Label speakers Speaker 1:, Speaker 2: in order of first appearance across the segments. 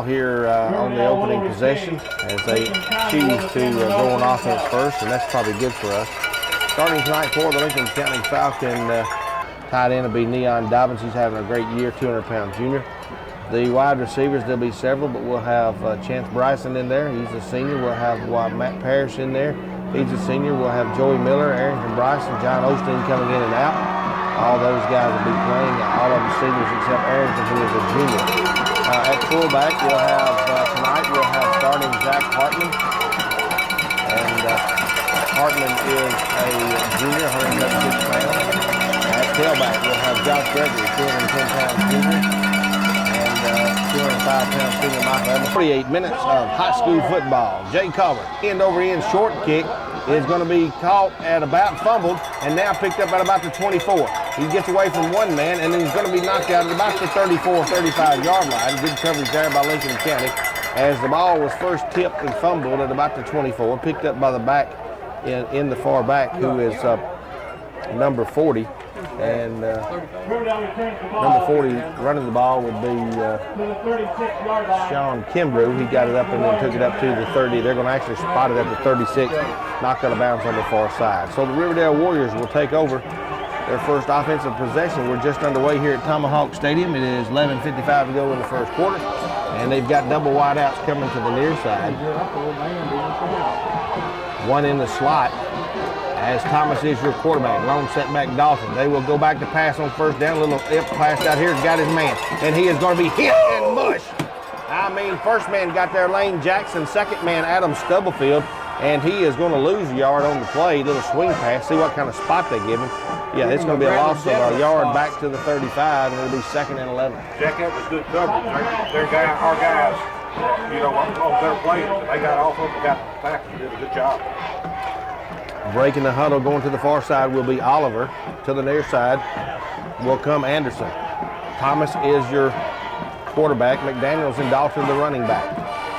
Speaker 1: ball here on the opening possession as they choose to go on offense first, and that's probably good for us. Starting tonight for the Lincoln County Falcon tight end will be Neon Dobbins. He's having a great year, 200-pound junior. The wide receivers, there'll be several, but we'll have Chance Bryson in there. He's a senior. We'll have Matt Parrish in there. He's a senior. We'll have Joey Miller, Arrington Bryson, John Osteen coming in and out. All those guys will be playing, all of them seniors except Arrington, who is a junior. At fullback, tonight we'll have starting Zach Hartman. And Hartman is a junior, 176 pounds. At tailback, we'll have Josh Gregory, 210-pound junior. 205-pound senior Michael Evans. 48 minutes of high school football. Jay Culver, end-over-end short kick, is going to be caught at about fumbled and now picked up at about the 24. He gets away from one man and then he's going to be knocked out at about the 34, 35-yard line. Good coverage there by Lincoln County as the ball was first tipped and fumbled at about the 24, picked up by the back in the far back, who is number 40. And number 40 running the ball would be Sean Kimbrough. He got it up and then took it up to the 30. They're going to actually spot it at the 36, knocked out of bounds on the far side. So the Riverdale Warriors will take over their first offensive possession. We're just underway here at Tomahawk Stadium. It is 11:55 to go in the first quarter, and they've got double wideouts coming to the near side. One in the slot, as Thomas is your quarterback. Lone setback Dalton. They will go back to pass on first down. A little if pass out here, got his man. And he is going to be hit and mushed. I mean, first man got there, Lane Jackson. Second man, Adam Stubblefield. And he is going to lose a yard on the play. Little swing pass. See what kind of spot they give him. Yeah, it's going to be a loss of a yard back to the 35, and it'll be 2nd and 11.
Speaker 2: Jack, that was good coverage. Our guys, on their players, they got off of them, got back and did a good job.
Speaker 1: Breaking the huddle, going to the far side will be Oliver. To the near side will come Anderson. Thomas is your quarterback. McDaniels and Dalton the running back.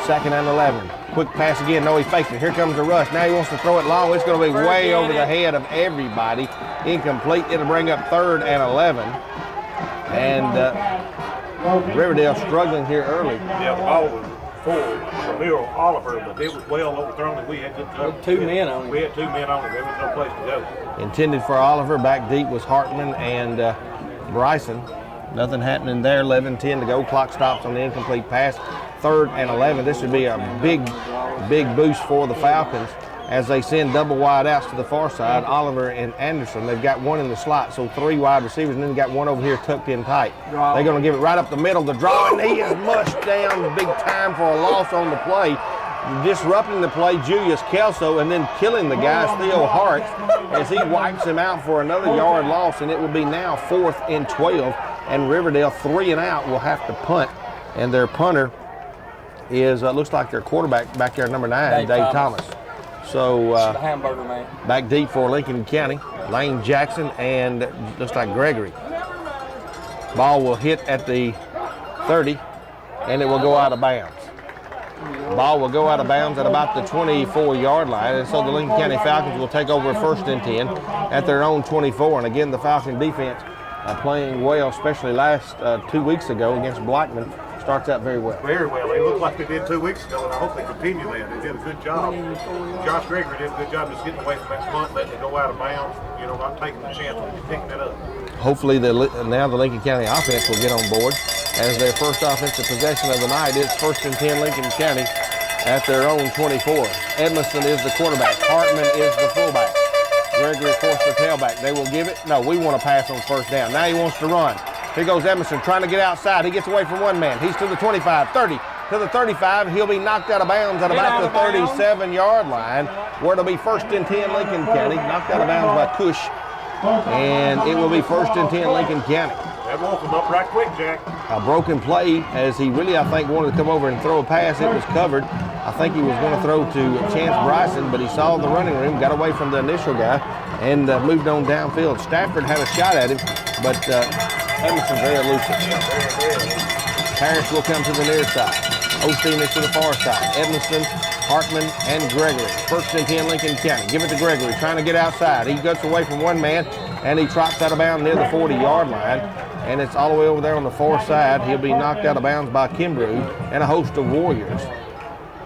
Speaker 1: 2nd and 11. Quick pass again. No, he faked it. Here comes the rush. Now he wants to throw it long. It's going to be way over the head of everybody. Incomplete. It'll bring up 3rd and 11. And Riverdale struggling here early.
Speaker 2: Yeah, the ball was for Ramiro Oliver, but it was well overthrown, and we had good coverage.
Speaker 3: Two men on it.
Speaker 2: We had 2 men on it. There was no place to go.
Speaker 1: Intended for Oliver. Back deep was Hartman and Bryson. Nothing happening there. 11:10 to go. Clock stops on the incomplete pass. 3rd and 11. This would be a big boost for the Falcons as they send double wide outs to the far side. Oliver and Anderson. They've got one in the slot, so 3 wide receivers, and then got one over here tucked in tight. They're going to give it right up the middle. The draw, and he is mushed down big time for a loss on the play. Disrupting the play, Julius Kelso, and then killing the guy, Theo Hart, as he wipes him out for another yard loss, and it will be now 4th and 12, and Riverdale 3 and out will have to punt, and their punter is, looks like their quarterback back there, number 9, Dave Thomas. So
Speaker 3: the hamburger man.
Speaker 1: Back deep for Lincoln County, Lane Jackson and looks like Gregory. Ball will hit at the 30, and it will go out of bounds. Ball will go out of bounds at about the 24-yard line, and so the Lincoln County Falcons will take over 1st and 10 at their own 24. And again, the Falcon defense playing well, especially last 2 weeks ago against Blackman. Starts out very well.
Speaker 2: Very well. They look like they did 2 weeks ago, and I hope they continue that. They did a good job. Josh Gregory did a good job just getting away from that punt, letting it go out of bounds, not taking the chance of picking it up.
Speaker 1: Hopefully now the Lincoln County offense will get on board as their first offensive possession of the night. It's 1st and 10 Lincoln County at their own 24. Edmondson is the quarterback. Hartman is the fullback. Gregory, of course, the tailback. They will give it. No, we want to pass on 1st down. Now he wants to run. Here goes Edmondson trying to get outside. He gets away from one man. He's to the 25, 30, to the 35. He'll be knocked out of bounds at about the 37-yard line, where it'll be 1st and 10 Lincoln County. Knocked out of bounds by Cush. And it will be 1st and 10 Lincoln County.
Speaker 2: That woke him up right quick, Jack.
Speaker 1: A broken play as he really, I think, wanted to come over and throw a pass. It was covered. I think he was going to throw to Chance Bryson, but he saw the running room, got away from the initial guy, and moved on downfield. Stafford had a shot at him, but Edmondson very elusive. Parrish will come to the near side. Osteen is to the far side. Edmondson, Hartman, and Gregory. 1st and 10 Lincoln County. Give it to Gregory, trying to get outside. He gets away from one man, and he trots out of bounds near the 40-yard line. and it's all the way over there on the far side. He'll be knocked out of bounds by Kimbrough and a host of Warriors.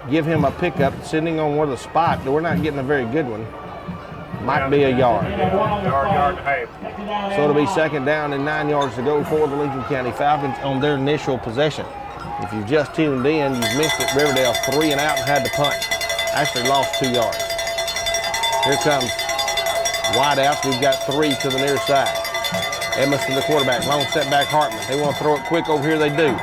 Speaker 1: Give him a pickup, sitting on one of the spot, but we're not getting a very good one. Might be a yard.
Speaker 2: Yard and a half.
Speaker 1: So it'll be 2nd down and 9 yards to go for the Lincoln County Falcons on their initial possession. If you've just tuned in, you've missed it. Riverdale 3 and out and had to punt. Actually lost 2 yards. Here comes wideouts. We've got 3 to the near side. Emerson, the quarterback, long setback Hartman. They want to throw it quick over here, they do.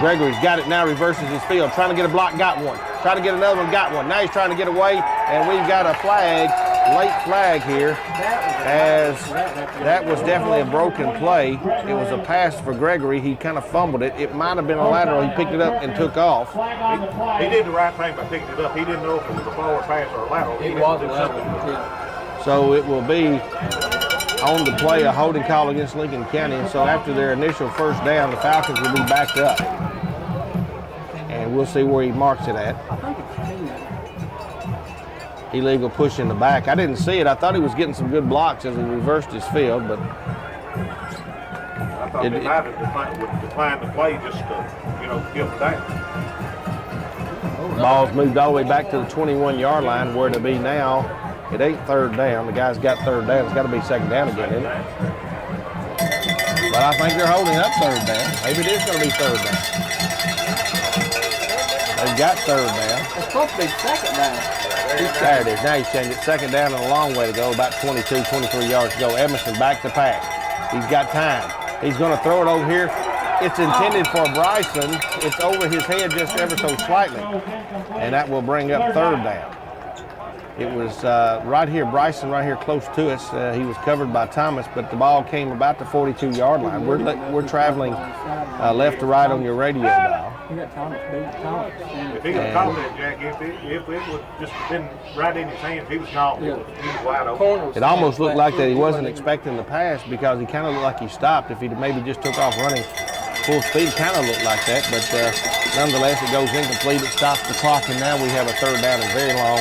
Speaker 1: Gregory's got it now, reverses his field. Trying to get a block, got one. Trying to get another one, got one. Now he's trying to get away, and we've got a flag, late flag here, as that was definitely a broken play. It was a pass for Gregory. He kind of fumbled it. It might have been a lateral. He picked it up and took off.
Speaker 2: He did the right thing by picking it up. He didn't know if it was a forward pass or a lateral. He wasn't.
Speaker 1: So it will be on the play a holding call against Lincoln County, and so after their initial 1st down, the Falcons will be backed up. And we'll see where he marks it at. Illegal push in the back. I didn't see it. I thought he was getting some good blocks as he reversed his field, but
Speaker 2: I thought they might have declined the play just to, give it down.
Speaker 1: Ball's moved all the way back to the 21-yard line where to be now. It ain't 3rd down. The guy's got 3rd down. It's got to be 2nd down again, isn't it? But I think they're holding up 3rd down. Maybe it is going to be 3rd down. They've got 3rd down.
Speaker 3: It's supposed to be 2nd down.
Speaker 1: There it is. Now he's changed it. 2nd down and a long way to go. About 22, 23 yards to go. Emerson back to pass. He's got time. He's going to throw it over here. It's intended for Bryson. It's over his head just ever so slightly. And that will bring up 3rd down. It was right here, Bryson right here close to us. He was covered by Thomas, but the ball came about the 42-yard line. We're traveling left to right on your radio dial.
Speaker 2: If he would caught that, Jack, if it would just been right in his hands, he was gone. He was wide open.
Speaker 1: It almost looked like that he wasn't expecting the pass because he kind of looked like he stopped. If he maybe just took off running full speed, kind of looked like that. But nonetheless, it goes incomplete. It stops the clock, and now we have a 3rd down and very long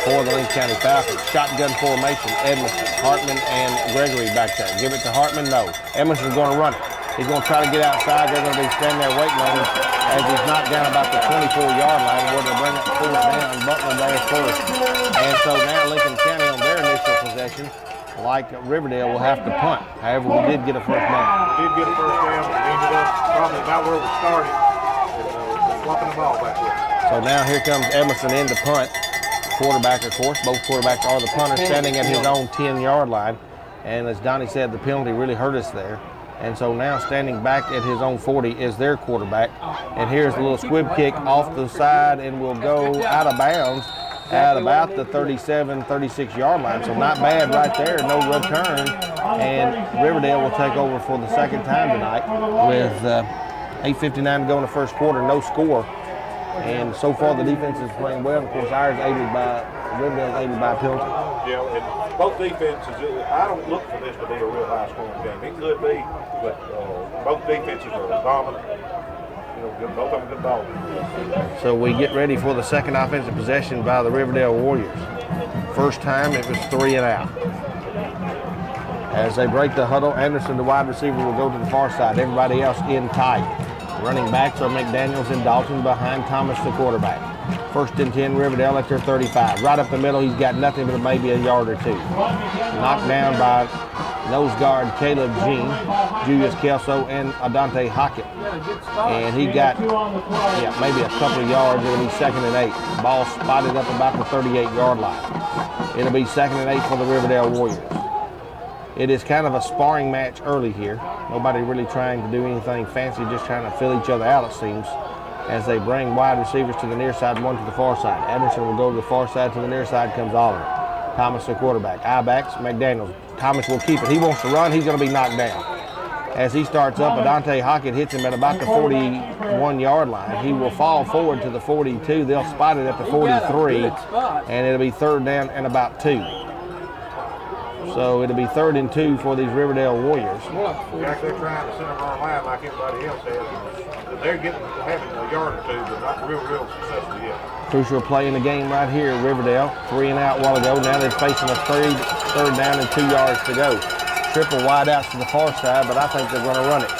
Speaker 1: for the Lincoln County Falcons. Shotgun formation, Edmondson, Hartman, and Gregory back there. Give it to Hartman, no. Edmondson's going to run it. He's going to try to get outside. They're going to be standing there waiting on him as he's knocked down about the 24-yard line where they'll bring up 4th down. Butler there first. And so now Lincoln County on their initial possession, like Riverdale, will have to punt. However, we did get a 1st down.
Speaker 2: We did get a 1st down, but we ended up probably about where we started, swapping the ball back there.
Speaker 1: So now here comes Emerson in to punt. Quarterback, of course. Both quarterbacks are the punter, standing at his own 10-yard line. And as Donnie said, the penalty really hurt us there. And so now standing back at his own 40 is their quarterback. And here's a little squib kick off the side and will go out of bounds at about the 37, 36-yard line. So not bad right there, no return. And Riverdale will take over for the 2nd time tonight with 8:59 to go in the 1st quarter, no score. And so far the defense is playing well. Of course, ours Riverdale's aided by a penalty.
Speaker 2: Yeah, and both defenses, I don't look for this to be a real high-scoring game. It could be, but both defenses are dominant. Both of them good ball.
Speaker 1: So we get ready for the 2nd offensive possession by the Riverdale Warriors. 1st time it was 3 and out. As they break the huddle, Anderson, the wide receiver, will go to the far side. Everybody else in tight. Running backs are McDaniels and Dalton behind Thomas, the quarterback. 1st and 10, Riverdale at their 35. Right up the middle, he's got nothing but maybe a yard or 2. Knocked down by nose guard Caleb Jean, Julius Kelso, and Adante Hockett. And he got maybe a couple of yards. It'll be 2nd and 8. Ball spotted up about the 38-yard line. It'll be 2nd and 8 for the Riverdale Warriors. It is kind of a sparring match early here. Nobody really trying to do anything fancy, just trying to fill each other out, it seems, as they bring wide receivers to the near side, one to the far side. Anderson will go to the far side. To the near side comes Oliver. Thomas, the quarterback. I-backs, McDaniels. Thomas will keep it. He wants to run. He's going to be knocked down. As he starts up, Adante Hockett hits him at about the 41-yard line. He will fall forward to the 42. They'll spot it at the 43, and it'll be 3rd down and about 2. So it'll be 3rd and 2 for these Riverdale Warriors.
Speaker 2: Jack, they're trying to center our line like everybody else has. They're having a yard or 2, but not real successful yet.
Speaker 1: Crucial play in the game right here, Riverdale. 3 and out a while ago. Now they're facing a 3rd down and 2 yards to go. Triple wide outs to the far side, but I think they're going to run it.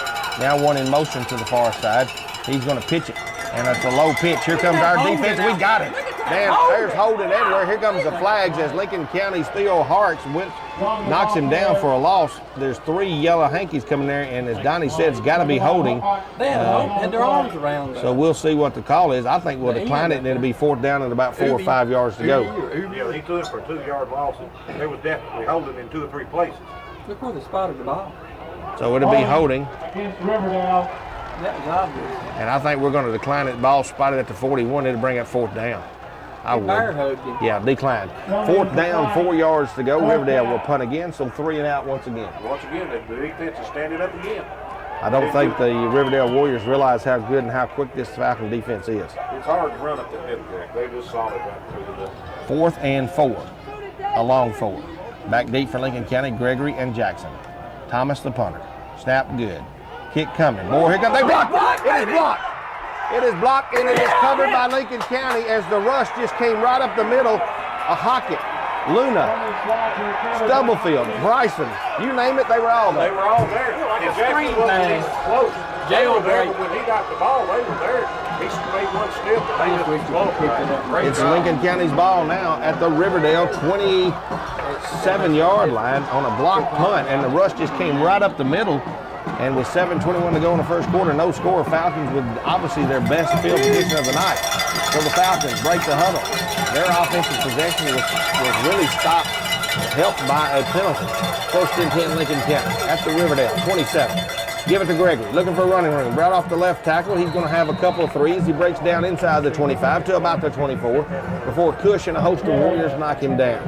Speaker 1: Now one in motion to the far side. He's going to pitch it, and it's a low pitch. Here comes our defense. We got it. Damn, there's holding everywhere. Here comes the flags as Lincoln County Steel Hearts knocks him down for a loss. There's 3 yellow hankies coming there, and as Donnie said, it's got to be holding.
Speaker 3: They had their arms around them.
Speaker 1: So we'll see what the call is. I think we'll decline it, and it'll be 4th down and about 4 or 5 yards to go.
Speaker 2: Yeah, he took it for a 2-yard loss. There was definitely holding in 2 or 3 places.
Speaker 3: Look where they spotted the ball.
Speaker 1: So it'll be holding.
Speaker 4: Against Riverdale.
Speaker 3: That was obvious.
Speaker 1: And I think we're going to decline it. Ball spotted at the 41. It'll bring up 4th down. I would.
Speaker 3: Fire hugged him.
Speaker 1: Yeah, decline. 4th down, 4 yards to go. Riverdale will punt again, so 3 and out once again.
Speaker 2: Once again, the defense is standing up again.
Speaker 1: I don't think the Riverdale Warriors realize how good and how quick this Falcon defense is.
Speaker 2: It's hard to run up the middle there. They're just solid right through the
Speaker 1: 4th and 4. A long 4. Back deep for Lincoln County, Gregory and Jackson. Thomas the punter. Snap good. Kick coming. Boy, here comes. They blocked it. It is blocked. It is blocked, and it is covered by Lincoln County as the rush just came right up the middle. A Hockett, Luna, Stubblefield, Bryson, you name it, they were all there.
Speaker 2: They were all there. And Jackson wasn't even close.
Speaker 3: Jailbreak.
Speaker 2: When he got the ball, they were there. He made one step, but they just close.
Speaker 1: It's Lincoln County's ball now at the Riverdale 27-yard line on a blocked punt, and the rush just came right up the middle. And with 7:21 to go in the first quarter, no score. Falcons with obviously their best field position of the night. So the Falcons break the huddle. Their offensive possession was really stopped, helped by a penalty. 1st and 10 Lincoln County at the Riverdale, 27. Give it to Gregory, looking for a running room. Right off the left tackle, he's going to have a couple of threes. He breaks down inside the 25 to about the 24 before Cush and a host of Warriors knock him down.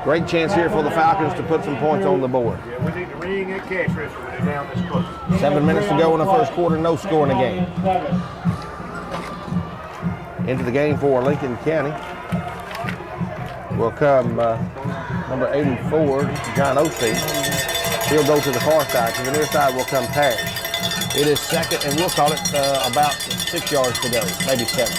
Speaker 1: Great chance here for the Falcons to put some points on the board.
Speaker 2: Yeah, we need to ring and cash register when they're down this close.
Speaker 1: 7 minutes to go in the first quarter, no score in the game. Into the game for Lincoln County will come number 84, John Osteen. He'll go to the far side. To the near side will come Parrish. It is 2nd, and we'll call it about 6 yards to go, maybe 7.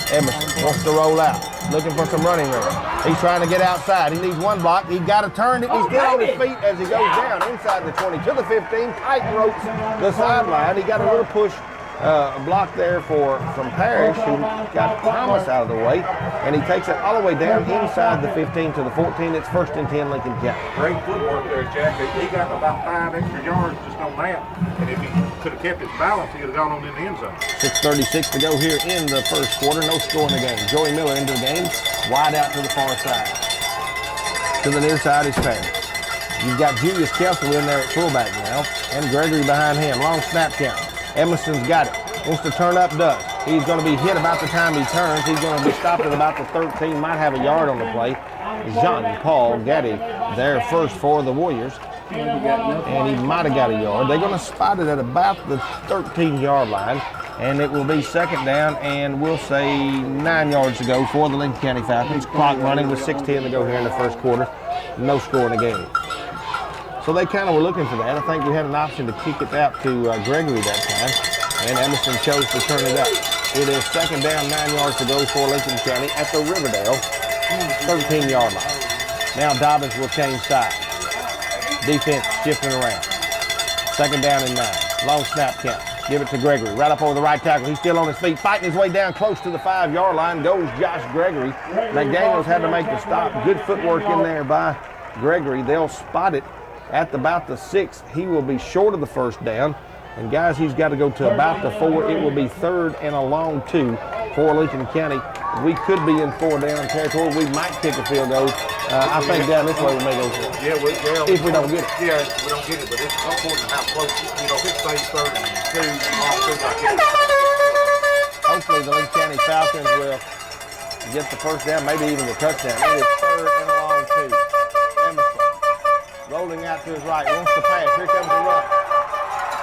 Speaker 1: Emerson wants to roll out, looking for some running room. He's trying to get outside. He needs one block. He's got to turn it. He's still on his feet as he goes down inside the 20 to the 15. Tight ropes the sideline. He got a little push block there from Parrish, who got Thomas out of the way, and he takes it all the way down inside the 15 to the 14. It's 1st and 10 Lincoln County.
Speaker 2: Great footwork there, Jack. He got about 5 extra yards just on that. And if he could have kept his balance, he would have gone on in the end zone.
Speaker 1: 6:36 to go here in the first quarter. No score in the game. Joey Miller into the game. Wide out to the far side. To the near side is Parrish. You've got Julius Kelsey in there at fullback now, and Gregory behind him. Long snap count. Emerson's got it. Wants to turn up, does. He's going to be hit about the time he turns. He's going to be stopped at about the 13. Might have a yard on the play. Jean-Paul Gaddy there first for the Warriors. And he might have got a yard. They're going to spot it at about the 13-yard line. And it will be 2nd down, and we'll say 9 yards to go for the Lincoln County Falcons. Clock running with 6:10 to go here in the first quarter. No score in the game. So they kind of were looking for that. I think we had an option to kick it out to Gregory that time, and Emerson chose to turn it up. It is 2nd down, 9 yards to go for Lincoln County at the Riverdale 13-yard line. Now Dobbins will change sides. Defense shifting around. 2nd down and 9. Long snap count. Give it to Gregory. Right up over the right tackle. He's still on his feet, fighting his way down close to the 5-yard line. Goes Josh Gregory. McDaniels had to make the stop. Good footwork in there by Gregory. They'll spot it at about the 6. He will be short of the 1st down. And guys, he's got to go to about the 4. It will be 3rd and a long 2 for Lincoln County. We could be in 4-down territory. We might kick a field goal. I think down this way we may go for it.
Speaker 2: Yeah,
Speaker 1: if we don't get it.
Speaker 2: Yeah, we don't get it, but it's important how close, if it stays 3rd and 2, long 2 like that.
Speaker 1: Hopefully the Lincoln County Falcons will get the 1st down, maybe even the touchdown. It is 3rd and a long 2. Emerson rolling out to his right, wants to pass. Here comes the run.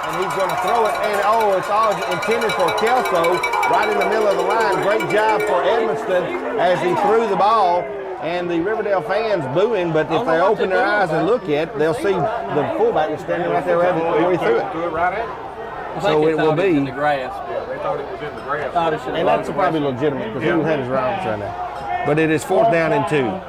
Speaker 1: And he's going to throw it, and it's all intended for Kelso right in the middle of the line. Great job for Edmonston as he threw the ball, and the Riverdale fans booing, but if they open their eyes and look at it, they'll see the fullback is standing right there where he threw it.
Speaker 2: Threw it right at him.
Speaker 1: So it will be.
Speaker 3: In the grass.
Speaker 2: Yeah, they thought it was in the grass.
Speaker 1: And that's probably legitimate because he had his rounds right now. But it is 4th down and 2.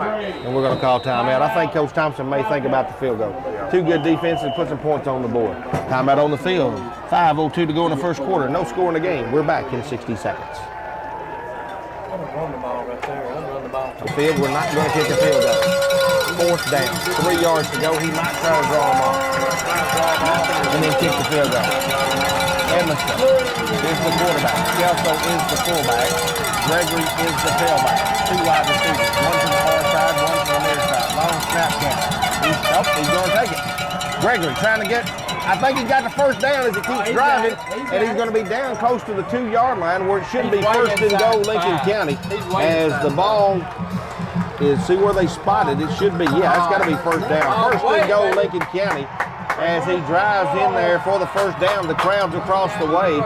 Speaker 2: timeout.
Speaker 1: And we're going to call timeout. I think Coach Thompson may think about the field goal. Two good defenses, put some points on the board. Timeout on the field. 5:02 to go in the first quarter. No score in the game. We're back in 60 seconds.
Speaker 3: Run the ball right there. Run the ball.
Speaker 1: The field, we're not going to kick the field goal. Fourth down. 3 yards to go. He might try to draw them off. And then kick the field goal. Emerson is the quarterback. Kelso is the fullback. Gregory is the tailback. 2 wide receivers. One to the far side, one to the near side. Long snap count. He's going to take it. Gregory trying to get, I think he got the first down as he keeps driving, and he's going to be down close to the 2-yard line where it should be first and goal Lincoln County. As the ball is, see where they spotted, it should be, yeah, it's got to be first down. First and goal Lincoln County. As he drives in there for the first down, the crowd's across the way,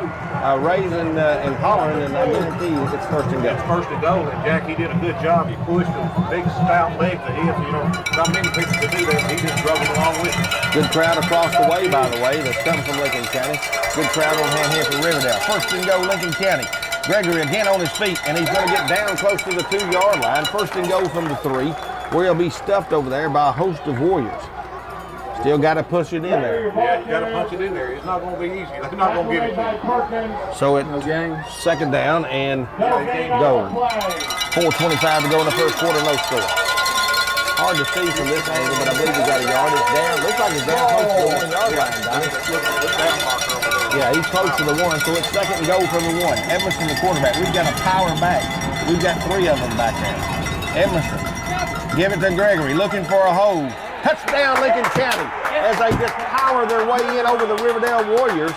Speaker 1: raising and hollering, and I guarantee you it's first and goal.
Speaker 2: It's first and goal, and Jack, he did a good job. He pushed the big stout legs of his. You know, not many people can do that, but he just drove it along with him.
Speaker 1: Good crowd across the way, by the way, that's coming from Lincoln County. Good crowd on hand here for Riverdale. First and goal, Lincoln County. Gregory again on his feet, and he's going to get down close to the 2-yard line. First and goal from the 3, where he'll be stuffed over there by a host of Warriors. Still got to push it in there.
Speaker 2: Yeah, you got to punch it in there. It's not going to be easy. They're not going to give it to you.
Speaker 1: So it's second down and goal. 4:25 to go in the first quarter, no score. Hard to see from this angle, but I believe he got a yard. It's down. Looks like it's down close to the 1-yard line, Donnie. Yeah, he's close to the 1, so it's second and goal from the 1. Emerson, the quarterback. We've got a power back. We've got 3 of them back there. Emerson, give it to Gregory, looking for a hole. Touchdown, Lincoln County, as they just power their way in over the Riverdale Warriors.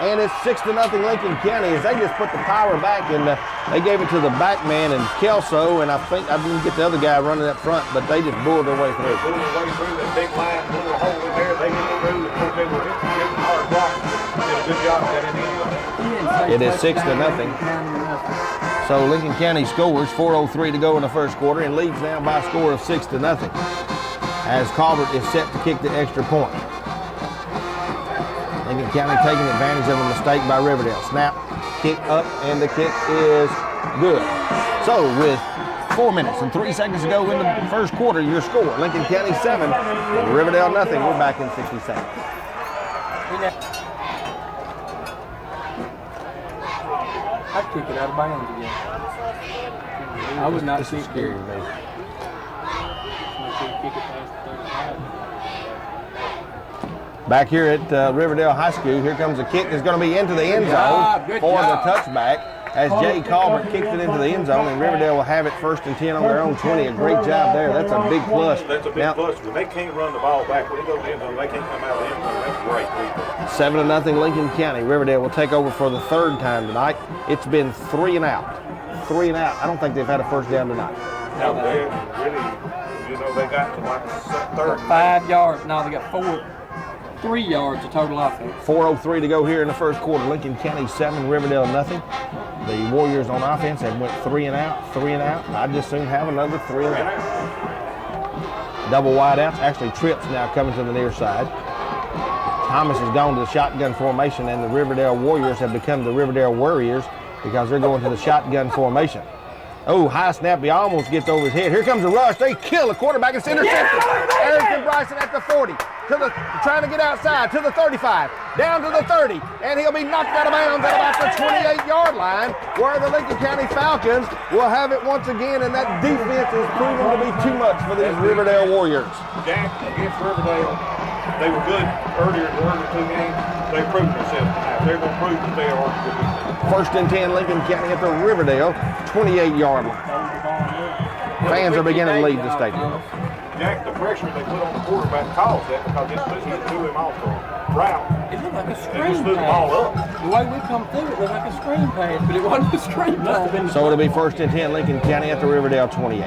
Speaker 1: And it's 6-0 Lincoln County as they just put the power back, and they gave it to the back man and Kelso, and I think I didn't get the other guy running up front, but they just bulled their way through.
Speaker 2: Bulled their way through that big line, blew a hole in there. They get through. Of course, they were hitting hard block. Did a good job getting in.
Speaker 1: It is 6-0. So Lincoln County scores, 4:03 to go in the first quarter, and leads now by a score of 6-0. As Colbert is set to kick the extra point. Lincoln County taking advantage of a mistake by Riverdale. Snap, kick up, and the kick is good. So with 4 minutes and 3 seconds to go in the first quarter, your score, Lincoln County 7, Riverdale nothing. We're back in 60 seconds.
Speaker 3: I'd kick it out of bounds again. I would not
Speaker 1: This is scary to me. Back here at Riverdale High School, here comes a kick that's going to be into the end zone for the touchback as Jay Colbert kicks it into the end zone, and Riverdale will have it 1st and 10 on their own 20. A great job there. That's a big plus.
Speaker 2: That's a big plus. When they can't run the ball back, when they go to the end zone, they can't come out of the end zone. That's great.
Speaker 1: 7-0 Lincoln County. Riverdale will take over for the 3rd time tonight. It's been 3 and out. 3 and out. I don't think they've had a first down tonight.
Speaker 2: No, they really, you know, they got to like 3rd.
Speaker 3: 5 yards. No, they got 3 yards of total offense.
Speaker 1: 4:03 to go here in the first quarter. Lincoln County 7, Riverdale nothing. The Warriors on offense have went 3 and out, 3 and out. I'd just soon have another 3 and out. Double wide outs. Actually, trips now coming to the near side. Thomas has gone to the shotgun formation, and the Riverdale Warriors have become the Riverdale Warriors because they're going to the shotgun formation. Oh, high snap. He almost gets over his head. Here comes a rush. They kill the quarterback. It's intercepted. Eric Bryson at the 40. Trying to get outside to the 35. Down to the 30. And he'll be knocked out of bounds at about the 28-yard line, where the Lincoln County Falcons will have it once again. And that defense is proving to be too much for these Riverdale Warriors.
Speaker 2: Jack, against Riverdale, they were good earlier in the early 2 games. They proved themselves tonight. They're going to prove that they are good defense.
Speaker 1: 1st and 10, Lincoln County at the Riverdale 28-yard line. Fans are beginning to leave the stadium.
Speaker 2: Jack, the pressure they put on the quarterback caused that because he threw him off the route.
Speaker 3: It looked like a
Speaker 2: And
Speaker 3: screen
Speaker 2: just threw the ball up.
Speaker 3: pass. The way we come through, it looked like a screen pass, but it wasn't a screen pass.
Speaker 1: So it'll be 1st and 10, Lincoln County at the Riverdale 28.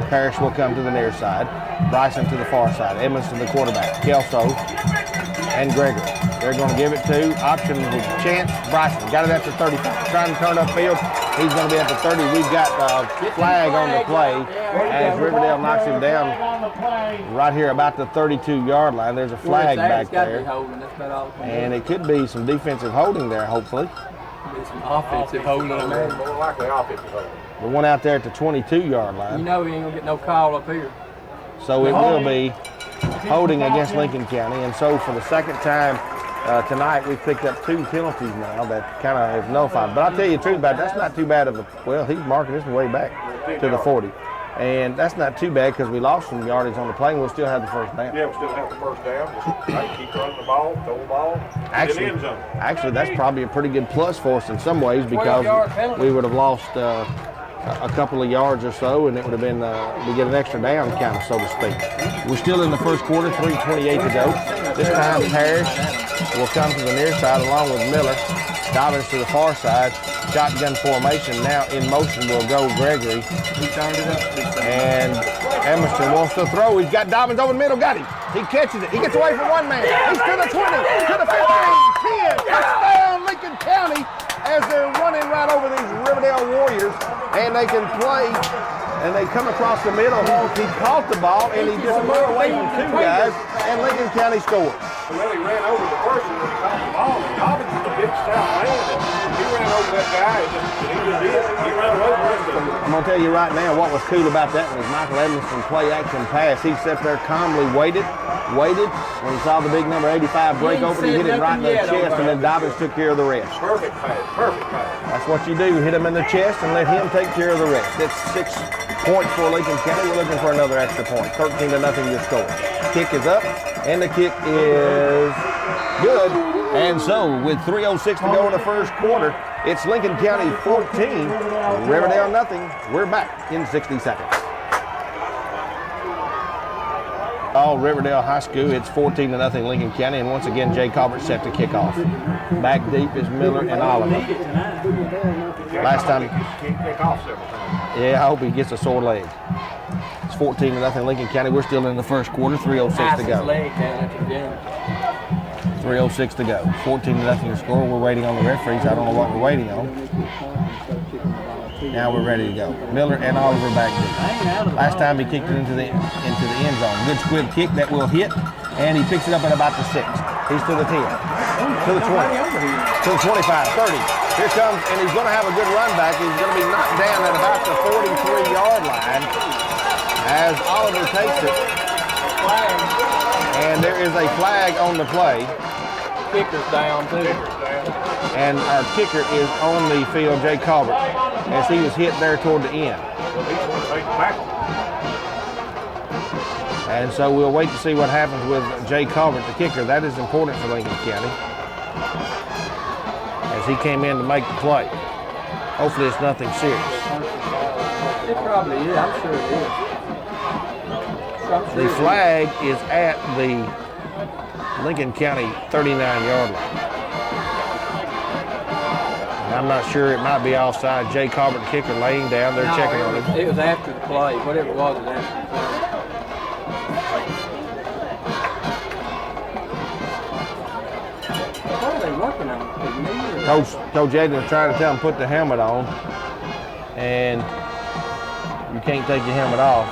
Speaker 1: Parrish will come to the near side. Bryson to the far side. Edmondson the quarterback. Kelso and Gregory. They're going to give it to option with Chance Bryson. Got it at the 35. Trying to turn upfield. He's going to be at the 30. We've got a flag on the play as Riverdale knocks him down right here about the 32-yard line. There's a flag back there. And it could be some defensive holding there, hopefully.
Speaker 3: Some offensive holding.
Speaker 2: More likely offensive holding.
Speaker 1: The one out there at the 22-yard line.
Speaker 3: You know he ain't gonna get no call up here.
Speaker 1: So it will be holding against Lincoln County. And so for the second time tonight, we've picked up 2 penalties now that kind of have nullified. But I'll tell you the truth about it, that's not too bad of a, well, he's marking this way back to the 40. And that's not too bad because we lost some yardage on the play and we'll still have the first down.
Speaker 2: Yeah, we still have the first down. Just keep running the ball, throw the ball.
Speaker 1: Actually, that's probably a pretty good plus for us in some ways because we would have lost a couple of yards or so, and it would have been we get an extra down, kind of, so to speak. We're still in the first quarter, 3:28 to go. This time, Parrish will come to the near side along with Miller. Dobbins to the far side. Shotgun formation. Now in motion will go Gregory.
Speaker 3: He turned it up.
Speaker 1: And Emerson wants to throw. He's got Dobbins over the middle. Got him. He catches it. He gets away from one man. He's to the 20, to the 15, 10. Touchdown, Lincoln County, as they're running right over these Riverdale Warriors. And they can play, and they come across the middle. He caught the ball, and he just moved away from 2 guys, and Lincoln County scored.
Speaker 2: Well, he ran over the person when he caught the ball, and Dobbins is a big stout man, and he ran over that guy, and he just did. He ran over the rest of them.
Speaker 1: I'm going to tell you right now what was cool about that was Michael Edmondson play action pass. He sat there calmly, waited. When he saw the big number 85 break open, he hit it right in the chest, and then Dobbins took care of the rest.
Speaker 2: Perfect pass, perfect pass.
Speaker 1: That's what you do. Hit him in the chest and let him take care of the rest. It's 6 points for Lincoln County. We're looking for another extra point. 13-0 your score. Kick is up, and the kick is good. And so, with 3:06 to go in the first quarter, it's Lincoln County 14, Riverdale nothing. We're back in 60 seconds. All Riverdale High School, it's 14-0 Lincoln County, and once again, Jay Colbert set to kick off. Back deep is Miller and Oliver. Last time, yeah, I hope he gets a sore leg. It's 14-0 Lincoln County. We're still in the first quarter, 3:06 to go. 3:06 to go. 14-0 your score. We're waiting on the referees. I don't know what we're waiting on. Now we're ready to go. Miller and Oliver back deep. Last time he kicked it into the end zone. Good squib kick that will hit, and he picks it up at about the 6. He's to the 10, to the 20, to the 25, 30. Here comes, and he's going to have a good run back. He's going to be knocked down at about the 43-yard line as Oliver takes it. And there is a flag on the play.
Speaker 3: Kicker's down too.
Speaker 1: And our kicker is on the field, Jay Colbert, as he was hit there toward the end. And so we'll wait to see what happens with Jay Colbert, the kicker. That is important for Lincoln County, as he came in to make the play. Hopefully it's nothing serious.
Speaker 3: It probably is. I'm sure it is.
Speaker 1: The flag is at the Lincoln County 39-yard line. I'm not sure, it might be offside. Jay Colbert, the kicker, laying down. They're checking on him.
Speaker 3: It was after the play. Whatever it was after the play. What are they working on?
Speaker 1: Coach Jaden is trying to tell him put the helmet on, and you can't take your helmet off.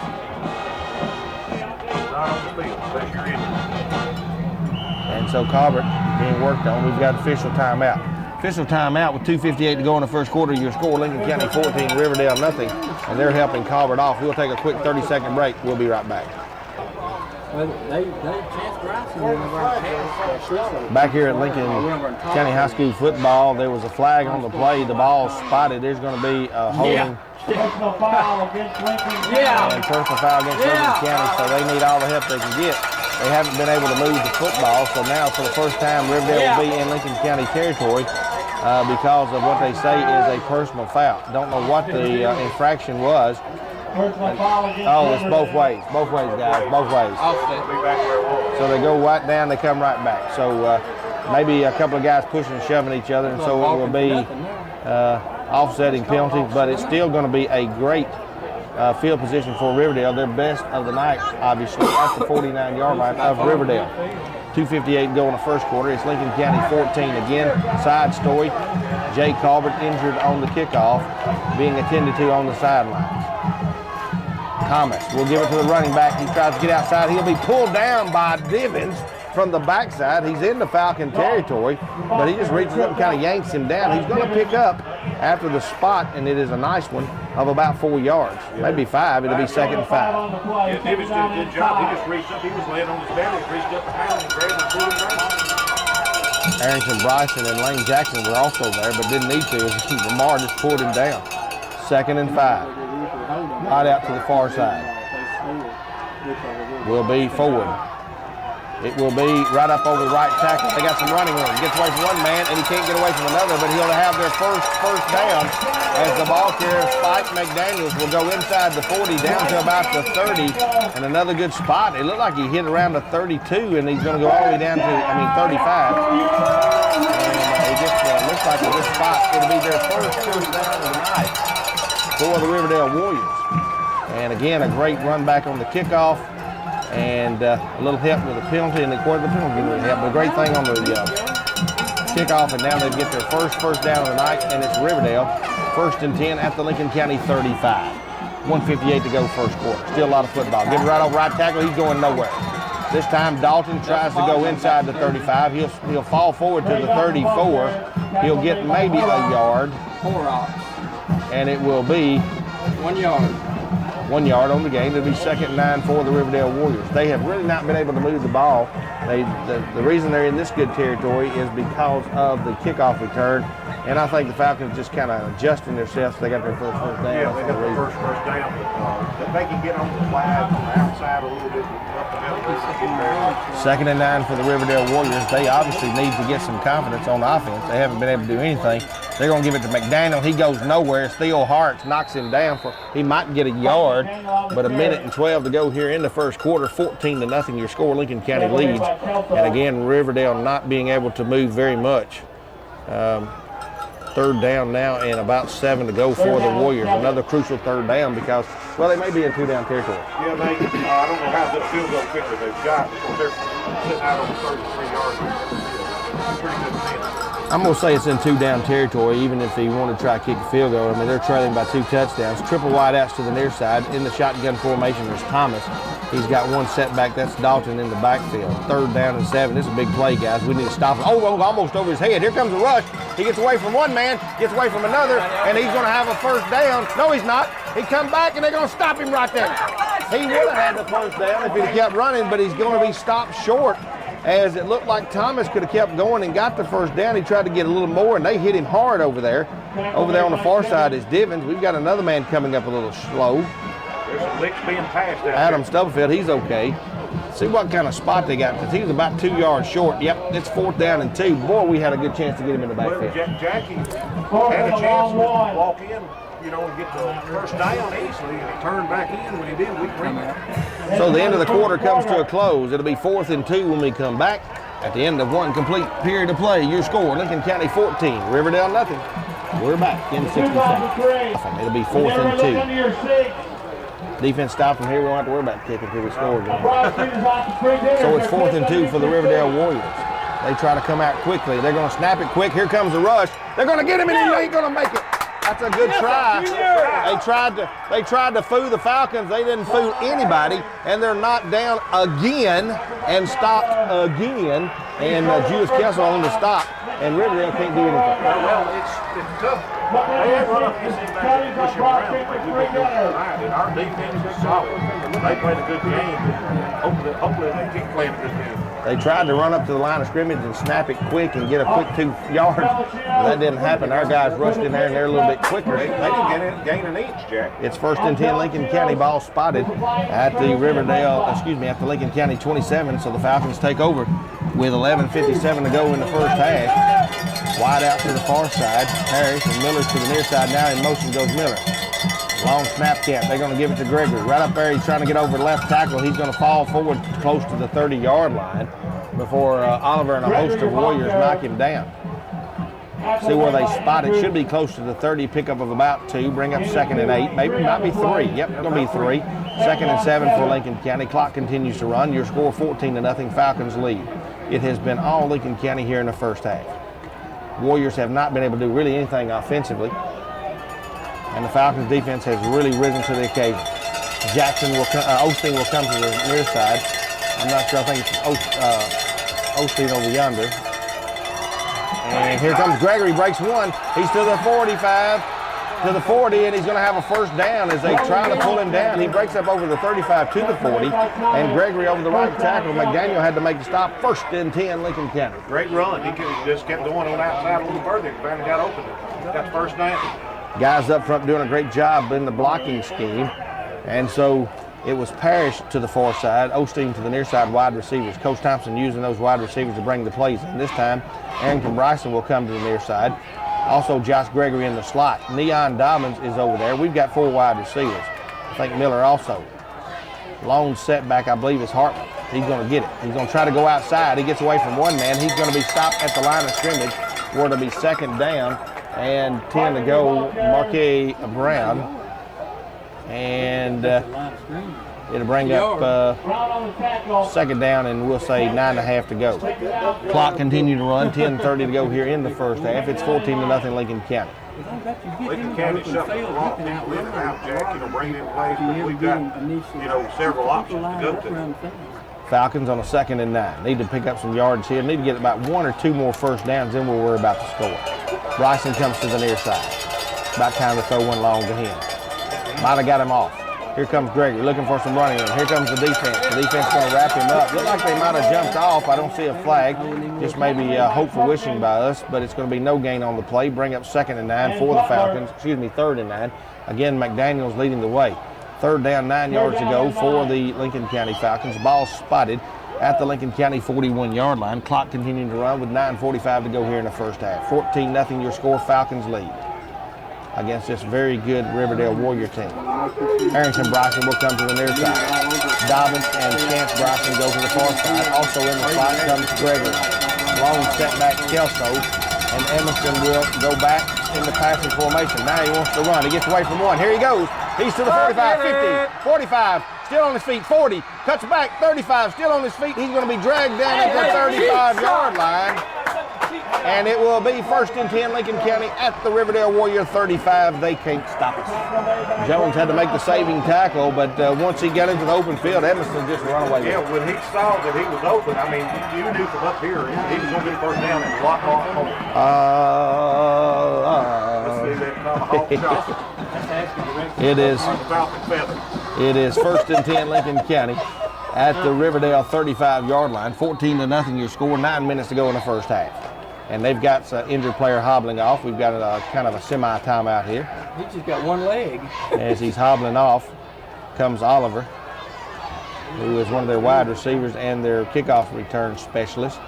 Speaker 1: And so Colbert being worked on. We've got official timeout. Official timeout with 2:58 to go in the first quarter. Your score, Lincoln County 14, Riverdale nothing. And they're helping Colbert off. We'll take a quick 30-second break. We'll be right back. Back here at Lincoln County High School football, there was a flag on the play. The ball spotted. There's going to be a holding.
Speaker 4: Personal foul against Lincoln County.
Speaker 1: And personal foul against Lincoln County, so they need all the help they can get. They haven't been able to move the football, so now for the first time, Riverdale will be in Lincoln County territory because of what they say is a personal foul. Don't know what the infraction was. Oh, it's both ways. Both ways, guys. Both ways. So they go right down, they come right back. So maybe a couple of guys pushing and shoving each other, and so it will be offsetting penalties, but it's still going to be a great field position for Riverdale. Their best of the night, obviously, at the 49-yard line of Riverdale. 2:58 go in the first quarter. It's Lincoln County 14 again. Side story, Jay Colbert injured on the kickoff, being attended to on the sidelines. Thomas will give it to the running back. He tries to get outside. He'll be pulled down by Divins from the backside. He's in the Falcon territory, but he just reaches up and kind of yanks him down. He's going to pick up after the spot, and it is a nice one, of about 4 yards. Maybe 5. It'll be 2nd and 5.
Speaker 2: Yeah, Davis did a good job. He just reached up. He was laying on his belly, reached up behind and grabbed and pulled him down.
Speaker 1: Arrington Bryson and Lane Jackson were also there, but didn't need to. Lamar just pulled him down. 2nd and 5. Right out to the far side. Will be forward. It will be right up over the right tackle. They got some running room. Gets away from one man, and he can't get away from another, but he'll have their first down as the ball carrier, Spike McDaniels, will go inside the 40 down to about the 30, and another good spot. It looked like he hit around the 32, and he's going to go all the way down to, 35. And it just looks like a good spot. It'll be their first down of the night for the Riverdale Warriors. And again, a great run back on the kickoff. And a little help with the penalty, and the penalty really helped. But a great thing on the kickoff, and now they get their first down of the night, and it's Riverdale, 1st and 10 at the Lincoln County 35. 1:58 to go first quarter. Still a lot of football. Get right over right tackle. He's going nowhere. This time Dalton tries to go inside the 35. He'll fall forward to the 34. He'll get maybe a yard.
Speaker 3: 4 off.
Speaker 1: And it will be
Speaker 3: 1 yard.
Speaker 1: 1 yard on the game. It'll be 2nd and 9 for the Riverdale Warriors. They have really not been able to move the ball. The reason they're in this good territory is because of the kickoff return, and I think the Falcons just kind of adjusting themselves. They got their first down.
Speaker 2: Yeah, they got their first down. But they can get on the flag from the outside a little bit. Up the middle, get there.
Speaker 1: 2nd and 9 for the Riverdale Warriors. They obviously need to get some confidence on offense. They haven't been able to do anything. They're going to give it to McDaniel. He goes nowhere. Theo Hartz knocks him down. He might get a yard, but 1:12 to go here in the first quarter. 14-0 your score. Lincoln County leads. And again, Riverdale not being able to move very much. 3rd down now and about 7 to go for the Warriors. Another crucial 3rd down because, well, they may be in 2-down territory.
Speaker 2: Yeah, I don't know how the field goal kicker they've got. They're sitting out on 33 yards. Pretty good chance.
Speaker 1: I'm going to say it's in 2-down territory, even if they want to try to kick a field goal. I mean, they're trailing by 2 touchdowns. Triple wideouts to the near side. In the shotgun formation, there's Thomas. He's got one setback. That's Dalton in the backfield. 3rd down and 7. This is a big play, guys. We need to stop him. Oh, almost over his head. Here comes a rush. He gets away from one man, gets away from another, and he's going to have a 1st down. No, he's not. He come back, and they're going to stop him right there. He would have had the 1st down if he'd kept running, but he's going to be stopped short, as it looked like Thomas could have kept going and got the 1st down. He tried to get a little more, and they hit him hard over there. Over there on the far side is Divins. We've got another man coming up a little slow.
Speaker 2: There's some licks being passed out
Speaker 1: Adam Stubblefield, he's okay. See what kind of spot they got, because he was about 2 yards short. Yep, it's 4th down and 2. Boy, we had a good chance to get him in the backfield.
Speaker 2: Well, Jackie had a chance to walk in, and get the 1st down easily, and he turned back in. When he did, we bring it.
Speaker 1: So the end of the quarter comes to a close. It'll be 4th and 2 when we come back. At the end of one complete period of play, your score, Lincoln County 14, Riverdale nothing. We're back in 60 seconds. It'll be 4th and 2. Defense stopped from here. We don't have to worry about kicking until we score again. So it's 4th and 2 for the Riverdale Warriors. They try to come out quickly. They're going to snap it quick. Here comes the rush. They're going to get him, and he ain't going to make it. That's a good try. They tried to fool the Falcons. They didn't fool anybody, and they're knocked down again and stopped again. And Jewish Kessel on the stop, and Riverdale can't do anything.
Speaker 2: Well, it's tough. They have run up this thing back and push him around like we've been doing tonight, and our defense is solid. They played a good game. Hopefully they keep playing a good game.
Speaker 1: They tried to run up to the line of scrimmage and snap it quick and get a quick 2 yards. That didn't happen. Our guys rushed in there, and they're a little bit quicker.
Speaker 2: They didn't gain an inch, Jack.
Speaker 1: It's 1st and 10, Lincoln County, ball spotted at the at the Lincoln County 27, so the Falcons take over with 11:57 to go in the first half. Wide out to the far side. Harris and Miller to the near side. Now in motion goes Miller. Long snap camp. They're going to give it to Gregory. Right up there, he's trying to get over the left tackle. He's going to fall forward close to the 30-yard line before Oliver and a host of Warriors knock him down. See where they spot it. Should be close to the 30, pickup of about 2. Bring up 2nd and 8. Maybe it might be 3. Yep, it's going to be 3. 2nd and 7 for Lincoln County. Clock continues to run. Your score 14-0. Falcons lead. It has been all Lincoln County here in the first half. Warriors have not been able to do really anything offensively. And the Falcons defense has really risen to the occasion. Osteen will come to the near side. I'm not sure. I think it's Osteen over yonder. And here comes Gregory, breaks one. He's to the 45, to the 40, and he's going to have a first down as they try to pull him down. He breaks up over the 35 to the 40, and Gregory over the right tackle. McDaniel had to make the stop. 1st and 10, Lincoln County.
Speaker 2: Great run. He just kept going on outside a little further and finally got open. Got the first down.
Speaker 1: Guys up front doing a great job in the blocking scheme. And so it was Parrish to the far side, Osteen to the near side wide receivers. Coach Thompson using those wide receivers to bring the plays in. This time, Arrington Bryson will come to the near side. Also, Josh Gregory in the slot. Neon Dobbins is over there. We've got 4 wide receivers. I think Miller also. Long setback, I believe, is Hartman. He's going to get it. He's going to try to go outside. He gets away from one man. He's going to be stopped at the line of scrimmage where it'll be 2nd down and 10 to go. Marquis Brown. And it'll bring up 2nd down, and we'll say 9.5 to go. Clock continued to run, 10:30 to go here in the first half. It's 14-0 Lincoln County.
Speaker 2: Lincoln County shuffling a lot of people in and out, Jack, bringing in plays, but we've got, several options to go to.
Speaker 1: Falcons on a 2nd and 9. Need to pick up some yards here. Need to get about 1 or 2 more first downs, then we'll worry about the score. Bryson comes to the near side. About time to throw one long to him. Might have got him off. Here comes Gregory looking for some running room. Here comes the defense. The defense going to wrap him up. Look like they might have jumped off. I don't see a flag. Just maybe hopeful wishing by us, but it's going to be no gain on the play. Bring up 2nd and 9 for the Falcons. 3rd and 9. Again, McDaniel's leading the way. 3rd down, 9 yards to go for the Lincoln County Falcons. Ball spotted at the Lincoln County 41-yard line. Clock continuing to run with 9:45 to go here in the first half. 14-0 your score. Falcons lead against this very good Riverdale Warrior team. Arrington Bryson will come to the near side. Dobbins and Chance Bryson go to the far side. Also in the slot comes Gregory. Long setback Kelso, and Emerson will go back in the passing formation. Now he wants to run. He gets away from one. Here he goes. He's to the 45, 50, 45, still on his feet, 40, cuts back, 35, still on his feet. He's going to be dragged down at the 35-yard line. And it will be 1st and 10 Lincoln County at the Riverdale Warrior 35. They can't stop us. Jones had to make the saving tackle, but once he got into the open field, Emerson just run away with it.
Speaker 2: Yeah, when he saw that he was open, I mean, you knew from up here he was going to get first down and block off home.
Speaker 1: It is 1st and 10 Lincoln County at the Riverdale 35-yard line. 14-0 your score. 9 minutes to go in the first half. And they've got an injured player hobbling off. We've got a kind of a semi-timeout here.
Speaker 3: He just got one leg.
Speaker 1: As he's hobbling off comes Oliver, who is one of their wide receivers and their kickoff return specialist.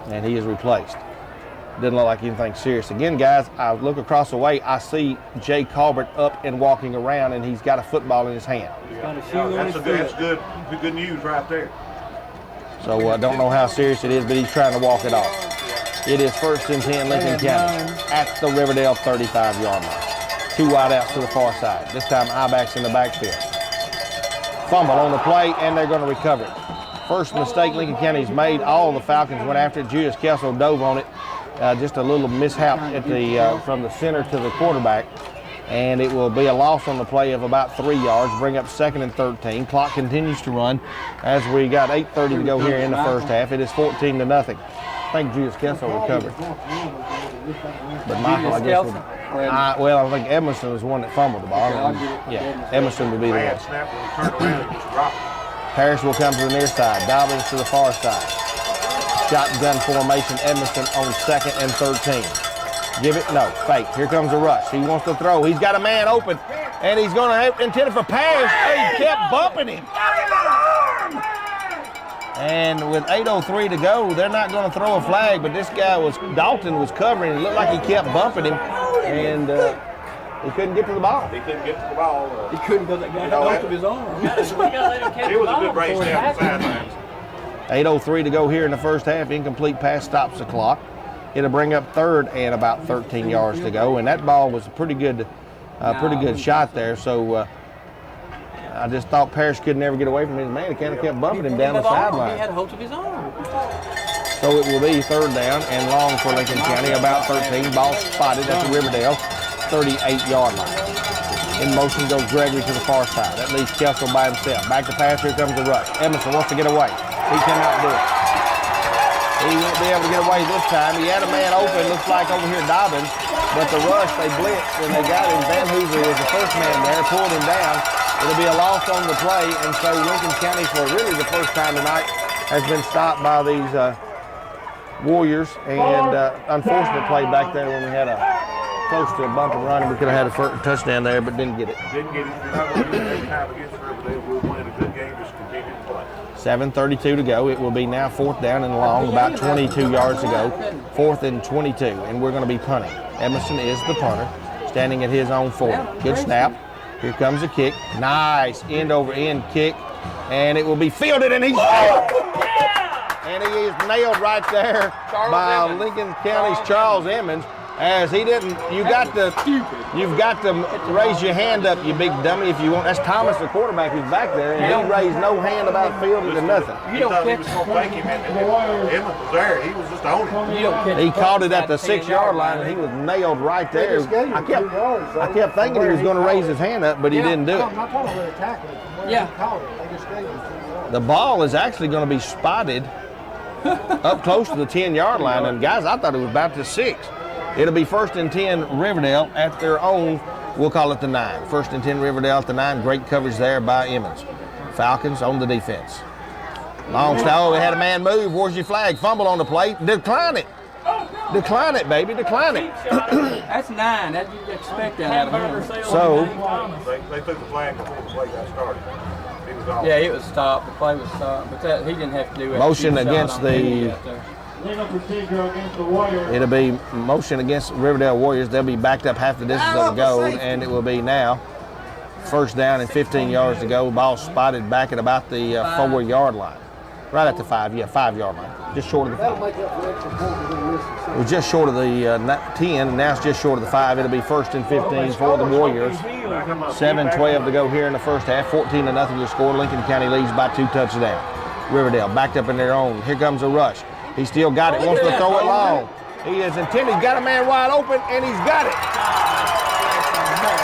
Speaker 1: And he is replaced. Didn't look like anything serious. Again, guys, I look across the way, I see Jay Colbert up and walking around, and he's got a football in his hand.
Speaker 2: That's good news right there.
Speaker 1: So I don't know how serious it is, but he's trying to walk it off. It is 1st and 10 Lincoln County at the Riverdale 35-yard line. 2 wideouts to the far side. This time Ibach's in the backfield. Fumble on the play, and they're going to recover it. First mistake Lincoln County's made. All the Falcons went after it. Julius Kelso dove on it. Just a little mishap at the from the center to the quarterback. And it will be a loss on the play of about 3 yards, bring up 2nd and 13. Clock continues to run as we got 8:30 to go here in the first half. It is 14-0. I think Julius Kelso recovered. But Michael, I guess, I think Emerson was the one that fumbled the ball. Yeah, Emerson would be the one. Parrish will come to the near side. Dobbins to the far side. Shotgun formation, Emerson on 2nd and 13. Give it, no, fake. Here comes a rush. He wants to throw. He's got a man open, and he's going to have intended for Parrish. He kept bumping him. And with 8:03 to go, they're not going to throw a flag, but this guy Dalton was covering. It looked like he kept bumping him, and he couldn't get to the ball.
Speaker 2: He couldn't get to the ball.
Speaker 3: He couldn't go that guy off of his arm.
Speaker 2: It was a good race down the sidelines.
Speaker 1: 8:03 to go here in the first half. Incomplete pass stops the clock. It'll bring up 3rd and about 13 yards to go, and that ball was a pretty good shot there. So I just thought Parrish could never get away from his man. He kind of kept bumping him down the sideline.
Speaker 3: He had a hold of his arm.
Speaker 1: So it will be 3rd down and long for Lincoln County, about 13. Ball spotted at the Riverdale 38-yard line. In motion goes Gregory to the far side. That leaves Kelso by himself. Back to pass. Here comes the rush. Emerson wants to get away. He cannot do it. He won't be able to get away this time. He had a man open, looks like over here Dobbins, but the rush, they blitzed, and they got him. Van Hoover was the first man there, pulled him down. It'll be a loss on the play, and so Lincoln County, for really the first time tonight, has been stopped by these Warriors, and unfortunate play back there when we had a close to a bump and run, and we could have had a first touchdown there, but didn't get it.
Speaker 2: Didn't get it. You're not going to do it every time against Riverdale. We're winning a good game, just continue to play.
Speaker 1: 7:32 to go. It will be now 4th down and long, about 22 yards to go. 4th and 22, and we're going to be punting. Emerson is the punter, standing at his own 40. Good snap. Here comes a kick. Nice end-over-end kick, and it will be fielded, and he's and he is nailed right there by Lincoln County's Charles Emmons. As he didn't, you've got to raise your hand up, you big dummy, if you want. That's Thomas, the quarterback, who's back there, and he raised no hand about fielding to nothing.
Speaker 2: You don't catch it. Emmons was there. He was just on him.
Speaker 3: You don't catch
Speaker 1: He caught it at the 6-yard line, and he was nailed right there. I kept thinking he was going to raise his hand up, but he didn't do it.
Speaker 5: I'm not talking about tackling.
Speaker 3: Yeah.
Speaker 5: They just gave him 2 yards.
Speaker 1: The ball is actually going to be spotted up close to the 10-yard line, and guys, I thought it was about the 6. It'll be 1st and 10 Riverdale at their own, we'll call it the 9. 1st and 10 Riverdale at the 9. Great coverage there by Emmons. Falcons on the defense. Long snap. They had a man move. Where's your flag? Fumble on the plate. Decline it. Decline it, baby. Decline it.
Speaker 3: That's 9. That you expect that out of him.
Speaker 1: So,
Speaker 2: They took the flag before the play got started. He was off.
Speaker 3: Yeah, it was stopped. The play was stopped, but he didn't have to do it.
Speaker 1: motion against the,
Speaker 4: Legal procedure against the Warriors.
Speaker 1: it'll be motion against Riverdale Warriors. They'll be backed up half the distance of the goal, and it will be now 1st down and 15 yards to go. Ball spotted back at about the 4-yard line. Right at the 5-yard line. Just short of the 5. It was just short of the 10, and now it's just short of the 5. It'll be 1st and 15 for the Warriors. 7:12 to go here in the first half. 14-0 your score. Lincoln County leads by 2 touchdowns. Riverdale backed up in their own. Here comes a rush. He still got it. Wants to throw it long. He is intended. He's got a man wide open, and he's got it.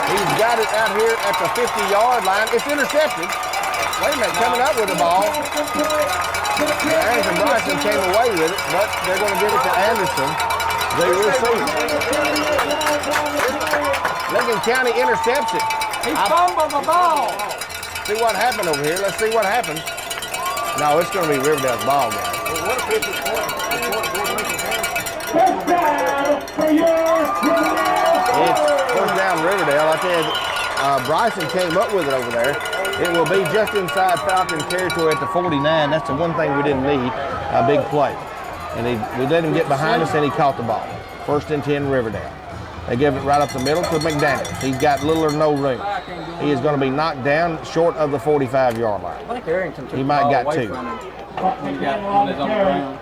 Speaker 1: He's got it out here at the 50-yard line. It's intercepted. Wait a minute, coming up with the ball. Anderson Bryson came away with it, but they're going to give it to Anderson, the receiver. Lincoln County intercepts it.
Speaker 3: He fumbled the ball.
Speaker 1: See what happened over here. Let's see what happens. No, it's going to be Riverdale's ball, guys.
Speaker 2: What a picture point.
Speaker 4: First down for yours, Riverdale.
Speaker 1: It's 1st down Riverdale. I tell you, Bryson came up with it over there. It will be just inside Falcon territory at the 49. That's the one thing we didn't need, a big play. And we let him get behind us, and he caught the ball. 1st and 10 Riverdale. They give it right up the middle to McDaniel. He's got little or no room. He is going to be knocked down short of the 45-yard line.
Speaker 3: I think Arrington took
Speaker 1: He
Speaker 3: the
Speaker 1: might
Speaker 3: ball
Speaker 1: got
Speaker 3: away
Speaker 1: 2.
Speaker 3: from him when he was on the ground.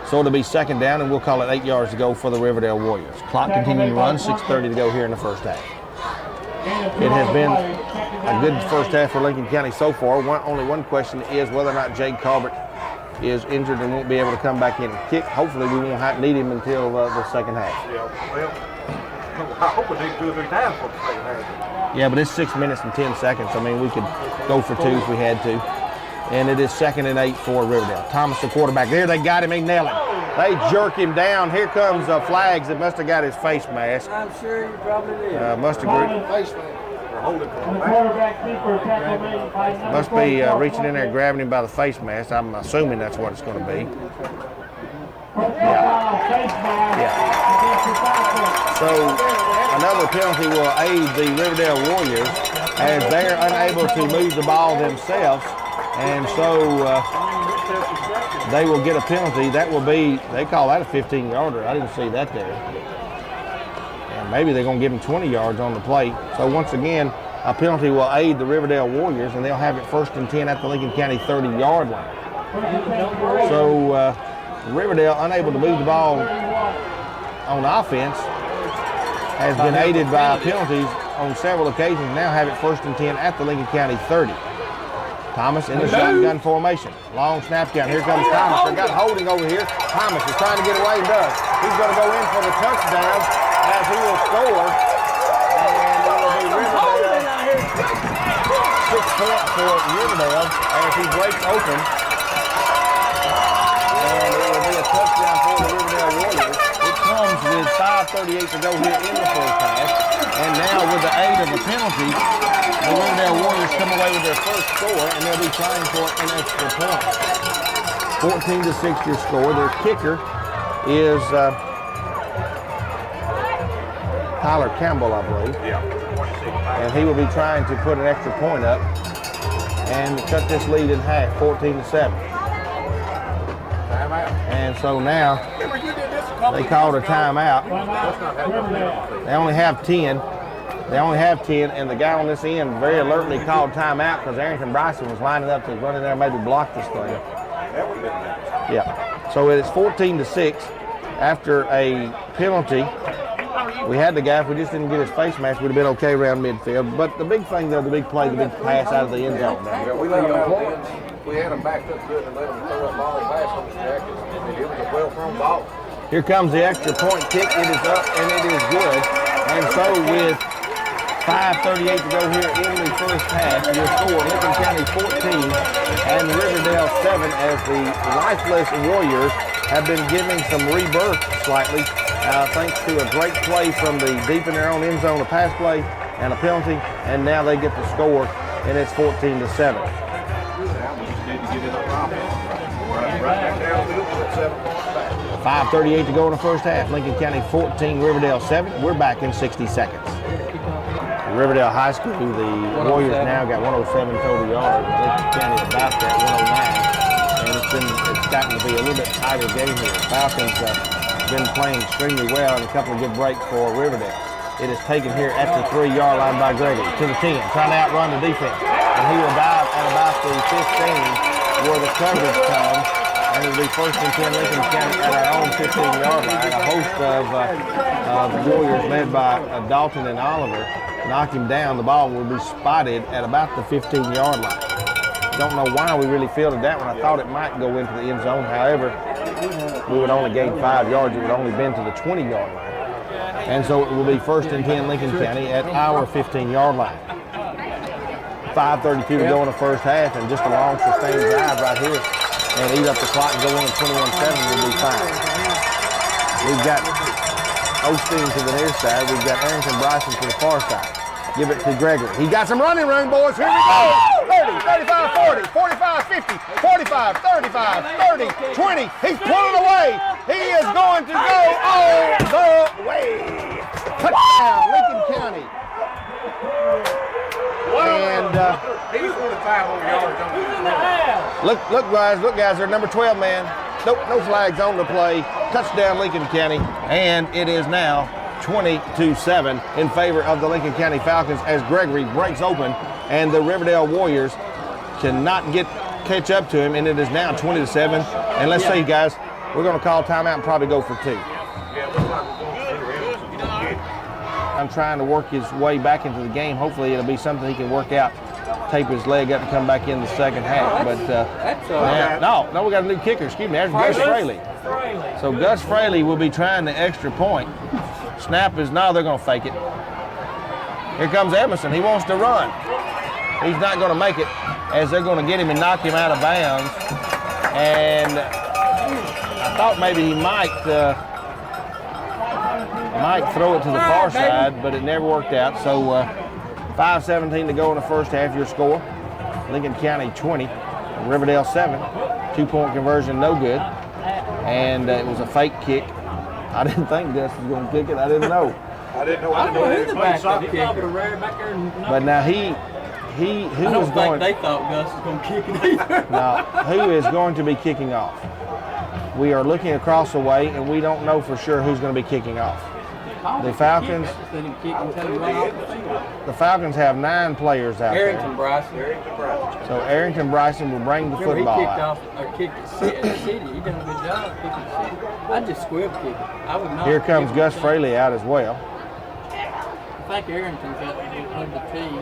Speaker 1: So it'll be 2nd down, and we'll call it 8 yards to go for the Riverdale Warriors. Clock continuing to run, 6:30 to go here in the first half. It has been a good first half for Lincoln County so far. Only one question is whether or not Jake Colbert is injured and won't be able to come back in and kick. Hopefully we won't need him until the second half.
Speaker 2: Yeah, well, I hope we need 2 or 3 times for the second half.
Speaker 1: Yeah, but it's 6 minutes and 10 seconds. I mean, we could go for 2 if we had to. And it is 2nd and 8 for Riverdale. Thomas, the quarterback. There, they got him. They nail him. They jerk him down. Here comes Flags that must have got his face mask.
Speaker 3: I'm sure you probably did.
Speaker 1: Must have must be reaching in there and grabbing him by the face mask. I'm assuming that's what it's going to be. Yeah. So another penalty will aid the Riverdale Warriors as they're unable to move the ball themselves. And so they will get a penalty. That will be, they call that a 15-yarder. I didn't see that there. And maybe they're going to give them 20 yards on the play. So once again, a penalty will aid the Riverdale Warriors, and they'll have it 1st and 10 at the Lincoln County 30-yard line. So Riverdale, unable to move the ball on offense, has been aided by penalties on several occasions. Now have it 1st and 10 at the Lincoln County 30. Thomas in the shotgun formation. Long snap count. Here comes Thomas. They got holding over here. Thomas is trying to get away and does. He's going to go in for the touchdown as he will score. And it will be Riverdale. 6 points for Riverdale as he breaks open. And it will be a touchdown touchdown for the Riverdale Warriors. It comes with 5:38 to go here in the first half. And now with the aid of a penalty, the Riverdale Warriors come away with their first score, and they'll be trying for an extra point. 14-6 your score. Their kicker is Tyler Campbell, I believe.
Speaker 2: Yeah, 26.
Speaker 1: And he will be trying to put an extra point up and cut this lead in half, 14-7.
Speaker 2: Timeout.
Speaker 1: And so now
Speaker 2: Remember you did this a couple
Speaker 1: they
Speaker 2: of
Speaker 1: called a
Speaker 2: years ago?
Speaker 1: timeout.
Speaker 2: Let's not have no penalty.
Speaker 1: They only have 10. They only have 10, and the guy on this end very alertly called timeout because Arrington Bryson was lining up to run in there and maybe block this thing.
Speaker 2: That would have been nice.
Speaker 1: Yeah. So it's 14-6 after a penalty. We had the guy, if we just didn't get his face mask, we'd have been okay around midfield. But the big thing, though, the big play, the big pass out of the end zone.
Speaker 2: Yeah, we let them out then. We had them backed up good and let them throw that long pass on the jackets. And it was a well-thrown ball.
Speaker 1: Here comes the extra point kick. It is up, and it is good. And so with 5:38 to go here in the first half, your score, Lincoln County 14 and Riverdale 7, as the lifeless Warriors have been giving some rebirth slightly, thanks to a great play from the deep in their own end zone, a pass play and a penalty, and now they get the score, and it's 14-7.
Speaker 2: Right back downfield, put 7 points back.
Speaker 1: 5:38 to go in the first half. Lincoln County 14, Riverdale 7. We're back in 60 seconds. Riverdale High School, the Warriors now got 107 total yards. Lincoln County about that, 109. And it's gotten to be a little bit tighter game here. Falcons been playing extremely well and a couple of good breaks for Riverdale. It is taken here at the 3-yard line by Gregory to the 10, trying to outrun the defense. And he will dive at about the 15 where the coverage comes. And it'll be first and 10 Lincoln County at our own 15-yard line. A host of Warriors led by Dalton and Oliver knock him down. The ball will be spotted at about the 15-yard line. Don't know why we really fielded that one. I thought it might go into the end zone. However, we would only gain 5 yards. It would only been to the 20-yard line. And so it will be first and 10 Lincoln County at our 15-yard line. 5:32 to go in the first half, and just a long sustained drive right here. And eat up the clock and go in at 21-7 will be fine. We've got Osteen to the near side. We've got Arrington Bryson to the far side. Give it to Gregory. He got some running room, boys. Here we go. 30, 35, 40, 45, 50, 45, 35, 30, 20. He's pulling away. He is going to go all the way. Touchdown, Lincoln County. And
Speaker 2: He was only 500 yards on the
Speaker 1: look, guys, they're number 12 man. Nope, no flags on the play. Touchdown, Lincoln County. And it is now 20-7 in favor of the Lincoln County Falcons as Gregory breaks open and the Riverdale Warriors cannot catch up to him, and it is now 20-7. And let's see, guys, we're going to call timeout and probably go for 2. I'm trying to work his way back into the game. Hopefully it'll be something he can work out, tape his leg up and come back in the second half. No, we got a new kicker. Excuse me, there's Gus Fraley. So Gus Fraley will be trying the extra point. Snap is, no, they're going to fake it. Here comes Emerson. He wants to run. He's not going to make it, as they're going to get him and knock him out of bounds. And I thought maybe he might throw it to the far side, but it never worked out. So 5:17 to go in the first half. Your score, Lincoln County 20, Riverdale 7. 2-point conversion, no good. And it was a fake kick. I didn't think Gus was going to kick it. I didn't know.
Speaker 2: I didn't know.
Speaker 3: I don't know who the backup kicker.
Speaker 1: But now he
Speaker 3: I don't think they thought Gus was going to kick it either.
Speaker 1: Now, who is going to be kicking off? We are looking across the way, and we don't know for sure who's going to be kicking off. The Falcons. The Falcons have 9 players out
Speaker 3: Arrington
Speaker 1: there.
Speaker 3: Bryson.
Speaker 1: So Arrington Bryson will bring the
Speaker 3: Remember,
Speaker 1: football
Speaker 3: he kicked
Speaker 1: out.
Speaker 3: off or kicked the city. He done a good job kicking the city. I just squib kick it. I would not.
Speaker 1: Here comes
Speaker 3: kick
Speaker 1: Gus
Speaker 3: it.
Speaker 1: Fraley out as well.
Speaker 3: I think Arrington's got the team.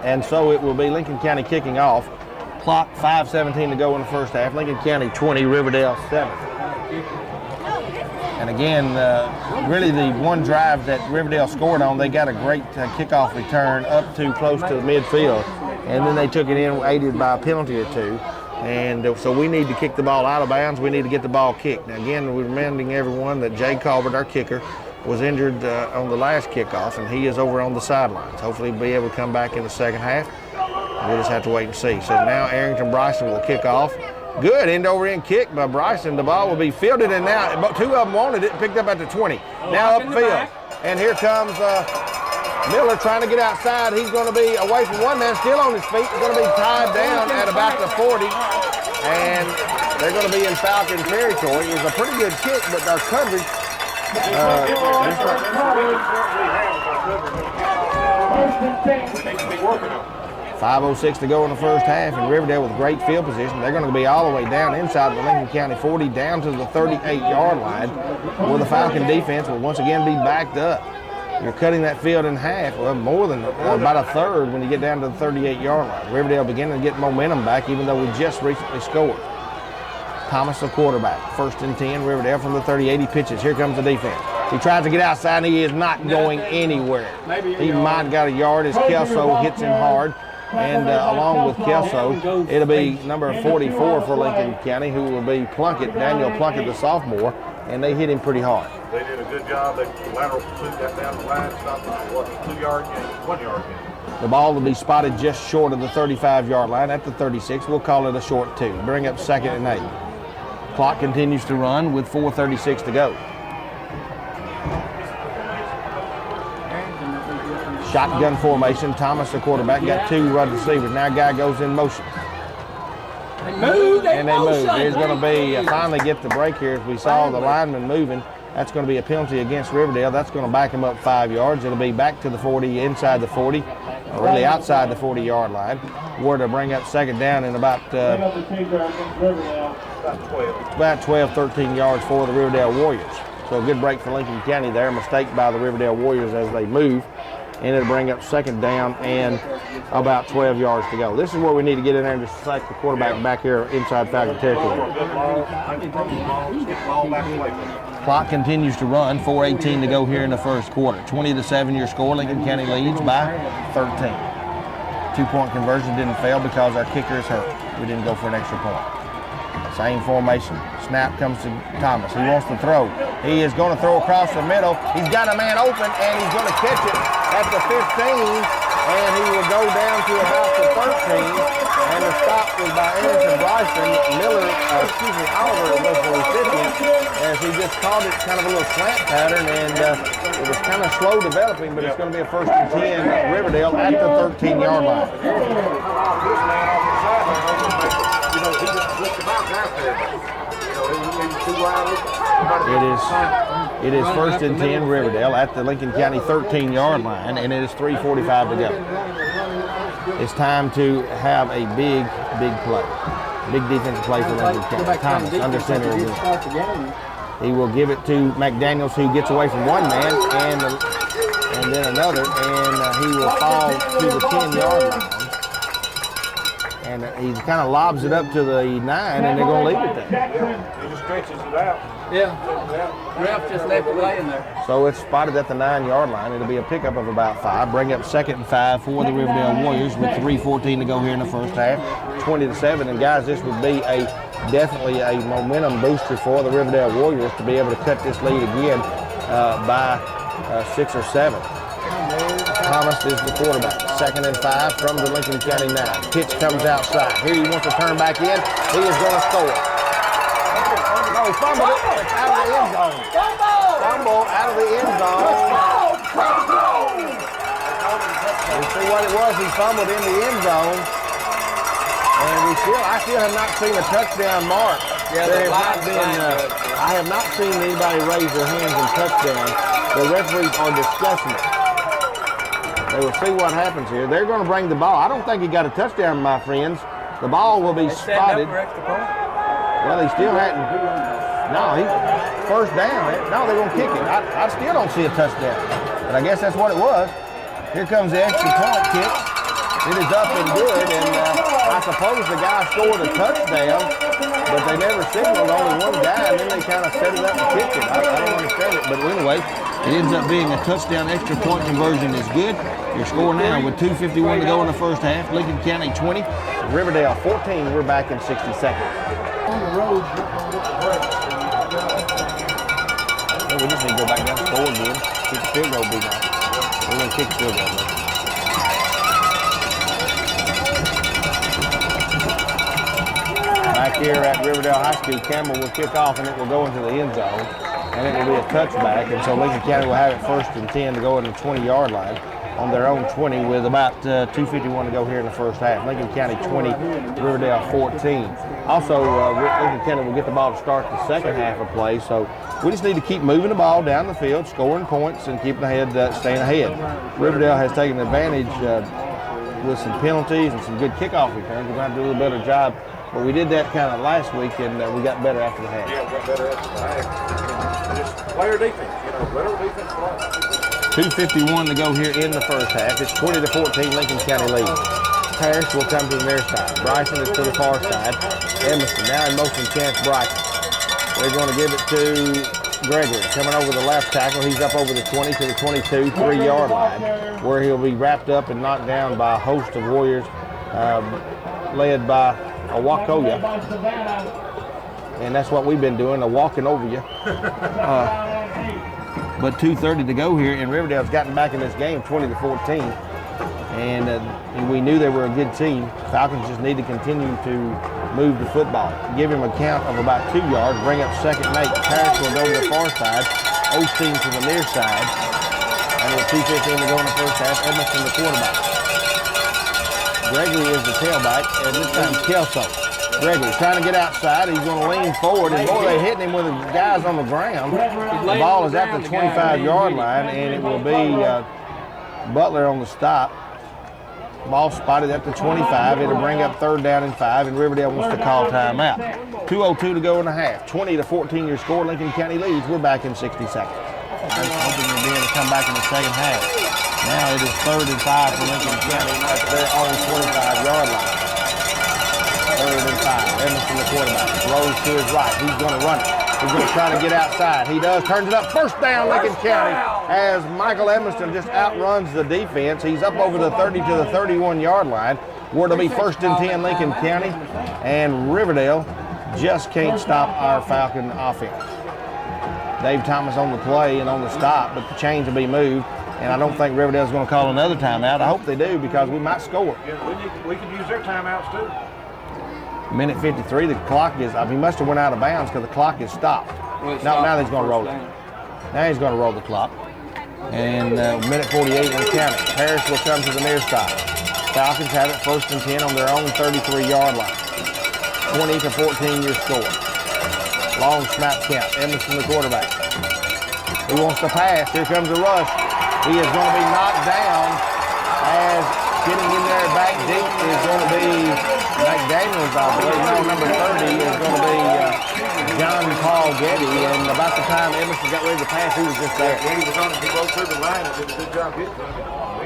Speaker 1: And so it will be Lincoln County kicking off. Clock 5:17 to go in the first half. Lincoln County 20, Riverdale 7. And again, really the one drive that Riverdale scored on, they got a great kickoff return up to close to the midfield. And then they took it in, aided by a penalty or two. And so we need to kick the ball out of bounds. We need to get the ball kicked. Now, again, we're reminding everyone that Jay Colbert, our kicker, was injured on the last kickoff, and he is over on the sidelines. Hopefully he'll be able to come back in the second half. We'll just have to wait and see. So now Arrington Bryson will kick off. Good end-over-end kick by Bryson. The ball will be fielded, and now two of them wanted it, picked up at the 20. Now upfield. And here comes Miller trying to get outside. He's going to be away from one man, still on his feet. He's going to be tied down at about the 40. And they're going to be in Falcon territory. It's a pretty good kick, but our coverage. 5:06 to go in the first half, and Riverdale with great field position. They're going to be all the way down inside the Lincoln County 40, down to the 38-yard line, where the Falcon defense will once again be backed up. You're cutting that field in half, well, more than about a third when you get down to the 38-yard line. Riverdale beginning to get momentum back, even though we just recently scored. Thomas, the quarterback. 1st and 10, Riverdale from the 30, 80 pitches. Here comes the defense. He tries to get outside, and he is not going anywhere. He might have got a yard as Kelso hits him hard. And along with Kelso, it'll be number 44 for Lincoln County, who will be Plunkett, Daniel Plunkett, the sophomore, and they hit him pretty hard.
Speaker 2: They did a good job. They lateral pursuit that down the line, stopped the 2-yard gain, 1-yard gain.
Speaker 1: The ball will be spotted just short of the 35-yard line at the 36. We'll call it a short 2. Bring up 2nd and 8. Clock continues to run with 4:36 to go. Shotgun formation. Thomas, the quarterback, got 2 wide receivers. Now guy goes in motion. And they move. There's going to be, finally get the break here as we saw the lineman moving. That's going to be a penalty against Riverdale. That's going to back them up 5 yards. It'll be back to the 40, inside the 40, or really outside the 40-yard line, where to bring up 2nd down in about 12, 13 yards for the Riverdale Warriors. So a good break for Lincoln County there. Mistake by the Riverdale Warriors as they move. And it'll bring up 2nd down and about 12 yards to go. This is where we need to get in there and just sack the quarterback back here inside Falcon territory. Clock continues to run. 4:18 to go here in the first quarter. 20-7 your score. Lincoln County leads by 13. 2-point conversion didn't fail because our kicker is hurt. We didn't go for an extra point. Same formation. Snap comes to Thomas. He wants to throw. He is going to throw across the middle. He's got a man open, and he's going to catch it at the 15, and he will go down to about the 13. And the stop was by Arrington Bryson. Oliver was the recipient, as he just called it kind of a little slant pattern, and it was kind of slow developing, but it's going to be a 1st and 10 Riverdale at the 13-yard line. It is 1st and 10 Riverdale at the Lincoln County 13-yard line, and it is 3:45 to go. It's time to have a big play. Big defensive play for Lincoln County. Thomas under center again. He will give it to McDaniels, who gets away from one man and then another, and he will fall to the 10-yard line. And he kind of lobs it up to the 9, and they're going to leave it there.
Speaker 2: He just stretches it out.
Speaker 3: Yeah. Ralph just left it laying there.
Speaker 1: So it's spotted at the 9-yard line. It'll be a pickup of about 5. Bring up 2nd and 5 for the Riverdale Warriors with 3:14 to go here in the first half. 20-7. And guys, this would be definitely a momentum booster for the Riverdale Warriors to be able to cut this lead again by 6 or 7. Thomas is the quarterback. 2nd and 5 from the Lincoln County 9. Pitch comes outside. Here he wants to turn back in. He is going to score. No, fumble it out of the end zone. Fumble out of the end zone. You see what it was? He fumbled in the end zone. And I still have not seen a touchdown mark.
Speaker 3: Yeah,
Speaker 1: I have not seen anybody raise their hands in touchdown. The referees are discussing it. They will see what happens here. They're going to bring the ball. I don't think he got a touchdown, my friends. The ball will be spotted. Well, he still hadn't. No, he first down. No, they're going to kick it. I still don't see a touchdown. But I guess that's what it was. Here comes the extra point kick. It is up and good, and I suppose the guy scored a touchdown, but they never signaled only one guy, and then they kind of set it up and kicked it. I don't understand it, but anyway, it ends up being a touchdown. Extra point conversion is good, Your score now with 2:51 to go in the first half. Lincoln County 20, Riverdale 14. We're back in 60 seconds.
Speaker 5: On the road, you're going to get the break.
Speaker 1: Well, we just need to go back down and score again. Kick the field goal, big nice. We're going to kick the field goal. Back here at Riverdale High School, Campbell will kick off and it will go into the end zone. And it will be a touchback. And so Lincoln County will have it 1st and 10 to go in the 20-yard line on their own 20 with about 2:51 to go here in the first half. Lincoln County 20, Riverdale 14. Also, Lincoln County will get the ball to start the second half of play. So we just need to keep moving the ball down the field, scoring points, and keeping ahead, staying ahead. Riverdale has taken advantage with some penalties and some good kickoff returns. We're going to have to do a little better job. But we did that kind of last week, and we got better after the half.
Speaker 2: Yeah, we got better after the half. Just player defense, better defense play.
Speaker 1: 2:51 to go here in the first half. It's 20-14, Lincoln County lead. Parrish will come to the near side. Bryson is to the far side. Emerson now in motion, chance Bryson. They're going to give it to Gregory. Coming over the left tackle, he's up over the 20 to the 22, 3-yard line, where he'll be wrapped up and knocked down by a host of Warriors, led by Awakoya. And that's what we've been doing, walking over you. But 2:30 to go here, and Riverdale's gotten back in this game 20-14. And we knew they were a good team. Falcons just need to continue to move the football. Give him a count of about 2 yards, bring up 2nd and 8. Parrish will go to the far side, Osteen to the near side. And with 2:15 to go in the first half, Emerson the quarterback. Gregory is the tailback, and this time Kelso. Gregory trying to get outside. He's going to lean forward, and boy, they're hitting him with the guys on the ground. The ball is at the 25-yard line, and it will be Butler on the stop. Ball spotted at the 25. It'll bring up 3rd down and 5, and Riverdale wants to call timeout. 2:02 to go in the half. 20-14 your score. Lincoln County leads. We're back in 60 seconds. I'm hoping you'll be able to come back in the second half. Now it is 3rd and 5 for Lincoln County at their own 25-yard line. 3rd and 5. Emerson the quarterback. Throws to his right. He's going to run it. He's going to try to get outside. He does. Turns it up. 1st down, Lincoln County, as Michael Emerson just outruns the defense. He's up over the 30 to the 31-yard line, where it'll be 1st and 10, Lincoln County. And Riverdale just can't stop our Falcon offense. Dave Thomas on the play and on the stop, but the chains will be moved. And I don't think Riverdale's going to call another timeout. I hope they do, because we might score.
Speaker 2: Yeah, we could use their timeouts too.
Speaker 1: Minute 53, the clock is, he must have went out of bounds because the clock is stopped. Now he's going to roll it. Now he's going to roll the clock. And minute 48 in the county. Parrish will come to the near side. Falcons have it 1st and 10 on their own 33-yard line. 20-14 your score. Long snap count. Emerson the quarterback. He wants to pass. Here comes the rush. He is going to be knocked down, as getting in there back deep is going to be McDaniels, I believe. No, number 30 is going to be John Paul Getty. And about the time Emerson got ready to pass, he was just there.
Speaker 2: He was on. He rode through the line and did a good job hitting him.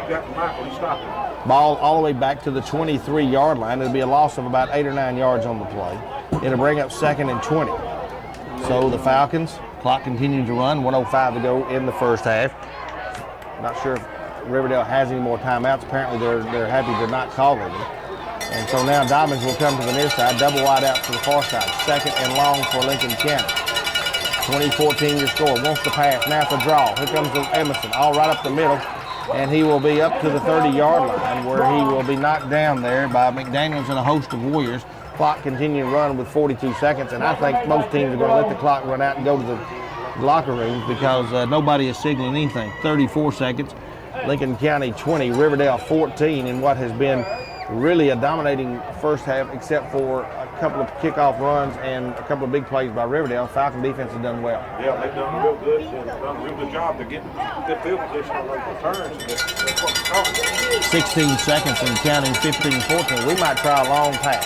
Speaker 2: He got Michael. He stopped him.
Speaker 1: Ball all the way back to the 23-yard line. It'll be a loss of about 8 or 9 yards on the play. It'll bring up 2nd and 20. So the Falcons, clock continuing to run. 1:05 to go in the first half. Not sure if Riverdale has any more timeouts. Apparently they're happy to not call them. And so now Dobbins will come to the near side, double wide out to the far side. 2nd and long for Lincoln County. 20-14 your score. Wants to pass. Now for draw. Here comes Emerson, all right up the middle. And he will be up to the 30-yard line, where he will be knocked down there by McDaniels and a host of Warriors. Clock continuing to run with 42 seconds. And I think most teams are going to let the clock run out and go to the locker rooms, because nobody is signaling anything. 34 seconds. Lincoln County 20, Riverdale 14, in what has been really a dominating first half, except for a couple of kickoff runs and a couple of big plays by Riverdale. Falcon defense has done well.
Speaker 2: Yeah, they've done real good. They've done a real good job to get good field position on those returns. And that's what we're talking about.
Speaker 1: 16 seconds and counting, 15-14. We might try a long pass.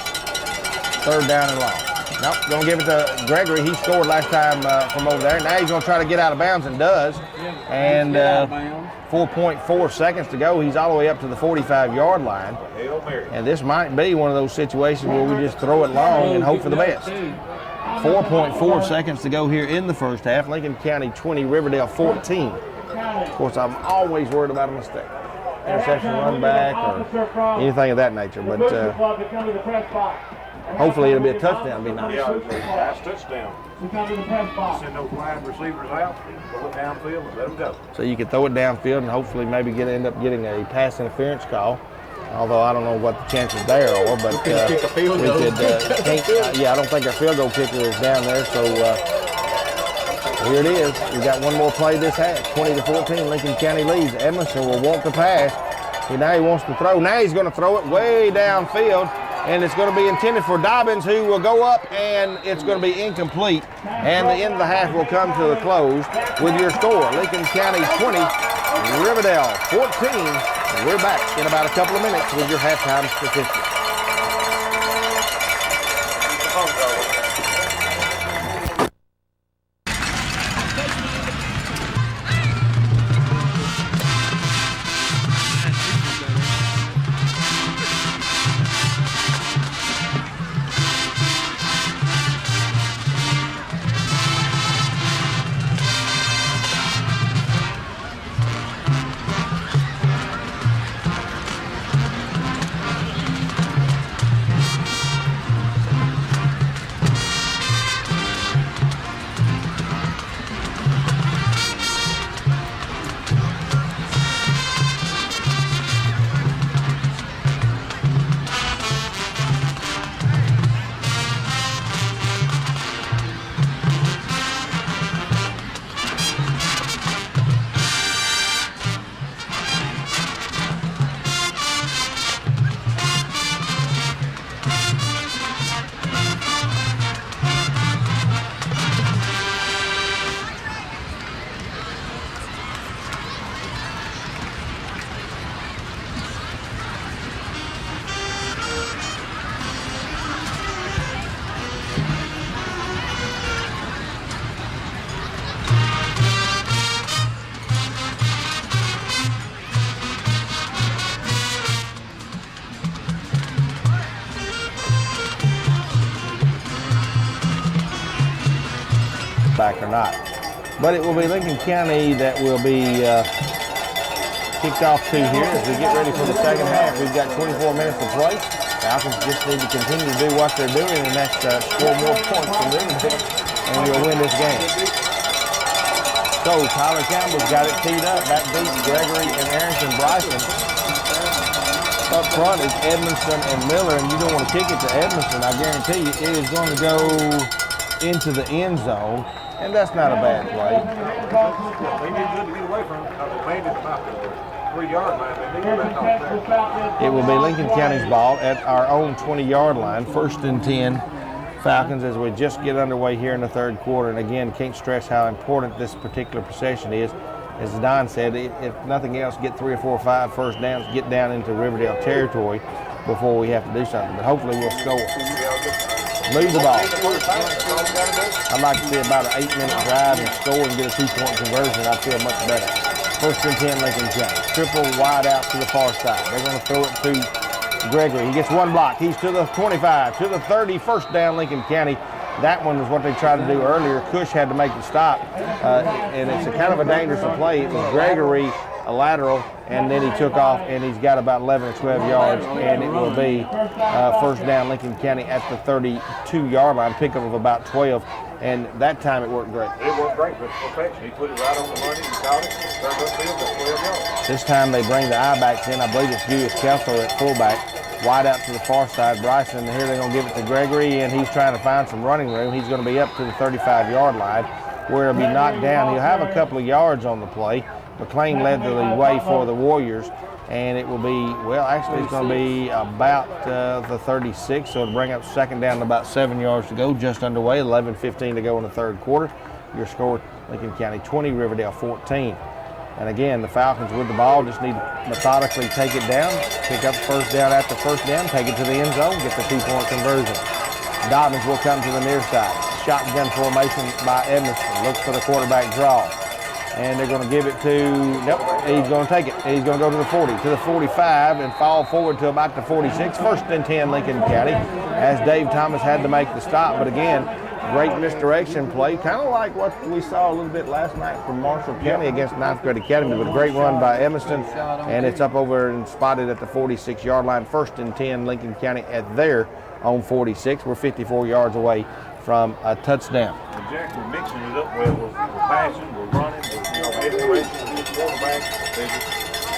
Speaker 1: 3rd down and long. Nope, going to give it to Gregory. He scored last time from over there. Now he's going to try to get out of bounds, and does. And 4.4 seconds to go. He's all the way up to the 45-yard line. And this might be one of those situations where we just throw it long and hope for the best. 4.4 seconds to go here in the first half. Lincoln County 20, Riverdale 14. Of course, I'm always worried about a mistake. interception run back or anything of that nature. But hopefully it'll be a touchdown. It'll be nice.
Speaker 2: Yeah, nice touchdown.
Speaker 4: Come to the press box.
Speaker 2: Send those wide receivers out, throw it downfield, and let them go.
Speaker 1: So you could throw it downfield and hopefully maybe end up getting a pass interference call. Although I don't know what the chances there are, but we could. I don't think our field goal kicker is down there. So here it is. We got one more play this half. 20-14. Lincoln County leads. Edmondson will want to pass. Now he wants to throw. Now he's going to throw it way downfield. And it's going to be intended for Dobbins, who will go up, and it's going to be incomplete. And the end of the half will come to a close with your score. Lincoln County 20, Riverdale 14. And we're back in about a couple of minutes with your halftime statistics. Back or not. But it will be Lincoln County that will be kicked off to here as we get ready for the second half. We've got 24 minutes to play. Falcons just need to continue to do what they're doing, and that's score more points than Riverdale, and we'll win this game. So Tyler Campbell's got it teed up. That beats Gregory and Arrington Bryson. Up front is Edmondson and Miller, and you don't want to kick it to Edmondson. I guarantee you it is going to go into the end zone. And that's not a bad play.
Speaker 2: They did good to get away from it. They made it about the 3-yard line. They needed that off there.
Speaker 1: It will be Lincoln County's ball at our own 20-yard line. 1st and 10 Falcons as we just get underway here in the third quarter. And again, can't stress how important this particular possession is. As Don said, if nothing else, get 3 or 4 or 5 first downs, get down into Riverdale territory before we have to do something. But hopefully we'll score. Move the ball. I'd like to see about an 8-minute drive and score and get a 2-point conversion. I'd feel much better. 1st and 10 Lincoln County. Triple wide out to the far side. They're going to throw it to Gregory. He gets one block. He's to the 25, to the 30. First down Lincoln County. That one was what they tried to do earlier. Cush had to make the stop. And it's a kind of a dangerous play. It was Gregory, a lateral, and then he took off, and he's got about 11 or 12 yards, and it will be first down Lincoln County at the 32-yard line, pickup of about 12, and that time it worked great.
Speaker 2: It worked great with perfection. He put it right on the money, he caught it, turned upfield for 12 yards.
Speaker 1: This time they bring the I-backs in. I believe it's Julius Kelso at fullback. Wide out to the far side, Bryson, and here they're going to give it to Gregory, and he's trying to find some running room. He's going to be up to the 35-yard line, where he'll be knocked down. He'll have a couple of yards on the play. McLean led the way for the Warriors, and it will be, well, actually it's going to be about the 36, so it'll bring up second down to about 7 yards to go, just underway, 11:15 to go in the third quarter. Your score, Lincoln County 20, Riverdale 14. And again, the Falcons with the ball just need to methodically take it down, pick up first down after first down, take it to the end zone, get the 2-point conversion. Dobbins will come to the near side. Shotgun formation by Edmondson. Looks for the quarterback draw. And they're going to give it to, nope, he's going to take it. He's going to go to the 40, to the 45, and fall forward to about the 46. 1st and 10 Lincoln County, as Dave Thomas had to make the stop. But again, Great misdirection play, kind of like what we saw a little bit last night from Marshall County against Ninth Grade Academy, but a great run by Evanston, and it's up over and spotted at the 46-yard line. 1st and 10, Lincoln County at their own 46. We're 54 yards away from a touchdown.
Speaker 2: And Jack, we're mixing it up well. We're passing, we're running, we're misdirection, we're quarterback.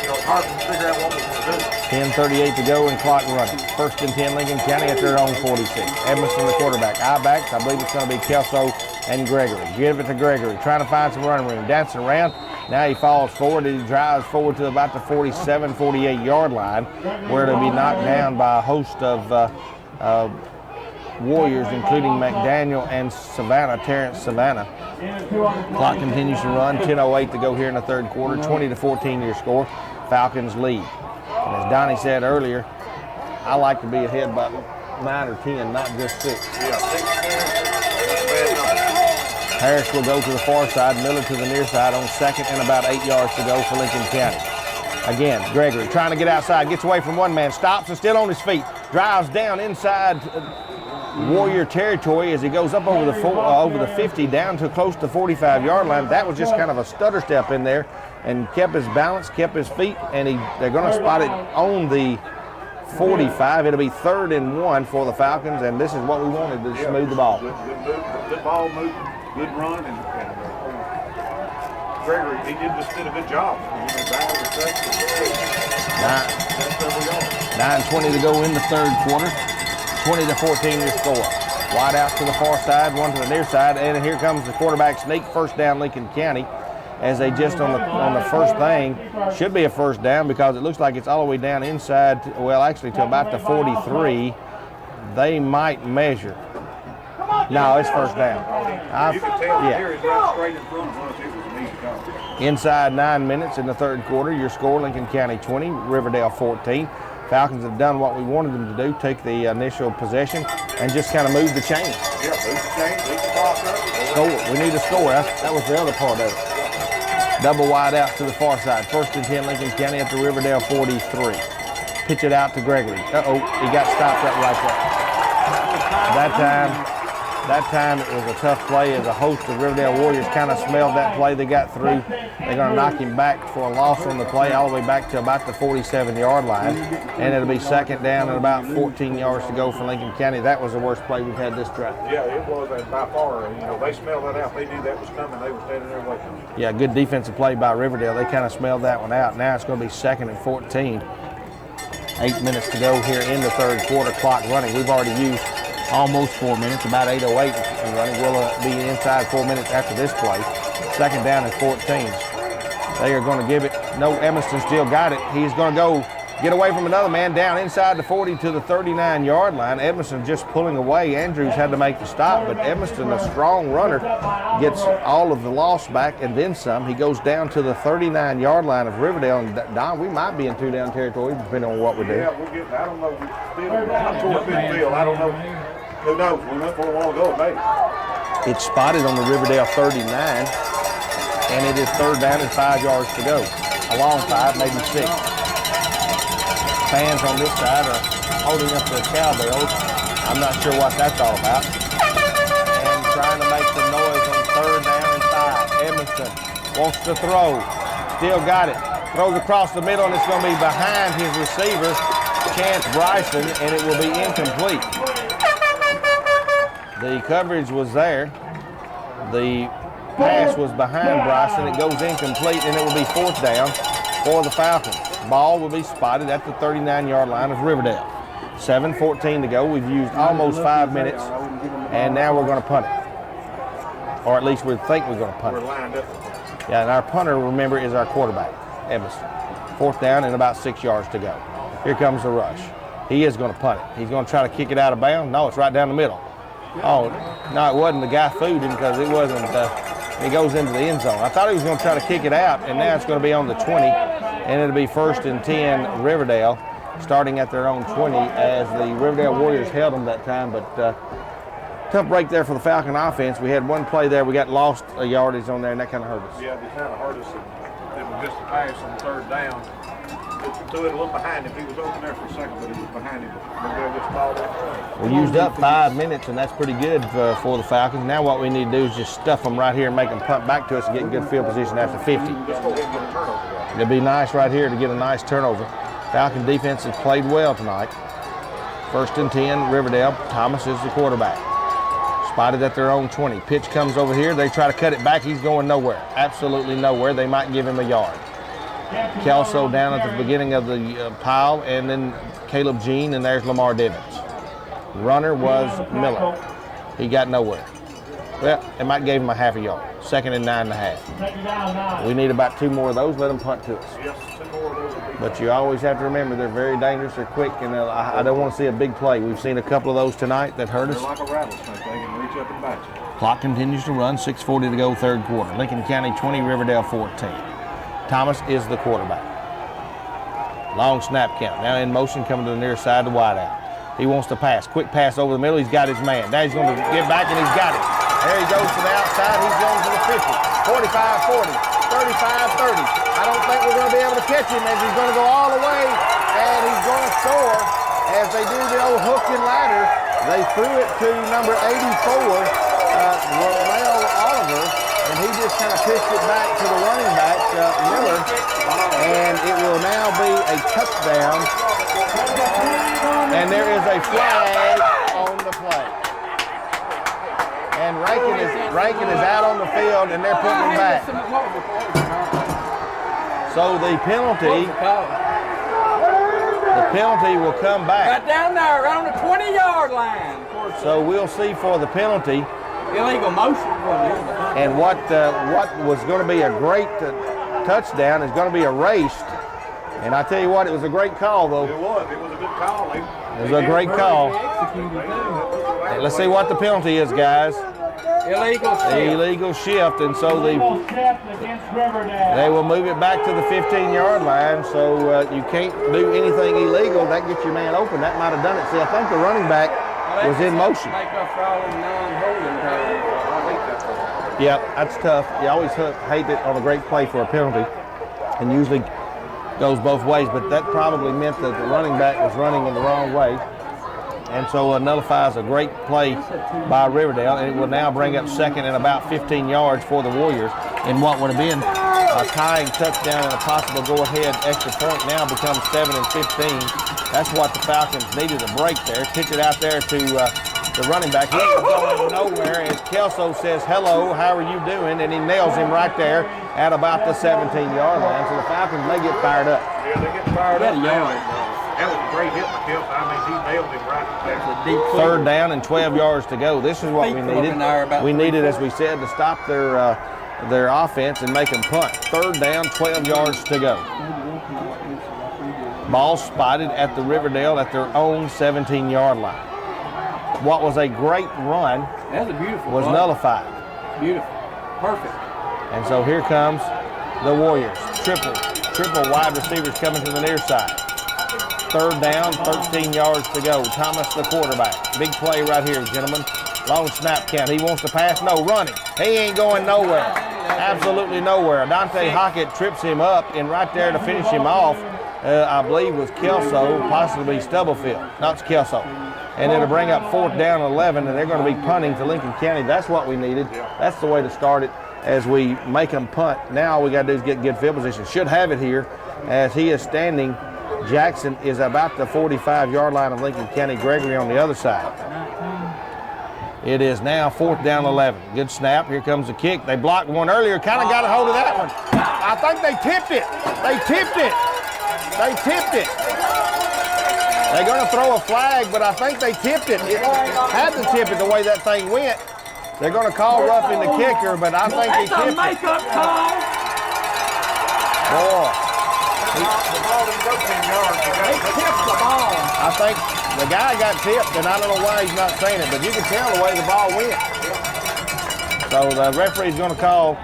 Speaker 2: It's hard to figure out what we're going to do.
Speaker 1: 10:38 to go and clock running. 1st and 10, Lincoln County at their own 46. Evanston, the quarterback. I-backs, I believe it's going to be Kelso and Gregory. Give it to Gregory, trying to find some running room. Dancing around. Now he falls forward. He drives forward to about the 47, 48-yard line, where it'll be knocked down by a host of Warriors, including McDaniel and Terrence Savannah. Clock continues to run. 10:08 to go here in the third quarter. 20-14 your score. Falcons lead. And as Donnie said earlier, I like to be ahead by 9 or 10, not just 6.
Speaker 2: Yeah, 6 minutes.
Speaker 1: Harris will go to the far side, Miller to the near side on 2nd and about 8 yards to go for Lincoln County. Again, Gregory trying to get outside, gets away from one man, stops and still on his feet, drives down inside Warrior territory as he goes up over the 50 down to close to 45-yard line. That was just kind of a stutter step in there, and kept his balance, kept his feet, and they're going to spot it on the 45. It'll be 3rd and 1 for the Falcons, and this is what we wanted to smooth the ball.
Speaker 2: Good ball movement, good run, and Gregory, he did a good job.
Speaker 1: 9:20 to go in the third quarter. 20-14 your score. Wide out to the far side, one to the near side, and here comes the quarterback sneak. 1st down Lincoln County, as they just on the first thing, should be a 1st down because it looks like it's all the way down inside, well actually to about the 43. They might measure. No, it's 1st down.
Speaker 2: You can tell here he's right straight in front of us. It was an easy call.
Speaker 1: Inside 9 minutes in the third quarter, your score, Lincoln County 20, Riverdale 14. Falcons have done what we wanted them to do, take the initial possession and just kind of move the chain.
Speaker 2: Yeah, move the chain, move the clock up.
Speaker 1: Score. We need to score. That was the other part of it. Double wide out to the far side. 1st and 10, Lincoln County at the Riverdale 43. Pitch it out to Gregory. Uh-oh, he got stopped up right there. That time it was a tough play as a host of Riverdale Warriors kind of smelled that play. They got through. They're going to knock him back for a loss on the play all the way back to about the 47-yard line. And it'll be 2nd down and about 14 yards to go for Lincoln County. That was the worst play we've had this drive.
Speaker 2: Yeah, it was by far. They smelled that out. They knew that was coming. They were standing there waiting.
Speaker 1: Yeah, good defensive play by Riverdale. They kind of smelled that one out. Now it's going to be 2nd and 14. 8 minutes to go here in the third quarter. Clock running. We've already used almost 4 minutes, about 8:08 and running. We'll be inside 4 minutes after this play. 2nd down and 14. They are going to give it. No, Evanston still got it. He's going to go get away from another man down inside the 40 to the 39-yard line. Evanston just pulling away. Andrews had to make the stop, but Evanston, a strong runner, gets all of the loss back and then some. He goes down to the 39-yard line of Riverdale. And Don, we might be in 2-down territory depending on what we do.
Speaker 2: Yeah, we're getting, I don't know. I'm toward midfield. I don't know. Who knows? We went for a while ago, maybe.
Speaker 1: It's spotted on the Riverdale 39, and it is 3rd down and 5 yards to go. A long 5, maybe 6. Fans on this side are holding up their cowbells. I'm not sure what that's all about. And trying to make some noise on 3rd down and 5. Evanston wants to throw. Still got it. Throws across the middle, and it's going to be behind his receiver, Chance Bryson, and it will be incomplete. The coverage was there. The pass was behind Bryson. It goes incomplete, and it will be 4th down for the Falcons. Ball will be spotted at the 39-yard line of Riverdale. 7:14 to go. We've used almost 5 minutes, and now we're going to punt it. Or at least we think we're going to punt it.
Speaker 2: We're lined up.
Speaker 1: Yeah, and our punter, remember, is our quarterback, Evanston. 4th down and about 6 yards to go. Here comes the rush. He is going to punt it. He's going to try to kick it out of bounds. No, it's right down the middle. Oh, no, it wasn't. The guy fooled him because it wasn't. It goes into the end zone. I thought he was going to try to kick it out, and now it's going to be on the 20, and it'll be 1st and 10 Riverdale, starting at their own 20 as the Riverdale Warriors held them that time. But tough break there for the Falcon offense. We had one play there. We got lost a yardage on there, and that kind of hurt us.
Speaker 2: Yeah, it kind of hurt us. It was just a pass on 3rd down. Threw it a little behind him. He was open there for a second, but he was behind him. Riverdale just
Speaker 1: We used up 5 minutes, and that's pretty good for the Falcons. Now what we need to do is just stuff them right here and make them punt back to us and get in good field position after 50. It'd be nice right here to get a nice turnover. Falcon defense has played well tonight. 1st and 10, Riverdale. Thomas is the quarterback. Spotted at their own 20. Pitch comes over here. They try to cut it back. He's going nowhere. Absolutely nowhere. They might give him a yard. Kelso down at the beginning of the pile, and then Caleb Jean, and there's Lamar Divins. Runner was Miller. He got nowhere. Well, it might give him a half a yard. 2nd and 9.5. We need about 2 more of those. Let them punt to us. But you always have to remember they're very dangerous. They're quick, and I don't want to see a big play. We've seen a couple of those tonight that hurt us.
Speaker 2: They're like a rattlesnake. They can reach up and bite you.
Speaker 1: Clock continues to run. 6:40 to go, 3rd quarter. Lincoln County 20, Riverdale 14. Thomas is the quarterback. Long snap count. Now in motion, coming to the near side to wide out. He wants to pass. Quick pass over the middle. He's got his man. Now he's going to get back, and he's got it. There he goes to the outside. He's going to the 50, 45-40, 35-30. I don't think we're going to be able to catch him as he's going to go all the way, and he's going to soar as they do the old hook and ladder. They threw it to number 84, Riverdale Oliver, and he just kind of pitched it back to the running back, Miller, and it will now be a touchdown. And there is a flag on the play. And Rankin is out on the field, and they're putting him back. So the penalty will come back.
Speaker 3: Right down there, right on the 20-yard line.
Speaker 1: So we'll see for the penalty.
Speaker 3: Illegal motion.
Speaker 1: And what was going to be a great touchdown is going to be erased. And I tell you what, it was a great call, though.
Speaker 2: It was a good call.
Speaker 1: It was a great call. Let's see what the penalty is, guys. Illegal shift, and so they will move it back to the 15-yard line. So you can't do anything illegal. That gets your man open. That might have done it. See, I think the running back was in motion. Yeah, that's tough. You always hate it on a great play for a penalty, and usually goes both ways, but that probably meant that the running back was running in the wrong way, and so nullifies a great play by Riverdale, and it will now bring up 2nd and about 15 yards for the Warriors in what would have been a tying touchdown and a possible go-ahead extra point. Now becomes 7 and 15. That's what the Falcons needed, a break there. Pitch it out there to the running back. He ain't going nowhere as Kelso says, hello, how are you doing? And he nails him right there at about the 17-yard line. So the Falcons may get fired up.
Speaker 2: Yeah, they get fired up now. That was a great hit by Kelso. I mean, he nailed him right there.
Speaker 1: 3rd down and 12 yards to go. This is what we needed. We needed, as we said, to stop their offense and make them punt. 3rd down, 12 yards to go. Ball spotted at the Riverdale at their own 17-yard line. What was a great run was nullified.
Speaker 3: Beautiful. Perfect.
Speaker 1: And so here comes the Warriors. Triple wide receivers coming to the near side. 3rd down, 13 yards to go. Thomas the quarterback. Big play right here, gentlemen. Long snap count. He wants to pass. No, running. He ain't going nowhere. Absolutely nowhere. Dante Hockett trips him up, and right there to finish him off, I believe was Kelso, possibly Stubblefield. No, it's Kelso. And it'll bring up 4th down 11, and they're going to be punting to Lincoln County. That's what we needed. That's the way to start it as we make them punt. Now all we got to do is get good field position. Should have it here as he is standing. Jackson is about the 45-yard line of Lincoln County. Gregory on the other side. It is now 4th down 11. Good snap. Here comes the kick. They blocked one earlier. Kind of got a hold of that one. I think they tipped it. They tipped it. They're going to throw a flag, but I think they tipped it. It had to tip it the way that thing went. They're going to call roughing the kicker, but I think he tipped it.
Speaker 3: Makeup call.
Speaker 1: Boy.
Speaker 2: The ball didn't go 10 yards.
Speaker 3: They tipped the ball.
Speaker 1: I think the guy got tipped, and I don't know why he's not saying it, but you can tell the way the ball went. So the referee's going to call.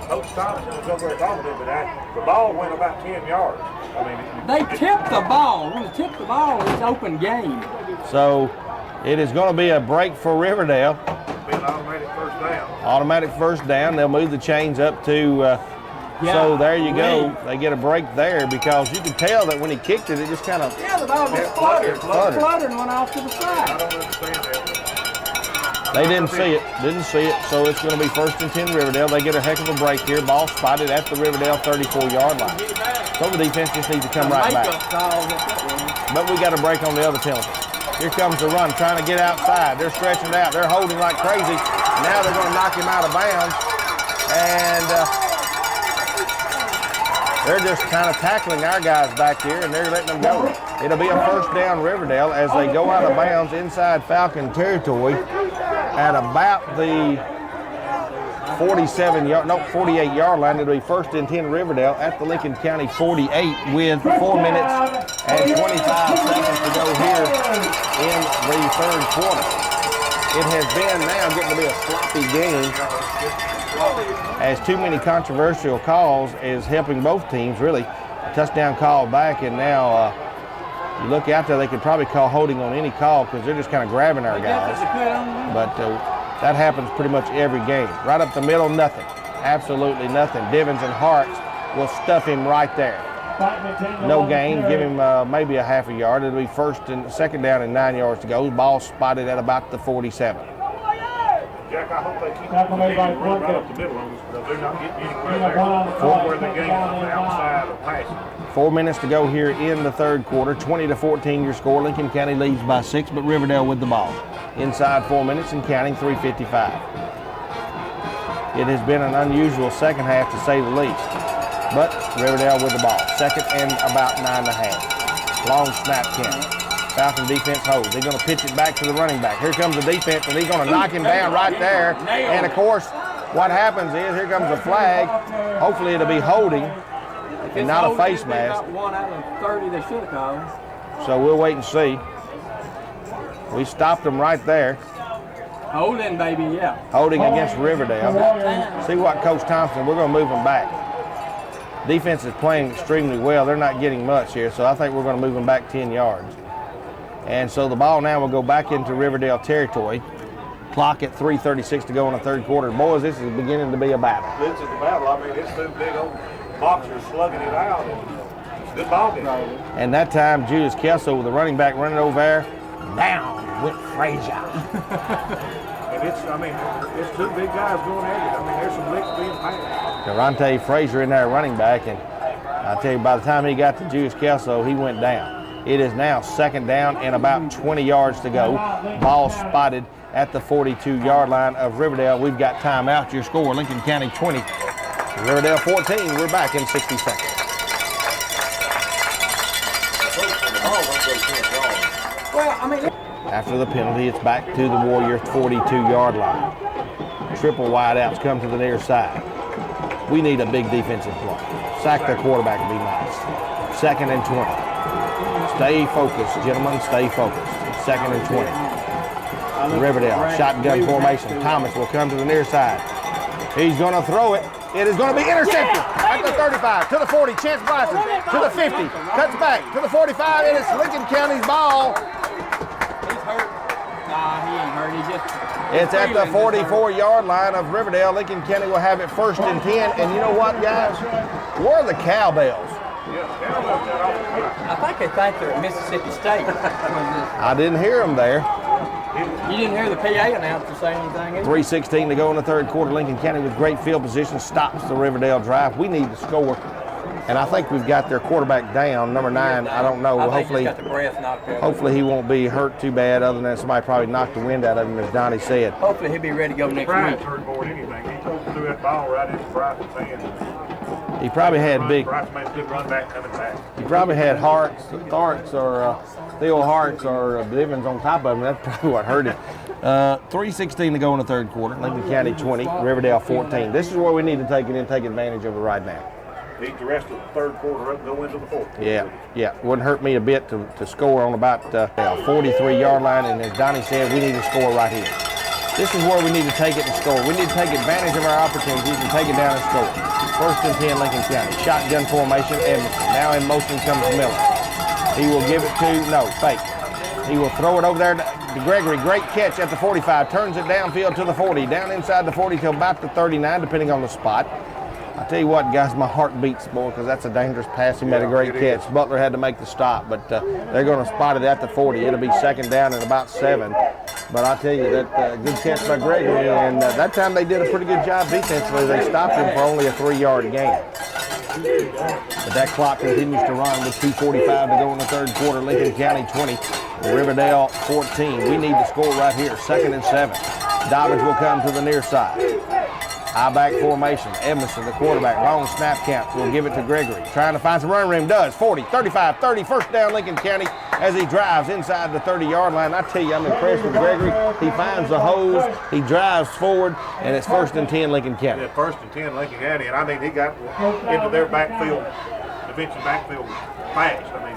Speaker 2: Coach Thompson was over there talking to him, but the ball went about 10 yards. I mean,
Speaker 3: They tipped the ball. When they tipped the ball, it's open game.
Speaker 1: So it is going to be a break for Riverdale.
Speaker 2: Be an automatic 1st down.
Speaker 1: Automatic 1st down. They'll move the chains up to So there you go. They get a break there because you could tell that when he kicked it, it just kind of
Speaker 3: The ball just fluttered and went off to the
Speaker 2: I
Speaker 3: side.
Speaker 2: don't understand that.
Speaker 1: they didn't see it. So it's going to be 1st and 10 Riverdale. They get a heck of a break here. Ball spotted at the Riverdale 34-yard line. So the defense just needs to come right back. But we got a break on the other penalty. Here comes the run, trying to get outside. They're stretching it out. They're holding like crazy. Now they're going to knock him out of bounds. And they're just kind of tackling our guys back here, and they're letting them go. It'll be a 1st down Riverdale as they go out of bounds inside Falcon territory at about the 48-yard line. It'll be 1st and 10 Riverdale at the Lincoln County 48 with 4 minutes and 25 seconds to go here in the 3rd quarter. It has been now getting to be a sloppy game as too many controversial calls is helping both teams, really. Touchdown call back, and now you look out there, they could probably call holding on any call because they're just kind of grabbing our guys. But that happens pretty much every game. Right up the middle, nothing. Absolutely nothing. Divins and Harts will stuff him right there. No gain. Give him maybe a half a yard. It'll be 2nd down and 9 yards to go. Ball spotted at about the 47.
Speaker 2: Jack, I hope they keep running right up the middle on us because they're not getting anywhere there. Where they're getting on the outside of passing.
Speaker 1: 4 minutes to go here in the 3rd quarter. 20-14 your score. Lincoln County leads by 6, but Riverdale with the ball. Inside 4 minutes and counting, 3:55. It has been an unusual second half to say the least, but Riverdale with the ball. 2nd and about 9.5. Long snap count. Falcon defense holds. They're going to pitch it back to the running back. Here comes the defense, and he's going to knock him down right there. And, of course, what happens is here comes a flag. Hopefully it'll be holding and not a face mask.
Speaker 3: 1 out of 30 they should have called.
Speaker 1: So we'll wait and see. We stopped them right there.
Speaker 3: Holding, baby, yeah.
Speaker 1: Holding against Riverdale. See what Coach Thompson, we're going to move them back. Defense is playing extremely well. They're not getting much here, so I think we're going to move them back 10 yards. And so the ball now will go back into Riverdale territory. Clock at 3:36 to go in the 3rd quarter. Boys, this is beginning to be a battle.
Speaker 2: This is a battle. I mean, it's two big old boxers slugging it out. It's a good ball game.
Speaker 1: And that time, Judas Kelso, the running back, running over there. Down with Frazier.
Speaker 2: And it's two big guys going at it. I mean, there's some licks being passed.
Speaker 1: Durante Frazier in there running back, and I tell you, by the time he got to Judas Kelso, he went down. It is now 2nd down and about 20 yards to go. Ball spotted at the 42-yard line of Riverdale. We've got timeout. Your score, Lincoln County 20, Riverdale 14. We're back in 60 seconds. After the penalty, it's back to the Warriors 42-yard line. Triple wideouts come to the near side. We need a big defensive play. Sack the quarterback would be nice. 2nd and 20. Stay focused, gentlemen, stay focused. 2nd and 20. Riverdale, shotgun formation. Thomas will come to the near side. He's going to throw it. It is going to be intercepted at the 35, to the 40. Chance Bryson to the 50. Cuts back to the 45, and it's Lincoln County's ball.
Speaker 3: He's hurt. Nah, he ain't hurt. He just...
Speaker 1: It's at the 44-yard line of Riverdale. Lincoln County will have it 1st and 10. And you know what, guys? Where are the cowbells?
Speaker 3: I think they think they're at Mississippi State.
Speaker 1: I didn't hear them there.
Speaker 3: You didn't hear the PA announcer say anything either?
Speaker 1: 3:16 to go in the 3rd quarter. Lincoln County with great field position stops the Riverdale drive. We need to score. And I think we've got their quarterback down, number 9. I don't know. Hopefully he won't be hurt too bad, other than somebody probably knocked the wind out of him, as Donnie said.
Speaker 3: Hopefully he'll be ready to go next
Speaker 2: Bryant
Speaker 3: week.
Speaker 2: hurt more than anything. He threw that ball right into Bryson's hand.
Speaker 1: He probably had big.
Speaker 2: Bryson made a good run back coming back.
Speaker 1: He probably had Tharts or Theo Harts or Divins on top of him. That's probably what hurt him. 3:16 to go in the 3rd quarter. Lincoln County 20, Riverdale 14. This is where we need to take it and take advantage of it right now.
Speaker 2: Beat the rest of the 3rd quarter up and go into the 4th.
Speaker 1: Yeah. Wouldn't hurt me a bit to score on about 43-yard line, and as Donnie said, we need to score right here. This is where we need to take it and score. We need to take advantage of our opportunities and take it down and score. 1st and 10, Lincoln County. Shotgun formation, Edmondson. Now in motion comes Miller. He will give it to, fake. He will throw it over there to Gregory. Great catch at the 45. Turns it downfield to the 40. Down inside the 40 to about the 39, depending on the spot. I tell you what, guys, my heart beats, boy, because that's a dangerous pass. He made a great catch. Butler had to make the stop, but they're going to spot it at the 40. It'll be second down and about 7. But I tell you, that good catch by Gregory, and that time they did a pretty good job defensively. They stopped him for only a 3-yard gain. But that clock continues to run with 2:45 to go in the third quarter. Lincoln County 20, Riverdale 14. We need to score right here, 2nd and 7. Dobbins will come to the near side. High back formation. Edmondson, the quarterback. Long snap count. We'll give it to Gregory. Trying to find some running room. Does. 40, 35, 30. First down Lincoln County as he drives inside the 30-yard line. I tell you, I'm impressed with Gregory. He finds the hose. He drives forward, and it's 1st and 10 Lincoln County.
Speaker 2: Yeah, 1st and 10 Lincoln County, and I mean, he got into their backfield, defensive backfield fast. I mean,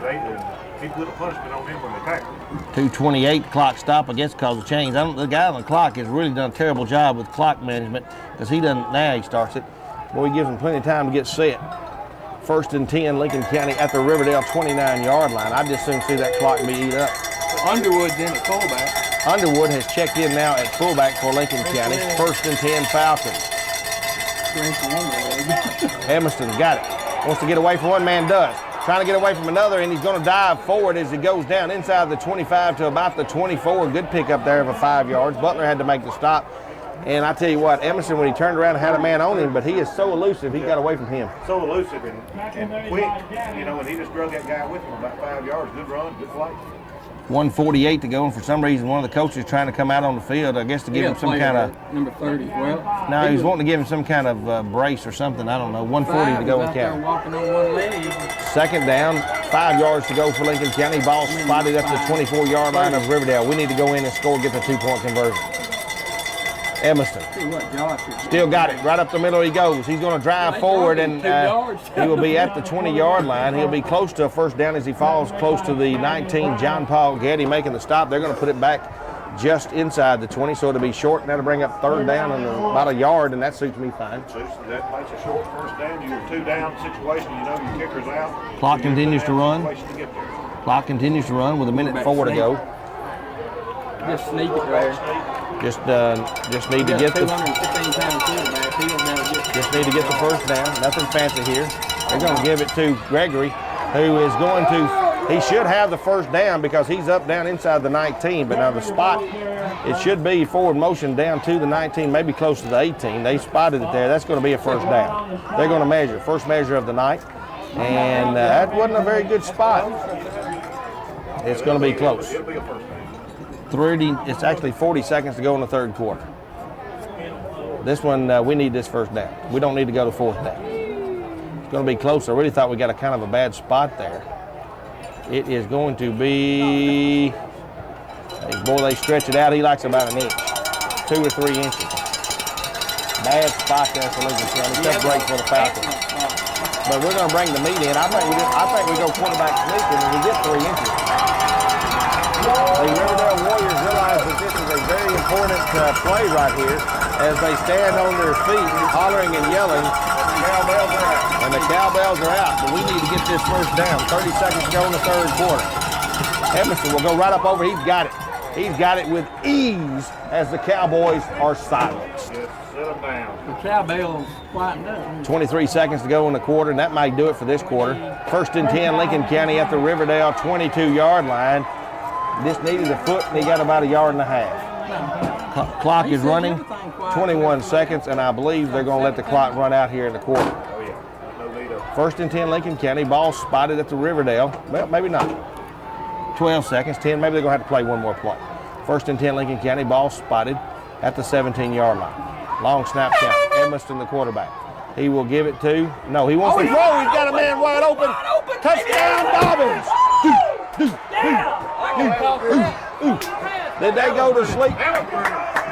Speaker 2: he put a punishment on him when they tackled him.
Speaker 1: 2:28 clock stop, I guess, because of change. The guy on the clock has really done a terrible job with clock management because he doesn't, now he starts it. Boy, he gives him plenty of time to get set. 1st and 10 Lincoln County at the Riverdale 29-yard line. I just soon see that clock be eat up.
Speaker 3: Underwood's in at fullback.
Speaker 1: Underwood has checked in now at fullback for Lincoln County. 1st and 10 Falcons. Edmondson got it. Wants to get away from one man, does. Trying to get away from another, and he's going to dive forward as he goes down inside the 25 to about the 24. Good pickup there of a 5 yards. Butler had to make the stop. And I tell you what, Emerson, when he turned around and had a man on him, but he is so elusive, he got away from him.
Speaker 2: So elusive and quick, you know, and he just drug that guy with him about 5 yards. Good run, good play.
Speaker 1: 1:48 to go, and for some reason, one of the coaches trying to come out on the field, I guess to give him some kind of...
Speaker 3: Number 30 as well.
Speaker 1: No, he was wanting to give him some kind of brace or something. I don't know. 1:40 to go in County.
Speaker 3: Walking on one leg.
Speaker 1: 2nd down, 5 yards to go for Lincoln County. Ball spotted at the 24-yard line of Riverdale. We need to go in and score, get the 2-point conversion. Emerson still got it. Right up the middle he goes. He's going to drive forward, and he will be at the 20-yard line. He'll be close to a first down as he falls close to the 19. John Paul Getty making the stop. They're going to put it back just inside the 20, so it'll be short, and that'll bring up 3rd down and about a yard, and that suits me fine.
Speaker 2: That makes a short first down. You're 2-down situation. You know your kicker's out.
Speaker 1: Clock continues to run. Clock continues to run with 1:04 to go.
Speaker 3: Just sneak it there.
Speaker 1: Just need to get the
Speaker 3: 215-pound quarterback.
Speaker 1: just need to get the first down. Nothing fancy here. They're going to give it to Gregory, who is going to. He should have the first down because he's up down inside the 19. But now the spot, it should be forward motion down to the 19, maybe close to the 18. They spotted it there. That's going to be a first down. They're going to measure first measure of the night, and that wasn't a very good spot. It's going to be close. 30, it's actually 40 seconds to go in the third quarter. This one, we need this first down. We don't need to go to 4th down. It's going to be close. I really thought we got a kind of a bad spot there. It is going to be, boy, they stretch it out. He likes about an inch, 2 or 3 inches. Bad spot there for Lincoln County. Tough break for the Falcons. But we're going to bring the meat in. I think we go quarterback sneaking and we get 3 inches. The Riverdale Warriors realize that this is a very important play right here as they stand on their feet, hollering and yelling. Cowbells are out. And the cowbells are out, but we need to get this first down. 30 seconds to go in the third quarter. Emerson will go right up over. He's got it. He's got it with ease as the Cowboys are silenced.
Speaker 2: Yes, sit them down.
Speaker 3: The cowbells quietened up.
Speaker 1: 23 seconds to go in the quarter, and that might do it for this quarter. 1st and 10, Lincoln County at the Riverdale 22-yard line. Just needed a foot, and he got about 1.5 yards. Clock is running, 21 seconds, and I believe they're going to let the clock run out here in the quarter.
Speaker 2: Oh, yeah. No lead up.
Speaker 1: 1st and 10, Lincoln County. Ball spotted at the Riverdale. Well, maybe not. 12 seconds, 10. Maybe they're going to have to play one more play. 1st and 10, Lincoln County. Ball spotted at the 17-yard line. Long snap count. Edmondson, the quarterback. He will give it to, no, he wants to throw. He's got a man wide open. Touchdown, Dobbins. Did they go to sleep?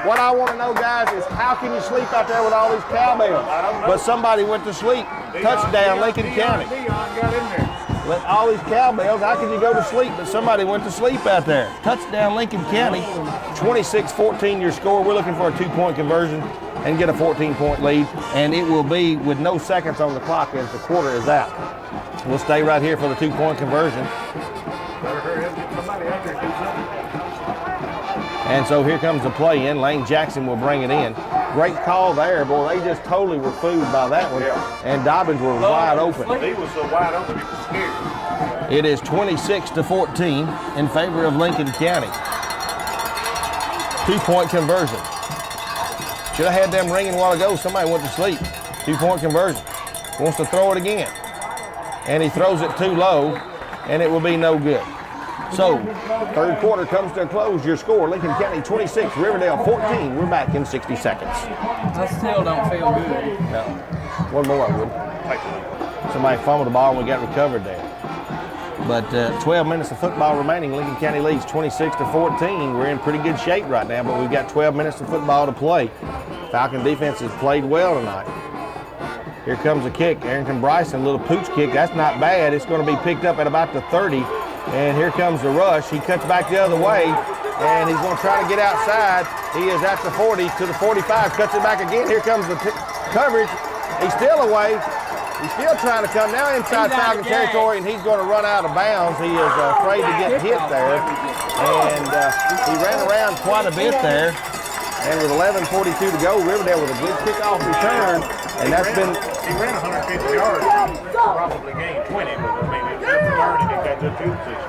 Speaker 1: What I want to know, guys, is how can you sleep out there with all these cowbells? But somebody went to sleep. Touchdown, Lincoln County. Let all these cowbells, how can you go to sleep? But somebody went to sleep out there. Touchdown, Lincoln County. 26-14 your score. We're looking for a 2-point conversion and get a 14-point lead. And it will be with no seconds on the clock as the quarter is out. We'll stay right here for the 2-point conversion. And so here comes the play in. Lane Jackson will bring it in. Great call there, boy. They just totally were fooled by that one. And Dobbins was wide open.
Speaker 2: He was so wide open, he was scared.
Speaker 1: It is 26-14 in favor of Lincoln County. 2-point conversion. Should have had them ringing a while ago. Somebody went to sleep. 2-point conversion. Wants to throw it again. And he throws it too low, and it will be no good. So, third quarter comes to a close. Your score, Lincoln County 26, Riverdale 14. We're back in 60 seconds.
Speaker 3: I still don't feel good.
Speaker 1: No. One more I would. Somebody fumbled the ball and we got recovered there. But 12 minutes of football remaining. Lincoln County leads 26-14. We're in pretty good shape right now, but we've got 12 minutes of football to play. Falcon defense has played well tonight. Here comes a kick. Arrington Bryson, little pooch kick. That's not bad. It's going to be picked up at about the 30. And here comes the rush. He cuts back the other way, and he's going to try to get outside. He is at the 40 to the 45, cuts it back again. Here comes the coverage. He's still away. He's still trying to come now inside Falcon territory, and he's going to run out of bounds. He is afraid to get hit there, and he ran around quite a bit there. And with 11:42 to go, Riverdale with a good kickoff return, and that's been.
Speaker 2: He ran 150 yards, probably gained 20, but I mean, it's good return and he got good field position.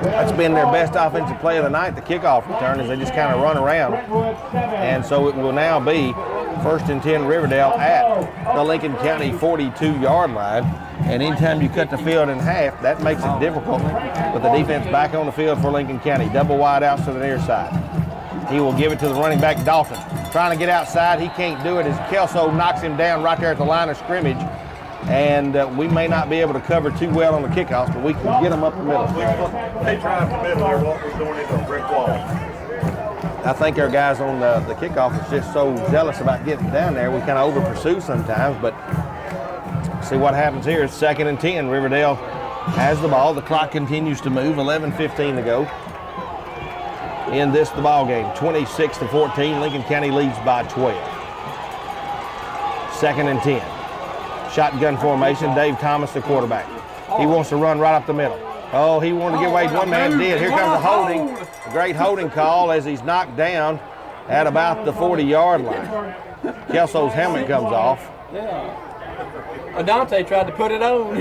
Speaker 1: That's been their best offensive play of the night, the kickoff return, as they just kind of run around. And so it will now be 1st and 10 Riverdale at the Lincoln County 42-yard line. And anytime you cut the field in half, that makes it difficult. But the defense back on the field for Lincoln County. Double wide outs to the near side. He will give it to the running back, Dalton. Trying to get outside. He can't do it as Kelso knocks him down right there at the line of scrimmage. And we may not be able to cover too well on the kickoffs, but we can get them up the middle.
Speaker 2: They tried the middle there, what was going into a brick wall.
Speaker 1: I think our guys on the kickoff is just so zealous about getting down there. We kind of over-pursue sometimes, but see what happens here. It's 2nd and 10. Riverdale has the ball. The clock continues to move. 11:15 to go. In the ball game, 26-14. Lincoln County leads by 12. 2nd and 10. Shotgun formation. Dave Thomas, the quarterback. He wants to run right up the middle. Oh, he wanted to get away. One man did. Here comes a holding. Great holding call as he's knocked down at about the 40-yard line. Kelso's helmet comes off.
Speaker 3: Yeah. Dante tried to put it on.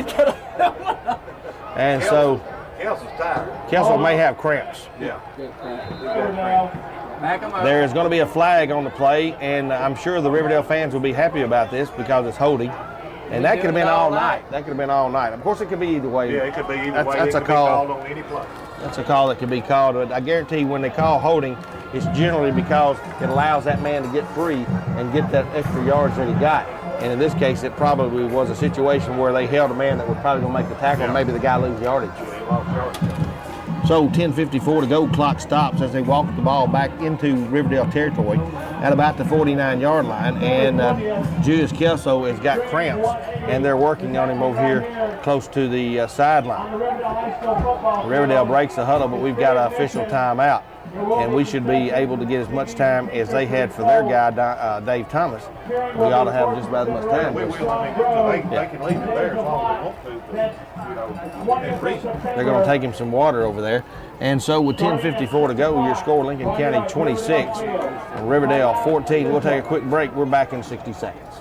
Speaker 1: And so
Speaker 2: Kelso's tired.
Speaker 1: Kelso may have cramps.
Speaker 2: Yeah.
Speaker 1: There is going to be a flag on the play, and I'm sure the Riverdale fans will be happy about this because it's holding. And that could have been all night. That could have been all night. Of course, it could be either way.
Speaker 2: Yeah, it could be either way.
Speaker 1: That's
Speaker 2: It
Speaker 1: a
Speaker 2: could be
Speaker 1: call.
Speaker 2: called on any play.
Speaker 1: That's a call that can be called. But I guarantee when they call holding, it's generally because it allows that man to get free and get that extra yards that he got. And in this case, it probably was a situation where they held a man that was probably going to make the tackle, and maybe the guy lose yardage. So 10:54 to go, clock stops as they walk the ball back into Riverdale territory at about the 49-yard line. And Julius Kelso has got cramps, and they're working on him over here close to the sideline. Riverdale breaks the huddle, but we've got an official timeout. And we should be able to get as much time as they had for their guy, Dave Thomas. We ought to have just about as much time.
Speaker 2: They can leave it there as long as they want to,
Speaker 1: They're going to take him some water over there. And so with 10:54 to go, your score, Lincoln County 26 and Riverdale 14. We'll take a quick break. We're back in 60 seconds.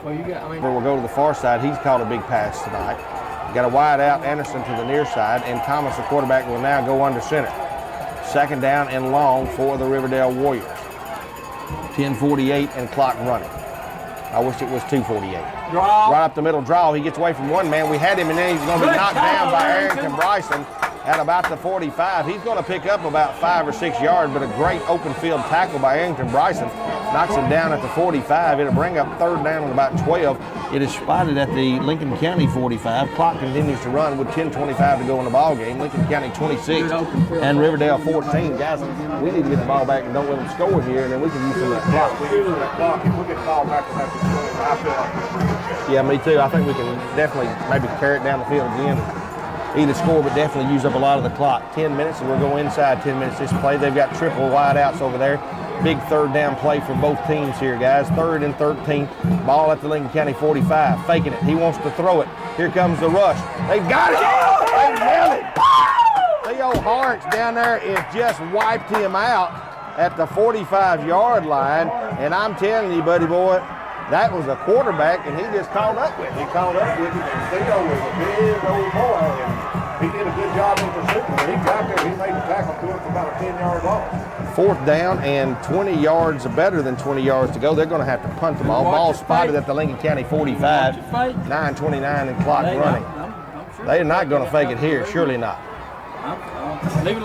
Speaker 1: We'll go to the far side. He's caught a big pass tonight. Got a wide out, Anderson to the near side, and Thomas, the quarterback, will now go under center. 2nd down and long for the Riverdale Warriors. 10:48 and clock running. I wish it was 2:48. Right up the middle draw. He gets away from one man. We had him, and then he's going to be knocked down by Arrington Bryson at about the 45. He's going to pick up about 5 or 6 yards, but a great open field tackle by Arrington Bryson knocks him down at the 45. It'll bring up 3rd down and about 12. It is spotted at the Lincoln County 45. Clock continues to run with 10:25 to go in the ball game. Lincoln County 26 and Riverdale 14. Guys, we need to get the ball back and don't let them score here, and then we can use some of that clock.
Speaker 2: If we use that clock, if we get the ball back, we'll have to score. I feel like we're pretty good.
Speaker 1: Yeah, me too. I think we can definitely maybe carry it down the field again. Either score, but definitely use up a lot of the clock. 10 minutes, and we'll go inside 10 minutes this play. They've got triple wide outs over there. Big 3rd down play for both teams here, guys. 3rd and 13. Ball at the Lincoln County 45. Faking it. He wants to throw it. Here comes the rush. They've got it. Theo Hart's down there has just wiped him out at the 45-yard line. And I'm telling you, buddy boy, that was a quarterback, and he just caught up with him.
Speaker 2: He caught up with him, and Theo was a big old boy, and he did a good job in pursuit. When he got there, he made the tackle to it for about a 10-yard loss.
Speaker 1: 4th down and 20 yards, better than 20 yards to go. They're going to have to punt the ball. Ball spotted at the Lincoln County 45, 9:29 and clock running. They're not going to fake it here, surely not.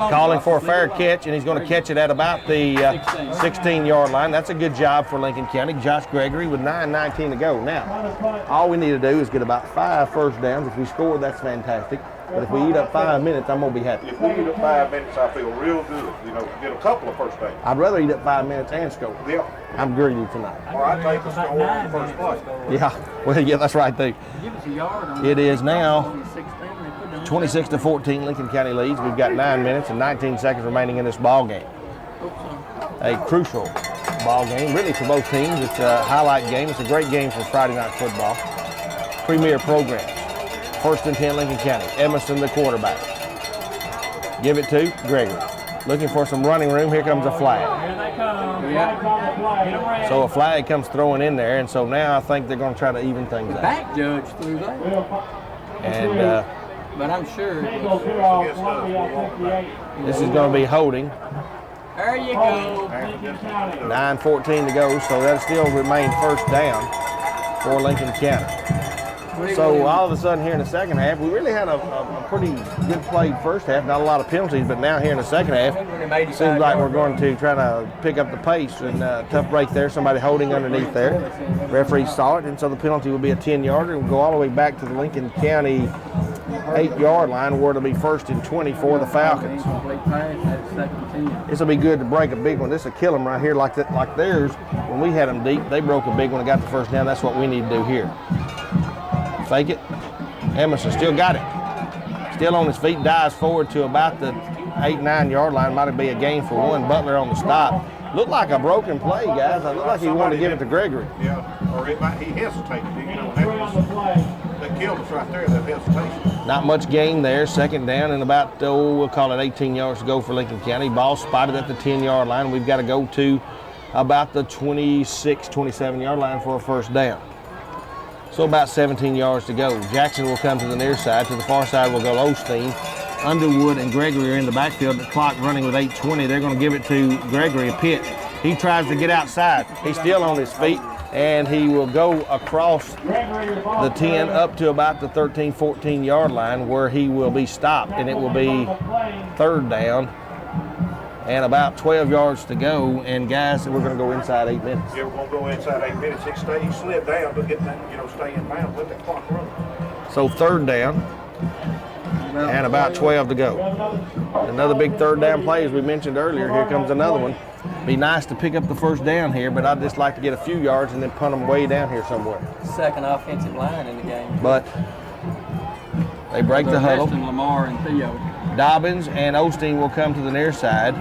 Speaker 1: Calling for a fair catch, and he's going to catch it at about the 16-yard line. That's a good job for Lincoln County. Josh Gregory with 9:19 to go. Now, all we need to do is get about 5 first downs. If we score, that's fantastic. But if we eat up 5 minutes, I'm going to be happy.
Speaker 2: If we eat up 5 minutes, I feel real good. You know, get a couple of first downs.
Speaker 1: I'd rather eat up 5 minutes and score.
Speaker 2: Yeah.
Speaker 1: I'm greedy tonight.
Speaker 2: Or I take the score on the first play.
Speaker 1: Yeah, well, yeah, that's right, too. It is now 26-14, Lincoln County leads. We've got 9 minutes and 19 seconds remaining in this ball game. A crucial ball game, really, for both teams. It's a highlight game. It's a great game for Friday night football. Premier programs. 1st and 10, Lincoln County. Emerson, the quarterback. Give it to Gregory. Looking for some running room. Here comes a flag.
Speaker 4: Here they come. Yeah.
Speaker 1: So a flag comes throwing in there, and so now I think they're going to try to even things out.
Speaker 3: Back judge through that.
Speaker 1: And
Speaker 3: But I'm sure.
Speaker 1: this is going to be holding.
Speaker 3: There you go.
Speaker 1: 9:14 to go, so that'll still remain 1st down for Lincoln County. So all of a sudden here in the second half, we really had a pretty good played first half. Not a lot of penalties, but now here in the second half, it seems like we're going to try to pick up the pace. And tough break there, somebody holding underneath there. Referee saw it, and so the penalty will be a 10-yarder. We'll go all the way back to the Lincoln County 8-yard line, where it'll be 1st and 20 for the Falcons. This will be good to break a big one. This will kill them right here like theirs. When we had them deep, they broke a big one and got the 1st down. That's what we need to do here. Fake it. Emerson still got it. Still on his feet, dives forward to about the 8-9 yard line. Might be a gain for 1. Butler on the stop. Looked like a broken play, guys. It looked like he wanted to give it to Gregory.
Speaker 2: Yeah, or he hesitated. You know, that killed us right there, that hesitation.
Speaker 1: Not much gain there. 2nd down and about, we'll call it 18 yards to go for Lincoln County. Ball spotted at the 10-yard line. We've got to go to about the 26, 27-yard line for a 1st down. So about 17 yards to go. Jackson will come to the near side. To the far side will go Osteen. Underwood and Gregory are in the backfield. The clock running with 8:20. They're going to give it to Gregory. A pitch. He tries to get outside. He's still on his feet, and he will go across the 10 up to about the 13, 14-yard line, where he will be stopped, and it will be 3rd down and about 12 yards to go. And guys, we're going to go inside 8 minutes.
Speaker 2: Yeah, we're going to go inside 8 minutes. He slid down to get that, stay in bounds, let that clock run.
Speaker 1: So 3rd down and about 12 to go. Another big 3rd down play, as we mentioned earlier. Here comes another one. Be nice to pick up the 1st down here, but I'd just like to get a few yards and then punt them way down here somewhere.
Speaker 3: 2nd offensive line in the game.
Speaker 1: But they break the huddle.
Speaker 3: Lamar and Theo.
Speaker 1: Dobbins and Osteen will come to the near side.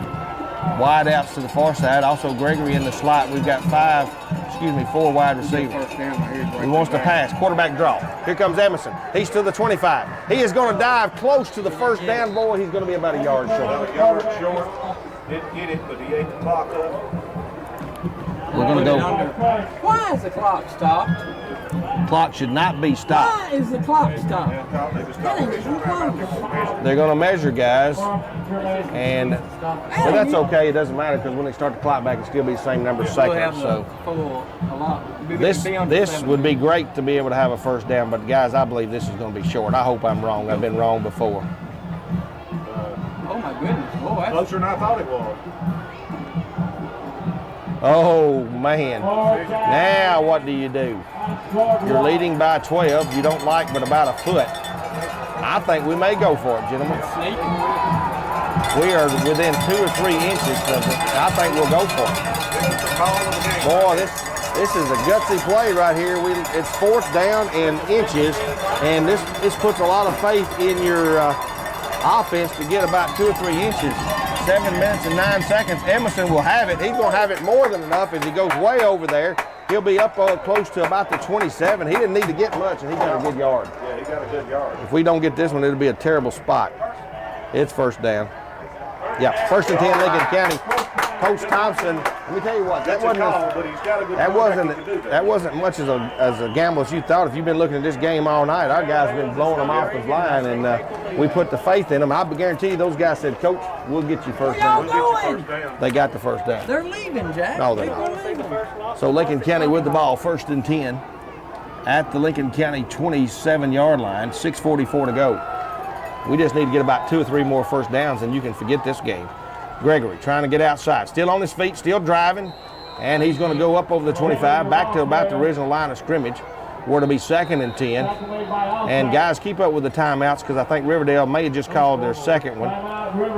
Speaker 1: Wide outs to the far side. Also Gregory in the slot. We've got 4 wide receivers. He wants to pass. Quarterback draw. Here comes Emerson. He's to the 25. He is going to dive close to the 1st down. Boy, he's going to be about a yard short.
Speaker 2: About a yard short. Didn't get it, but he ate the clock up.
Speaker 1: We're going to go.
Speaker 3: Why is the clock stopped?
Speaker 1: Clock should not be stopped.
Speaker 3: Why is the clock stopped?
Speaker 1: They're going to measure, guys, but that's okay. It doesn't matter, because when they start the clock back, it'll still be the same number of seconds. So this would be great to be able to have a 1st down, but guys, I believe this is going to be short. I hope I'm wrong. I've been wrong before.
Speaker 3: Oh my goodness! Boy,
Speaker 2: closer than I thought it was.
Speaker 1: Oh, man. Now what do you do? You're leading by 12. You don't like but about a foot. I think we may go for it, gentlemen. We are within 2 or 3 inches of it. I think we'll go for it. Boy, this is a gutsy play right here. It's 4th down and inches, and this puts a lot of faith in your offense to get about 2 or 3 inches. 7 minutes and 9 seconds. Emerson will have it. He's going to have it more than enough as he goes way over there. He'll be up close to about the 27. He didn't need to get much, and he got a good yard.
Speaker 2: Yeah, he got a good yard.
Speaker 1: If we don't get this one, it'll be a terrible spot. It's first down. Yeah, first and 10, Lincoln County. Coach Thompson, let me tell you what, that wasn't much as a gamble as you thought. If you've been looking at this game all night, our guys have been blowing them off the line, and we put the faith in them. I guarantee you those guys said, Coach, we'll get you first down. They got the first down.
Speaker 4: They're leaving, Jack.
Speaker 1: No, they're not. So Lincoln County with the ball, first and 10 at the Lincoln County 27-yard line, 6:44 to go. We just need to get about 2 or 3 more first downs, and you can forget this game. Gregory trying to get outside, still on his feet, still driving, and he's going to go up over the 25, back to about the original line of scrimmage, where it'll be second and 10. And guys, keep up with the timeouts, because I think Riverdale may have just called their second one.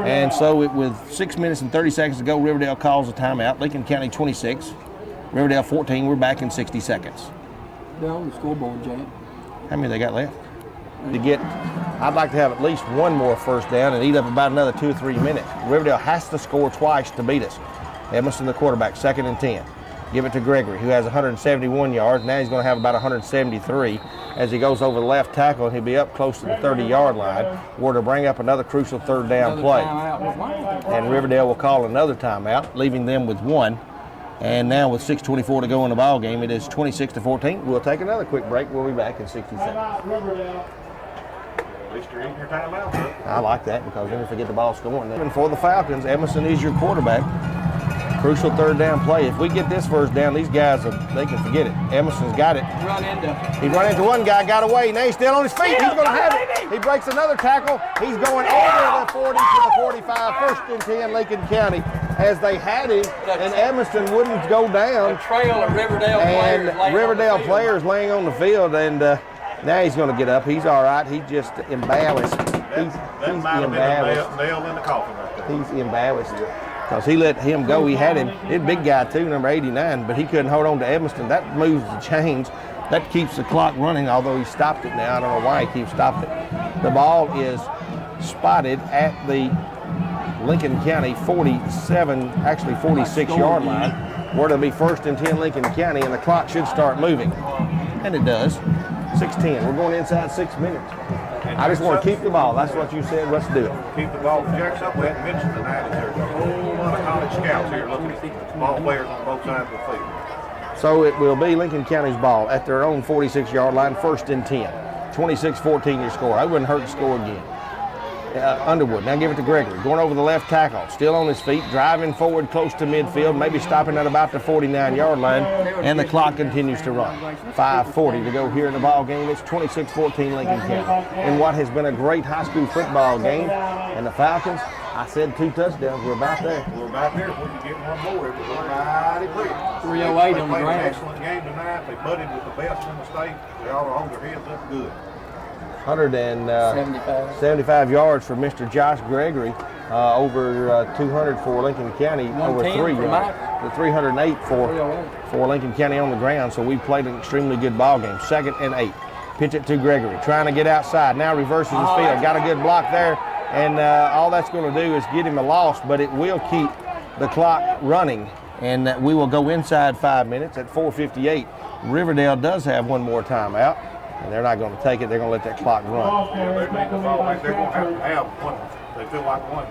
Speaker 1: And so with 6 minutes and 30 seconds to go, Riverdale calls a timeout. Lincoln County 26, Riverdale 14. We're back in 60 seconds.
Speaker 3: They're on the scoreboard, Jack.
Speaker 1: How many they got left? I'd like to have at least one more first down and eat up about another 2 or 3 minutes. Riverdale has to score twice to beat us. Emerson, the quarterback, second and 10. Give it to Gregory, who has 171 yards. Now he's going to have about 173 as he goes over the left tackle, and he'll be up close to the 30-yard line, where to bring up another crucial third down play. And Riverdale will call another timeout, leaving them with 1. And now with 6:24 to go in the ball game, it is 26-14. We'll take another quick break. We'll be back in 60 seconds.
Speaker 2: At least you're eating your timeout, huh?
Speaker 1: I like that, because then if they get the ball scoring. And for the Falcons, Emerson is your quarterback. Crucial third down play. If we get this first down, these guys, they can forget it. Emerson's got it. He run into one guy, got away. Now he's still on his feet. He's going to have it. He breaks another tackle. He's going over the 40 to the 45. First and 10, Lincoln County, as they had him, and Emerson wouldn't go down.
Speaker 4: A trail of Riverdale players.
Speaker 1: And Riverdale players laying on the field, and now he's going to get up. He's all right. He's just embarrassed. He's embarrassed.
Speaker 2: Nail in the coffin right there.
Speaker 1: He's embarrassed. Because he let him go. He had him. He's a big guy too, number 89, but he couldn't hold on to Evanston. That moves the chains. That keeps the clock running, although he stopped it now. I don't know why he keeps stopped it. The ball is spotted at the Lincoln County 46-yard line, where it'll be first and 10 Lincoln County, and the clock should start moving. And it does. 6:10. We're going inside 6 minutes. I just want to keep the ball. That's what you said. Let's do it.
Speaker 2: Keep the ball. Jack, something we hadn't mentioned tonight is there's a whole lot of college scouts here looking at ball players on both sides of the field.
Speaker 1: So it will be Lincoln County's ball at their own 46-yard line, first and 10. 26-14 your score. I wouldn't hurt to score again. Underwood, now give it to Gregory, going over the left tackle, still on his feet, driving forward close to midfield, maybe stopping at about the 49-yard line, and the clock continues to run. 5:40 to go here in the ball game. It's 26-14 Lincoln County in what has been a great high school football game. And the Falcons, I said 2 touchdowns. We're about there.
Speaker 2: We're about there. If we can get one more, it would look mighty pretty.
Speaker 3: 308 on the
Speaker 2: They played an
Speaker 3: ground.
Speaker 2: excellent game tonight. They buddied with the best in the state. They ought to hold their heads up good.
Speaker 1: 175 yards for Mr. Josh Gregory, over 200 for Lincoln County, over 3 yards. The 308 for Lincoln County on the ground. So we played an extremely good ball game. 2nd and 8. Pitch it to Gregory, trying to get outside. Now reverses his field. Got a good block there, and all that's going to do is get him a loss, but it will keep the clock running, and we will go inside 5 minutes at 4:58. Riverdale does have one more timeout. And they're not going to take it. They're going to let that clock run.
Speaker 2: Yeah, they're going to have one. They feel like one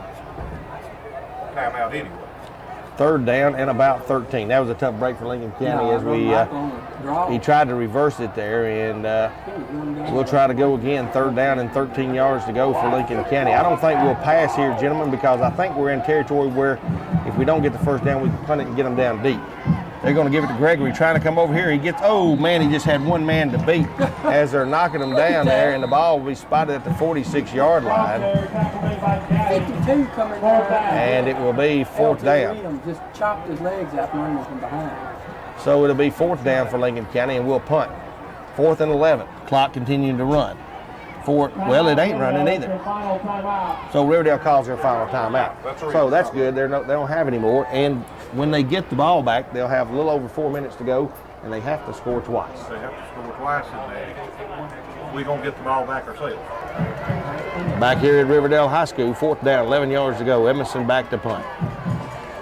Speaker 2: timeout anyway.
Speaker 1: 3rd down and about 13. That was a tough break for Lincoln County as he tried to reverse it there, and we'll try to go again. 3rd down and 13 yards to go for Lincoln County. I don't think we'll pass here, gentlemen, because I think we're in territory where if we don't get the first down, we can punt it and get them down deep. They're going to give it to Gregory, trying to come over here. He gets, oh man, he just had one man to beat as they're knocking him down there, and the ball will be spotted at the 46-yard line.
Speaker 3: 52 coming down.
Speaker 1: And it will be 4th down.
Speaker 3: Just chopped his legs out and running from behind.
Speaker 1: So it'll be 4th down for Lincoln County, and we'll punt. 4th and 11. Clock continuing to run. Well, it ain't running either. So Riverdale calls their final timeout. So that's good. They don't have any more. And when they get the ball back, they'll have a little over 4 minutes to go, and they have to score twice.
Speaker 2: They have to score twice, and we're going to get the ball back ourselves.
Speaker 1: Back here at Riverdale High School, 4th down, 11 yards to go. Emerson back to punt.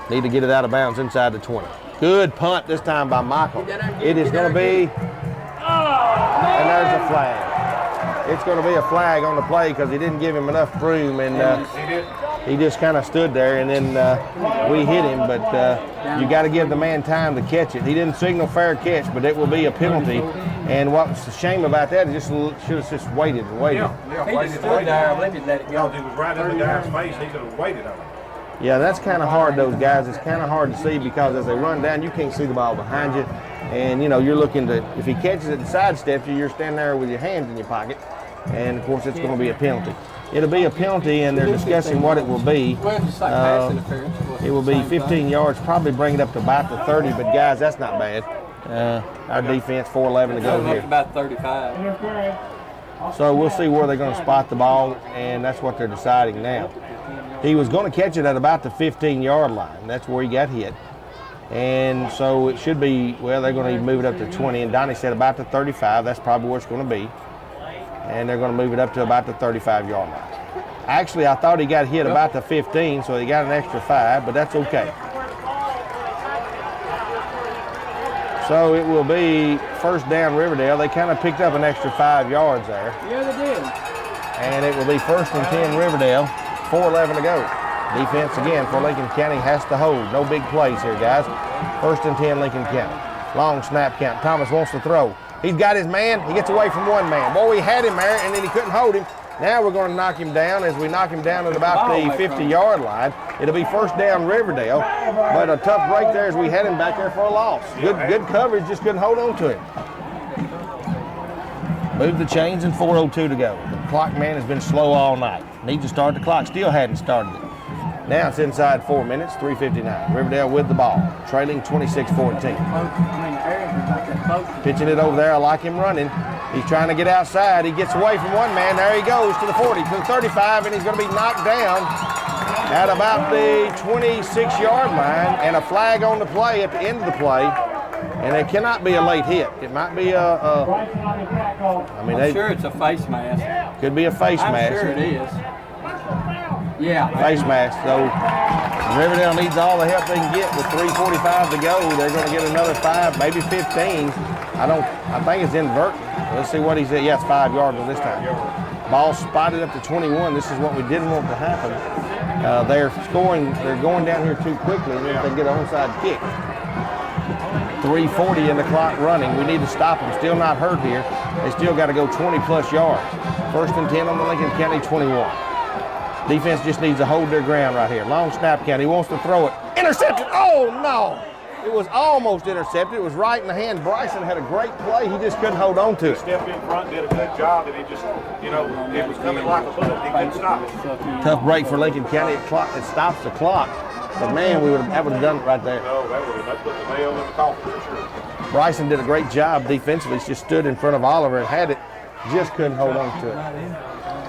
Speaker 1: Need to get it out of bounds inside the 20. Good punt this time by Michael. It is going to be, and there's a flag. it's going to be a flag on the play because he didn't give him enough room, and he just kind of stood there, and then we hit him. But you got to give the man time to catch it. He didn't signal fair catch, but it will be a penalty. And what's the shame about that is should have just waited and waited.
Speaker 2: Yeah,
Speaker 4: He just stood there. I believe he let it go.
Speaker 2: He was right in the guy's face. He could have waited on it.
Speaker 1: Yeah, that's kind of hard, those guys. It's kind of hard to see because as they run down, you can't see the ball behind you. And, you know, you're looking to, if he catches it and sidesteps you, you're standing there with your hands in your pocket. And, of course, it's going to be a penalty. It'll be a penalty, and they're discussing what it will be.
Speaker 4: Well, it's just like pass interference.
Speaker 1: It will be 15 yards, probably bring it up to about the 30, but, guys, that's not bad. Our defense, 4:11 to go
Speaker 4: Up
Speaker 1: here.
Speaker 4: to about 35.
Speaker 1: So we'll see where they're going to spot the ball, and that's what they're deciding now. He was going to catch it at about the 15-yard line. That's where he got hit. And so it should be, well, they're going to move it up to 20. And Donnie said about the 35. That's probably where it's going to be. And they're going to move it up to about the 35-yard line. Actually, I thought he got hit about the 15, so he got an extra 5, but that's okay. So it will be first down Riverdale. They kind of picked up an extra 5 yards there.
Speaker 4: Yeah, they did.
Speaker 1: And it will be first and 10 Riverdale. 4:11 to go. Defense again for Lincoln County has to hold. No big plays here, guys. First and 10 Lincoln County. Long snap count. Thomas wants to throw. He's got his man. He gets away from one man. Boy, we had him there, and then he couldn't hold him. Now we're going to knock him down as we knock him down at about the 50-yard line. It'll be first down Riverdale, but a tough break there as we had him back there for a loss. Good coverage, just couldn't hold on to him. Move the chains and 4:02 to go. The clock man has been slow all night. Needs to start the clock. Still hadn't started it. Now it's inside 4 minutes, 3:59. Riverdale with the ball, trailing 26-14. Pitching it over there. I like him running. He's trying to get outside. He gets away from one man. There he goes to the 40, to the 35, and he's going to be knocked down at about the 26-yard line, and a flag on the play at the end of the play. And it cannot be a late hit. It might be
Speaker 4: I'm sure it's a face mask.
Speaker 1: Could be a face mask.
Speaker 4: I'm sure it is. Yeah.
Speaker 1: Face mask. So Riverdale needs all the help they can get with 3:45 to go. They're going to get another 5, maybe 15. I think it's inverted. Let's see what he said. Yeah, it's 5 yards this time. Ball spotted up to 21. This is what we didn't want to happen. They're going down here too quickly, and then if they get an onside kick. 3:40 in the clock running. We need to stop them. Still not hurt here. They still got to go 20-plus yards. First and 10 on the Lincoln County 21. Defense just needs to hold their ground right here. Long snap count. He wants to throw it. Intercepted. Oh, no. It was almost intercepted. It was right in the hand. Bryson had a great play. He just couldn't hold on to it.
Speaker 2: He stepped in front, did a good job, and he just, it was coming like a bullet. He couldn't stop it.
Speaker 1: Tough break for Lincoln County. It stops the clock. But, man, that would have done it right there.
Speaker 2: No, that put the nail in the coffin for sure.
Speaker 1: Bryson did a great job defensively. He just stood in front of Oliver and had it. Just couldn't hold on to it.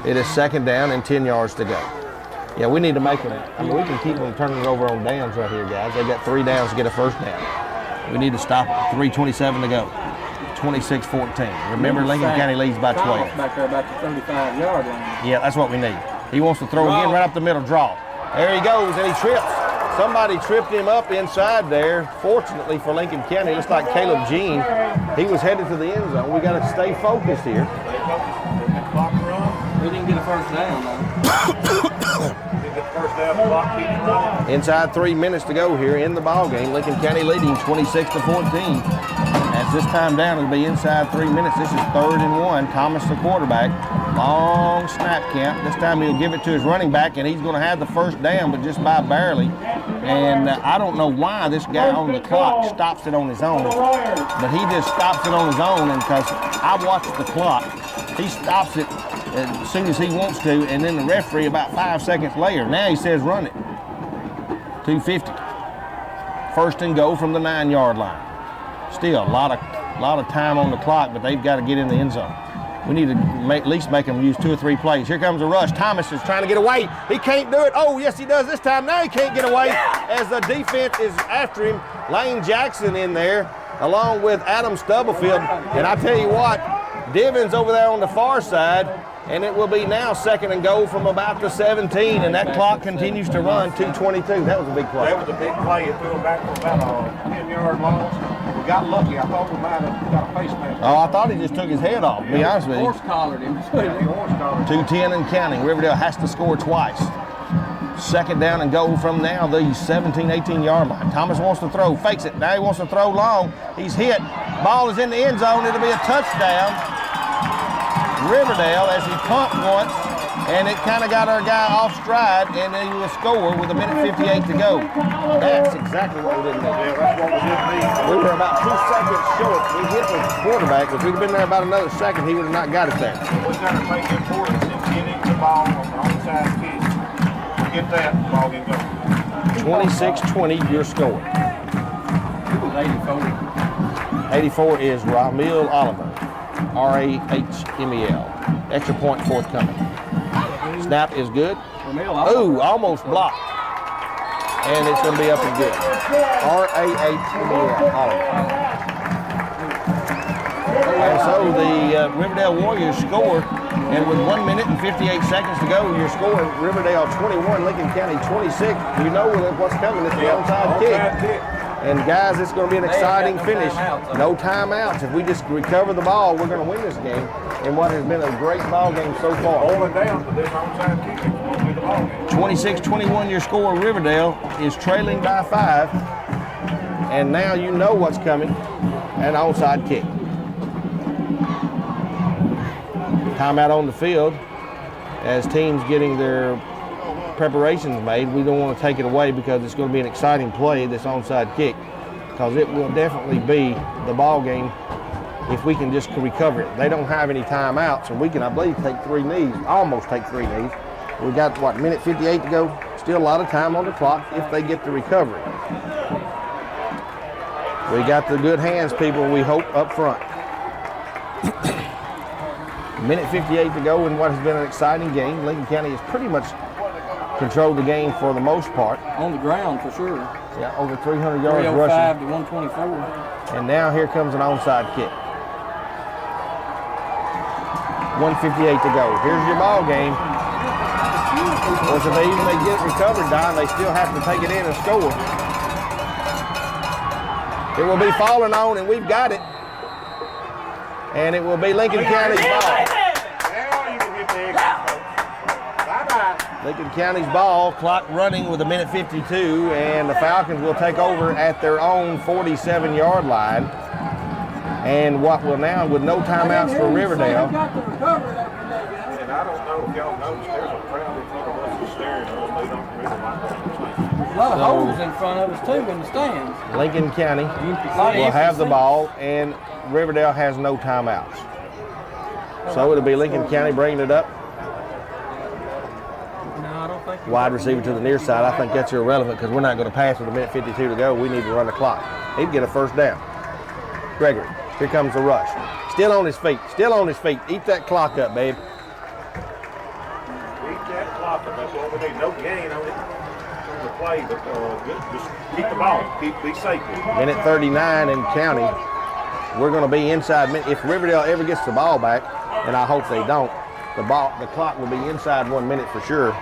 Speaker 1: It is second down and 10 yards to go. Yeah, we need to make them. I mean, we can keep them turning it over on downs right here, guys. They got 3 downs to get a first down. We need to stop it. 3:27 to go. 26-14. Remember, Lincoln County leads by 12.
Speaker 4: Back there about the 35-yard line.
Speaker 1: Yeah, that's what we need. He wants to throw again right up the middle, draw. There he goes, and he trips. Somebody tripped him up inside there. Fortunately for Lincoln County, it looks like Caleb Jean. He was headed to the end zone. We got to stay focused here.
Speaker 4: We didn't get a first down, though.
Speaker 1: Inside 3 minutes to go here in the ball game. Lincoln County leading 26-14. As this time down, it'll be inside 3 minutes. This is 3rd and 1. Thomas, the quarterback. Long snap count. This time he'll give it to his running back, and he's going to have the first down, but just by barely. And I don't know why this guy on the clock stops it on his own, but he just stops it on his own, and because I watched the clock, he stops it as soon as he wants to, and then the referee about 5 seconds later, now he says run it. 2:50. First and goal from the 9-yard line. Still a lot of time on the clock, but they've got to get in the end zone. We need to at least make them use 2 or 3 plays. Here comes a rush. Thomas is trying to get away. He can't do it. Oh, yes, he does this time. Now he can't get away as the defense is after him. Lane Jackson in there along with Adam Stubblefield. And I tell you what, Divins over there on the far side, and it will be now 2nd and goal from about the 17, and that clock continues to run, 2:22. That was a big play.
Speaker 2: That was a big play. It threw him back for about a 10-yard loss. got lucky. I thought we might have got a face mask.
Speaker 1: Oh, I thought he just took his head off, to be honest with you.
Speaker 3: Horse collared him.
Speaker 2: The horse collar.
Speaker 1: 2:10 and counting. Riverdale has to score twice. Second down and goal from now the 17, 18-yard line. Thomas wants to throw, fakes it. Now he wants to throw long. He's hit. Ball is in the end zone. It'll be a touchdown. Riverdale as he pumped once, and it kind of got our guy off stride, and he will score with 1:58 to go. That's exactly what we didn't need.
Speaker 2: Yeah, that's what we didn't need.
Speaker 1: We were about 2 seconds short. We hit the quarterback. If we'd been there about another second, he would have not got it there.
Speaker 2: We got to take the importance in getting the ball on the onside kick. Get that, ball can go.
Speaker 1: 26-20, your score.
Speaker 3: It was 84.
Speaker 1: 84 is Ramil Oliver, Rahmel. Extra point forthcoming. Snap is good. Ooh, almost blocked. And it's going to be up and good. Rahmel Oliver. And so the Riverdale Warriors score, and with 1 minute and 58 seconds to go, you're scoring Riverdale 21, Lincoln County 26. You know what's coming. It's the onside kick. And guys, it's going to be an exciting finish. No timeouts. If we just recover the ball, we're going to win this game in what has been a great ball game so far.
Speaker 2: Hold it down, but this onside kick is going to be the ball game.
Speaker 1: 26-21, your score. Riverdale is trailing by 5. And now you know what's coming. An onside kick. Timeout on the field as teams getting their preparations made. We don't want to take it away because it's going to be an exciting play, this onside kick, because it will definitely be the ball game if we can just recover it. They don't have any timeouts, and we can, I believe, take 3 knees, almost take 3 knees. We got, what, 1:58 to go? Still a lot of time on the clock if they get the recovery. We got the good hands, people, we hope, up front. 1:58 to go in what has been an exciting game. Lincoln County has pretty much controlled the game for the most part.
Speaker 3: On the ground, for sure.
Speaker 1: Yeah, over 300 yards
Speaker 3: 305
Speaker 1: rushing.
Speaker 3: to 124.
Speaker 1: And now here comes an onside kick. 1:58 to go. Here's your ball game. Of course, if they get it recovered, Don, they still have to take it in and score. It will be falling on, and we've got it. And it will be Lincoln County's ball.
Speaker 2: Now you can hit the exit. Bye-bye.
Speaker 1: Lincoln County's ball, clock running with 1:52, and the Falcons will take over at their own 47-yard line. And what will now, with no timeouts for Riverdale.
Speaker 2: And I don't know if y'all noticed, there's a crowd in front of us that's staring at us. They don't really like what we're saying.
Speaker 3: A lot of holes in front of us, too, in the stands.
Speaker 1: Lincoln County will have the ball, and Riverdale has no timeouts. So it'll be Lincoln County bringing it up.
Speaker 3: No, I don't think.
Speaker 1: Wide receiver to the near side. I think that's irrelevant because we're not going to pass with 1:52 to go. We need to run the clock. He'd get a first down. Gregory, here comes the rush. Still on his feet. Still on his feet. Eat that clock up, babe.
Speaker 2: Eat that clock up. That's what we need. No gain on it. The play, but just keep the ball. Be safe.
Speaker 1: 1:39 in county. We're going to be inside. If Riverdale ever gets the ball back, and I hope they don't, the clock will be inside 1 minute for sure.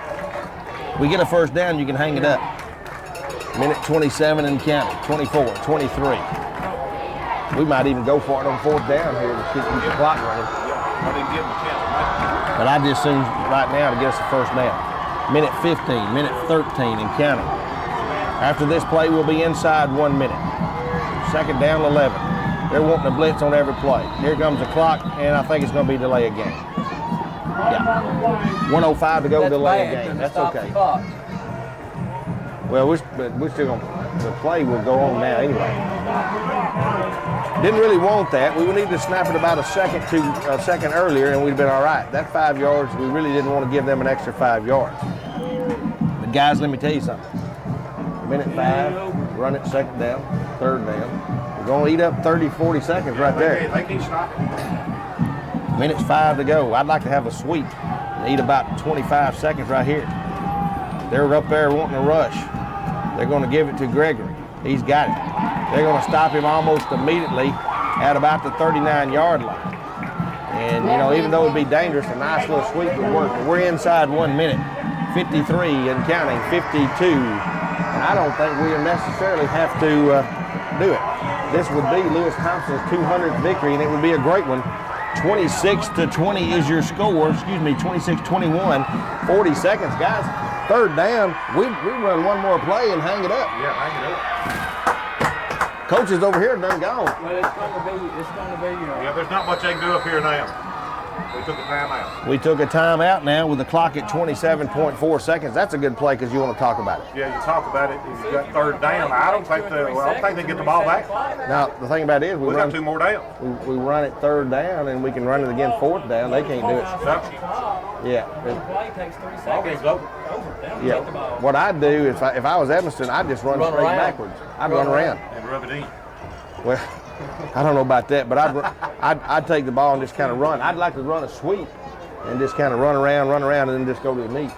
Speaker 1: We get a first down, you can hang it up. 1:27 in county. 24, 23. We might even go for it on 4th down here to keep the clock running.
Speaker 2: I didn't give them a chance.
Speaker 1: But I just assume right now to get us a first down. 1:15, 13 in county. After this play, we'll be inside 1 minute. 2nd down, 11. They're wanting a blitz on every play. Here comes the clock, and I think it's going to be delay a game. Yeah. 1:05 to go, delay a game. That's okay. Well, we're still going to, the play will go on now anyway. Didn't really want that. We would need to snap it about a second earlier, and we'd been all right. That 5 yards, we really didn't want to give them an extra 5 yards. But guys, let me tell you something. 1:05, run it 2nd down, 3rd down. We're going to eat up 30, 40 seconds right there.
Speaker 2: They keep stopping.
Speaker 1: 1:05 to go. I'd like to have a sweep and eat about 25 seconds right here. They're up there wanting to rush. They're going to give it to Gregory. He's got it. They're going to stop him almost immediately at about the 39-yard line. And, you know, even though it'd be dangerous, a nice little sweep would work. But we're inside 1 minute. 53 and counting, 52. And I don't think we necessarily have to do it. this would be Louis Thompson's 200th victory, and it would be a great one. 26-20 is your score. 26-21. 40 seconds, guys. Third down. We run one more play and hang it up.
Speaker 2: Yeah, hang it up.
Speaker 1: Coaches over here done gone.
Speaker 4: Well, it's gonna be.
Speaker 2: Yeah, there's not much they can do up here now. We took a timeout.
Speaker 1: We took a timeout now with the clock at 27.4 seconds. That's a good play because you want to talk about it.
Speaker 2: Yeah, you talk about it. If you got third down, I don't think they get the ball back.
Speaker 1: Now the thing about it is
Speaker 2: We got 2 more down.
Speaker 1: we run it third down and we can run it again fourth down. They can't do it.
Speaker 2: No.
Speaker 1: Yeah.
Speaker 4: The play takes 3 seconds.
Speaker 2: Ball game's over.
Speaker 1: Yeah. What I'd do if I was Evanston, I'd just run straight
Speaker 4: around.
Speaker 1: backwards. I'd run around.
Speaker 2: And rub it in.
Speaker 1: Well, I don't know about that, but I'd take the ball and just kind of run. I'd like to run a sweep and just kind of run around, and then just go to the meat.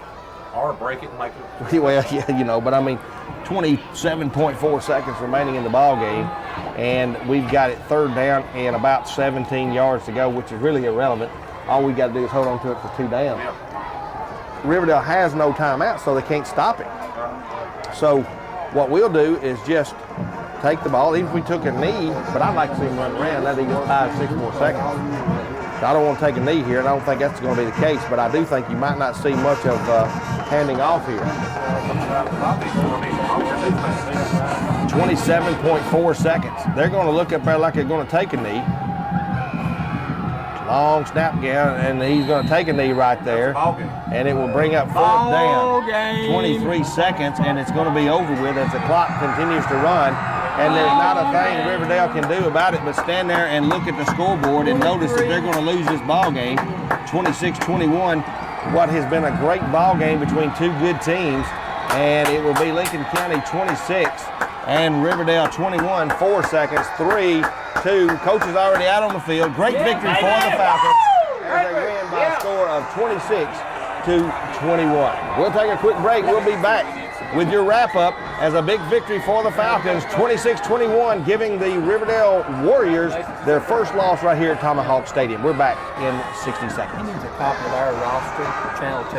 Speaker 2: Or break it and make it.
Speaker 1: Well, yeah, but I mean, 27.4 seconds remaining in the ball game, and we've got it third down and about 17 yards to go, which is really irrelevant. All we got to do is hold on to it for 2 down.
Speaker 2: Yeah.
Speaker 1: Riverdale has no timeout, so they can't stop it. So what we'll do is just take the ball, even if we took a knee, but I'd like to see him run around. That'd be 5-6 more seconds. So I don't want to take a knee here, and I don't think that's going to be the case, but I do think you might not see much of handing off here. 27.4 seconds. They're going to look up there like they're going to take a knee. Long snap down, and he's going to take a knee right there, and it will bring up fourth down. 23 seconds, and it's going to be over with as the clock continues to run. And there's not a thing Riverdale can do about it but stand there and look at the scoreboard and notice that they're going to lose this ball game, 26-21. What has been a great ball game between 2 good teams, and it will be Lincoln County 26 and Riverdale 21. 4 seconds, 3, 2. Coach is already out on the field. Great victory for the Falcons as they win by a score of 26-21. We'll take a quick break. We'll be back with your wrap-up as a big victory for the Falcons, 26-21, giving the Riverdale Warriors their first loss right here at Tomahawk Stadium. We're back in 60 seconds.
Speaker 3: He needs a copy of our roster, Channel 2.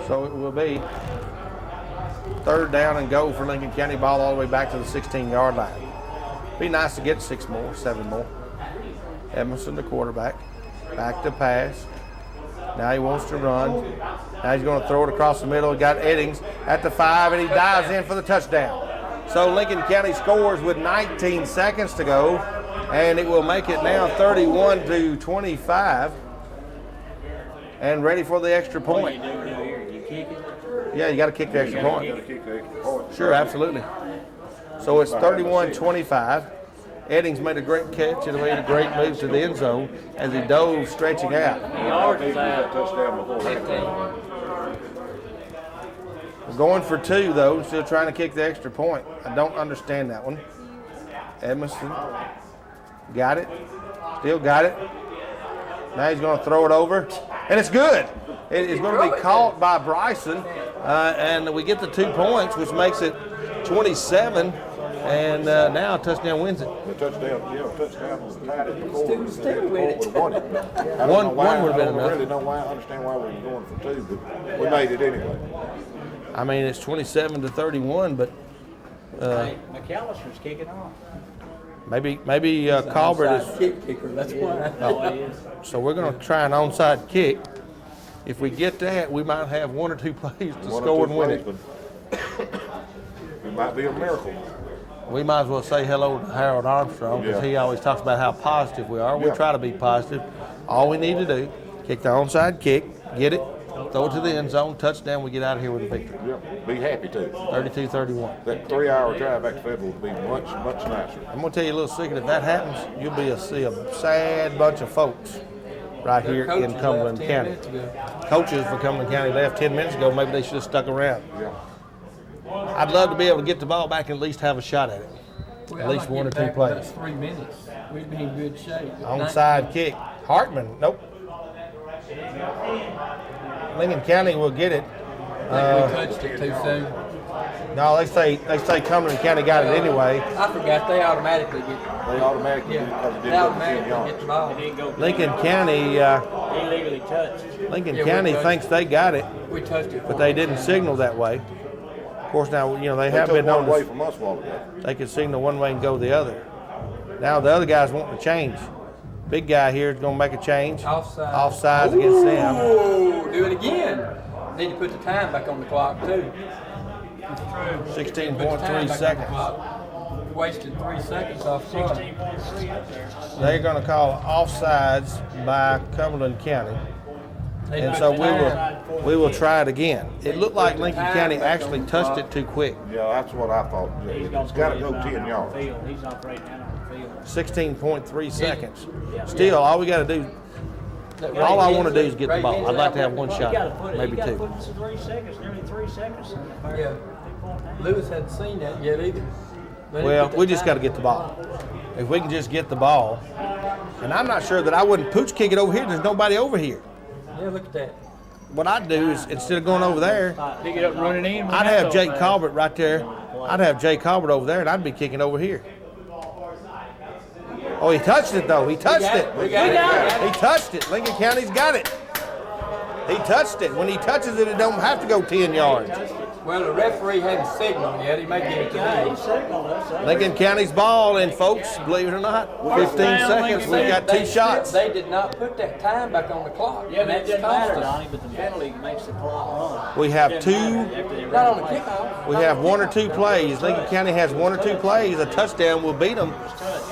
Speaker 1: So it will be third down and go for Lincoln County, ball all the way back to the 16-yard line. Be nice to get 6 more, 7 more. Emerson, the quarterback, back to pass. Now he wants to run. Now he's going to throw it across the middle. He got Eddings at the 5, and he dives in for the touchdown. So Lincoln County scores with 19 seconds to go, and it will make it now 31-25. And ready for the extra point. Yeah, you got to kick the extra point. Sure, absolutely. So it's 31-25. Eddings made a great catch and made a great move to the end zone as he dove stretching out. We're going for 2, though, still trying to kick the extra point. I don't understand that one. Edmondson got it, still got it. Now he's going to throw it over, and it's good. It is going to be caught by Bryson, and we get the 2 points, which makes it 27, and now a touchdown wins it.
Speaker 2: Touchdown was tied it before.
Speaker 1: One would have been enough.
Speaker 2: I really don't understand why we were going for 2, but we made it anyway.
Speaker 1: I mean, it's 27-31, but
Speaker 4: McAllister's kicking off.
Speaker 1: maybe Colbert is.
Speaker 3: Kick kicker, that's why.
Speaker 1: Oh. So we're going to try an onside kick. If we get that, we might have one or two plays to score and win it.
Speaker 2: It might be a miracle.
Speaker 1: We might as well say hello to Harold Armstrong because he always talks about how positive we are. We try to be positive. All we need to do, kick the onside kick, get it, throw it to the end zone, touchdown, we get out of here with a victory.
Speaker 2: Yeah, be happy too.
Speaker 1: 32-31.
Speaker 2: That 3-hour drive back to Federal would be much, much nicer.
Speaker 1: I'm going to tell you a little secret. If that happens, you'll see a sad bunch of folks right here in Cumberland County. Coaches for Cumberland County left 10 minutes ago. Maybe they should have stuck around.
Speaker 2: Yeah.
Speaker 1: I'd love to be able to get the ball back and at least have a shot at it. At least one or two plays.
Speaker 4: 3 minutes. We'd be in good shape.
Speaker 1: Onside kick. Hartman, nope. Lincoln County will get it.
Speaker 4: We touched it too soon.
Speaker 1: No, they say Cumberland County got it anyway.
Speaker 4: I forgot they automatically get
Speaker 2: They automatically do because it
Speaker 4: they
Speaker 2: didn't go
Speaker 4: automatically
Speaker 2: 10
Speaker 4: get the
Speaker 2: yards.
Speaker 4: ball.
Speaker 1: Lincoln County,
Speaker 5: Illegally touched.
Speaker 1: Lincoln
Speaker 4: Yeah, we
Speaker 1: County
Speaker 4: touched
Speaker 1: thinks they got it,
Speaker 4: We touched it.
Speaker 1: but they didn't signal that way. Of course, now they have
Speaker 2: They
Speaker 1: been
Speaker 2: took one
Speaker 1: known
Speaker 2: away
Speaker 1: to,
Speaker 2: from us a while ago.
Speaker 1: they could signal one way and go the other. Now the other guy's wanting to change. Big guy here is going to make a change.
Speaker 4: Offside.
Speaker 1: Offsides against them.
Speaker 4: Oh, do it again. Need to put the time back on the clock too.
Speaker 1: 16.3 seconds.
Speaker 4: Wasted 3 seconds off front.
Speaker 5: 16.3 up there.
Speaker 1: They're going to call offsides by Cumberland County. And so we will try it again. It looked like Lincoln County actually touched it too quick.
Speaker 2: Yeah, that's what I thought.
Speaker 5: He's
Speaker 2: It's got to go 10 yards.
Speaker 5: He's operating out on the field.
Speaker 1: 16.3 seconds. Still, all we got to do, all I want to do is get the ball. I'd like to have one
Speaker 5: You got to
Speaker 1: shot,
Speaker 5: put it.
Speaker 1: maybe
Speaker 5: You got to
Speaker 1: two.
Speaker 5: put it to 3 seconds, nearly 3 seconds.
Speaker 4: Yeah. Lewis hadn't seen that yet either.
Speaker 1: Well, we just got to get the ball. If we can just get the ball, and I'm not sure that I wouldn't pooch kick it over here. There's nobody over here.
Speaker 4: Yeah, look at that.
Speaker 1: What I'd do is instead of going over there,
Speaker 5: Pick it up, running in.
Speaker 1: I'd have Jake Colbert right there. I'd have Jake Colbert over there, and I'd be kicking over here. Oh, he touched it though. He touched it.
Speaker 4: We got it.
Speaker 1: He touched it. Lincoln County's got it. He touched it. When he touches it, it don't have to go 10 yards.
Speaker 4: Well, the referee hadn't signaled yet. He may give it to
Speaker 5: Yeah,
Speaker 4: me.
Speaker 5: he signaled us.
Speaker 1: Lincoln County's ball, and folks, believe it or not, 15 seconds. We've got two shots.
Speaker 4: They did not put that time back on the clock.
Speaker 5: Yeah,
Speaker 4: and
Speaker 5: but it
Speaker 4: that's
Speaker 5: doesn't
Speaker 4: cost
Speaker 5: matter,
Speaker 4: us.
Speaker 5: Donnie, but the penalty makes the clock run.
Speaker 1: We have two.
Speaker 4: Not on the kickoff.
Speaker 1: We have one or two plays. Lincoln County has one or two plays. A touchdown will beat them.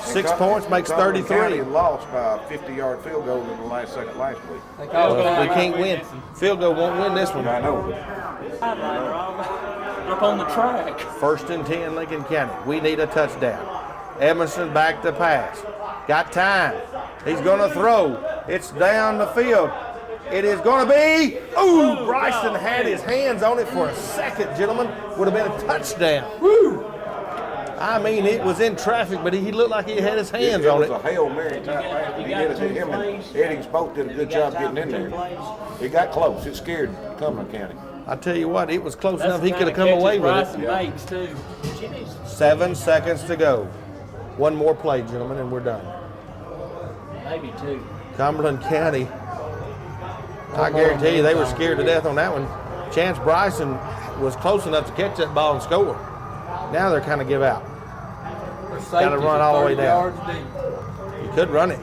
Speaker 1: 6 points makes
Speaker 2: Cumberland County
Speaker 1: 33.
Speaker 2: lost by a 50-yard field goal in the last second last week.
Speaker 4: They called
Speaker 1: Well, we
Speaker 4: it.
Speaker 1: can't win. Field goal won't win this one.
Speaker 2: I know.
Speaker 5: Up on the track.
Speaker 1: 1st and 10, Lincoln County. We need a touchdown. Edmondson back to pass. Got time. He's going to throw. It's down the field. It is going to be. Ooh, Bryson had his hands on it for a second, gentlemen. Would have been a touchdown. Woo! I mean, it was in traffic, but he looked like he had his hands on
Speaker 2: It
Speaker 1: it.
Speaker 2: was a Hail Mary type pass. He hit it to him, and Eddings both did a good job getting in there. It got close. It scared Cumberland County.
Speaker 1: I tell you what, it was close enough he could have come away with it.
Speaker 5: Makes too.
Speaker 1: 7 seconds to go. One more play, gentlemen, and we're done.
Speaker 5: Maybe 2.
Speaker 1: Cumberland County, I guarantee you they were scared to death on that one. Chance Bryson was close enough to catch that ball and score. Now they're kind of give out.
Speaker 4: Got
Speaker 1: to run all the way down. He could run it.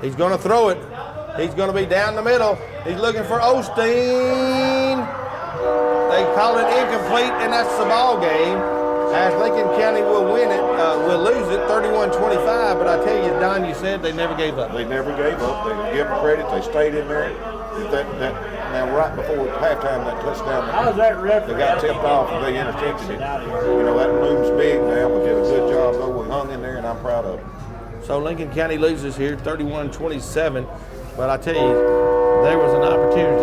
Speaker 1: He's going to throw it. He's going to be down the middle. He's looking for Osteen. They call it incomplete, and that's the ball game. As Lincoln County will win it, will lose it 31-25. But I tell you, Don, you said they never gave up.
Speaker 2: They never gave up. They give them credit. They stayed in there. Now, right before halftime, that touchdown,
Speaker 5: How's that referee?
Speaker 2: they got tipped off and they intercepted it. You know, that looms big now. We did a good job, though. We hung in there, and I'm proud of it.
Speaker 1: So Lincoln County loses here 31-27. But I tell you, there was an opportunity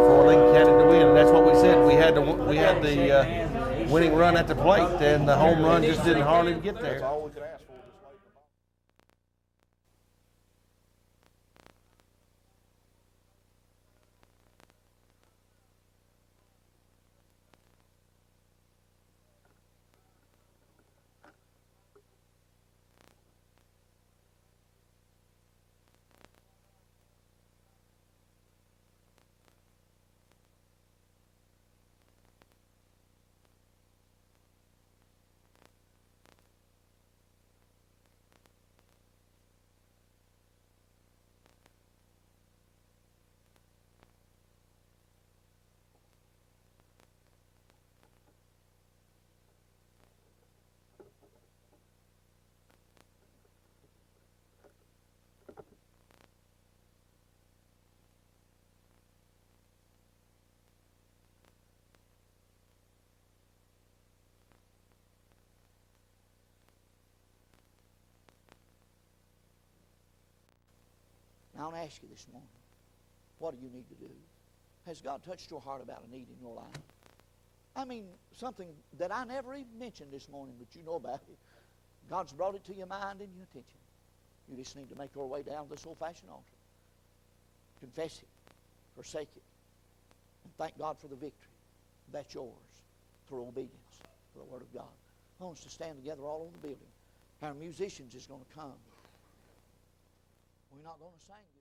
Speaker 1: for Lincoln County to win, and that's what we said. We had the winning run at the plate, and the home run just didn't hardly get there.
Speaker 2: That's all we could ask.
Speaker 6: Now, I want to ask you this morning, what do you need to do? Has God touched your heart about a need in your life? I mean, something that I never even mentioned this morning, but you know about it. God's brought it to your mind and your attention. You just need to make your way down to this old-fashioned altar. Confess it. Forsake it. And thank God for the victory. That's yours through obedience to the Word of God. I want us to stand together all over the building. Our musicians is going to come. We're not going to sing.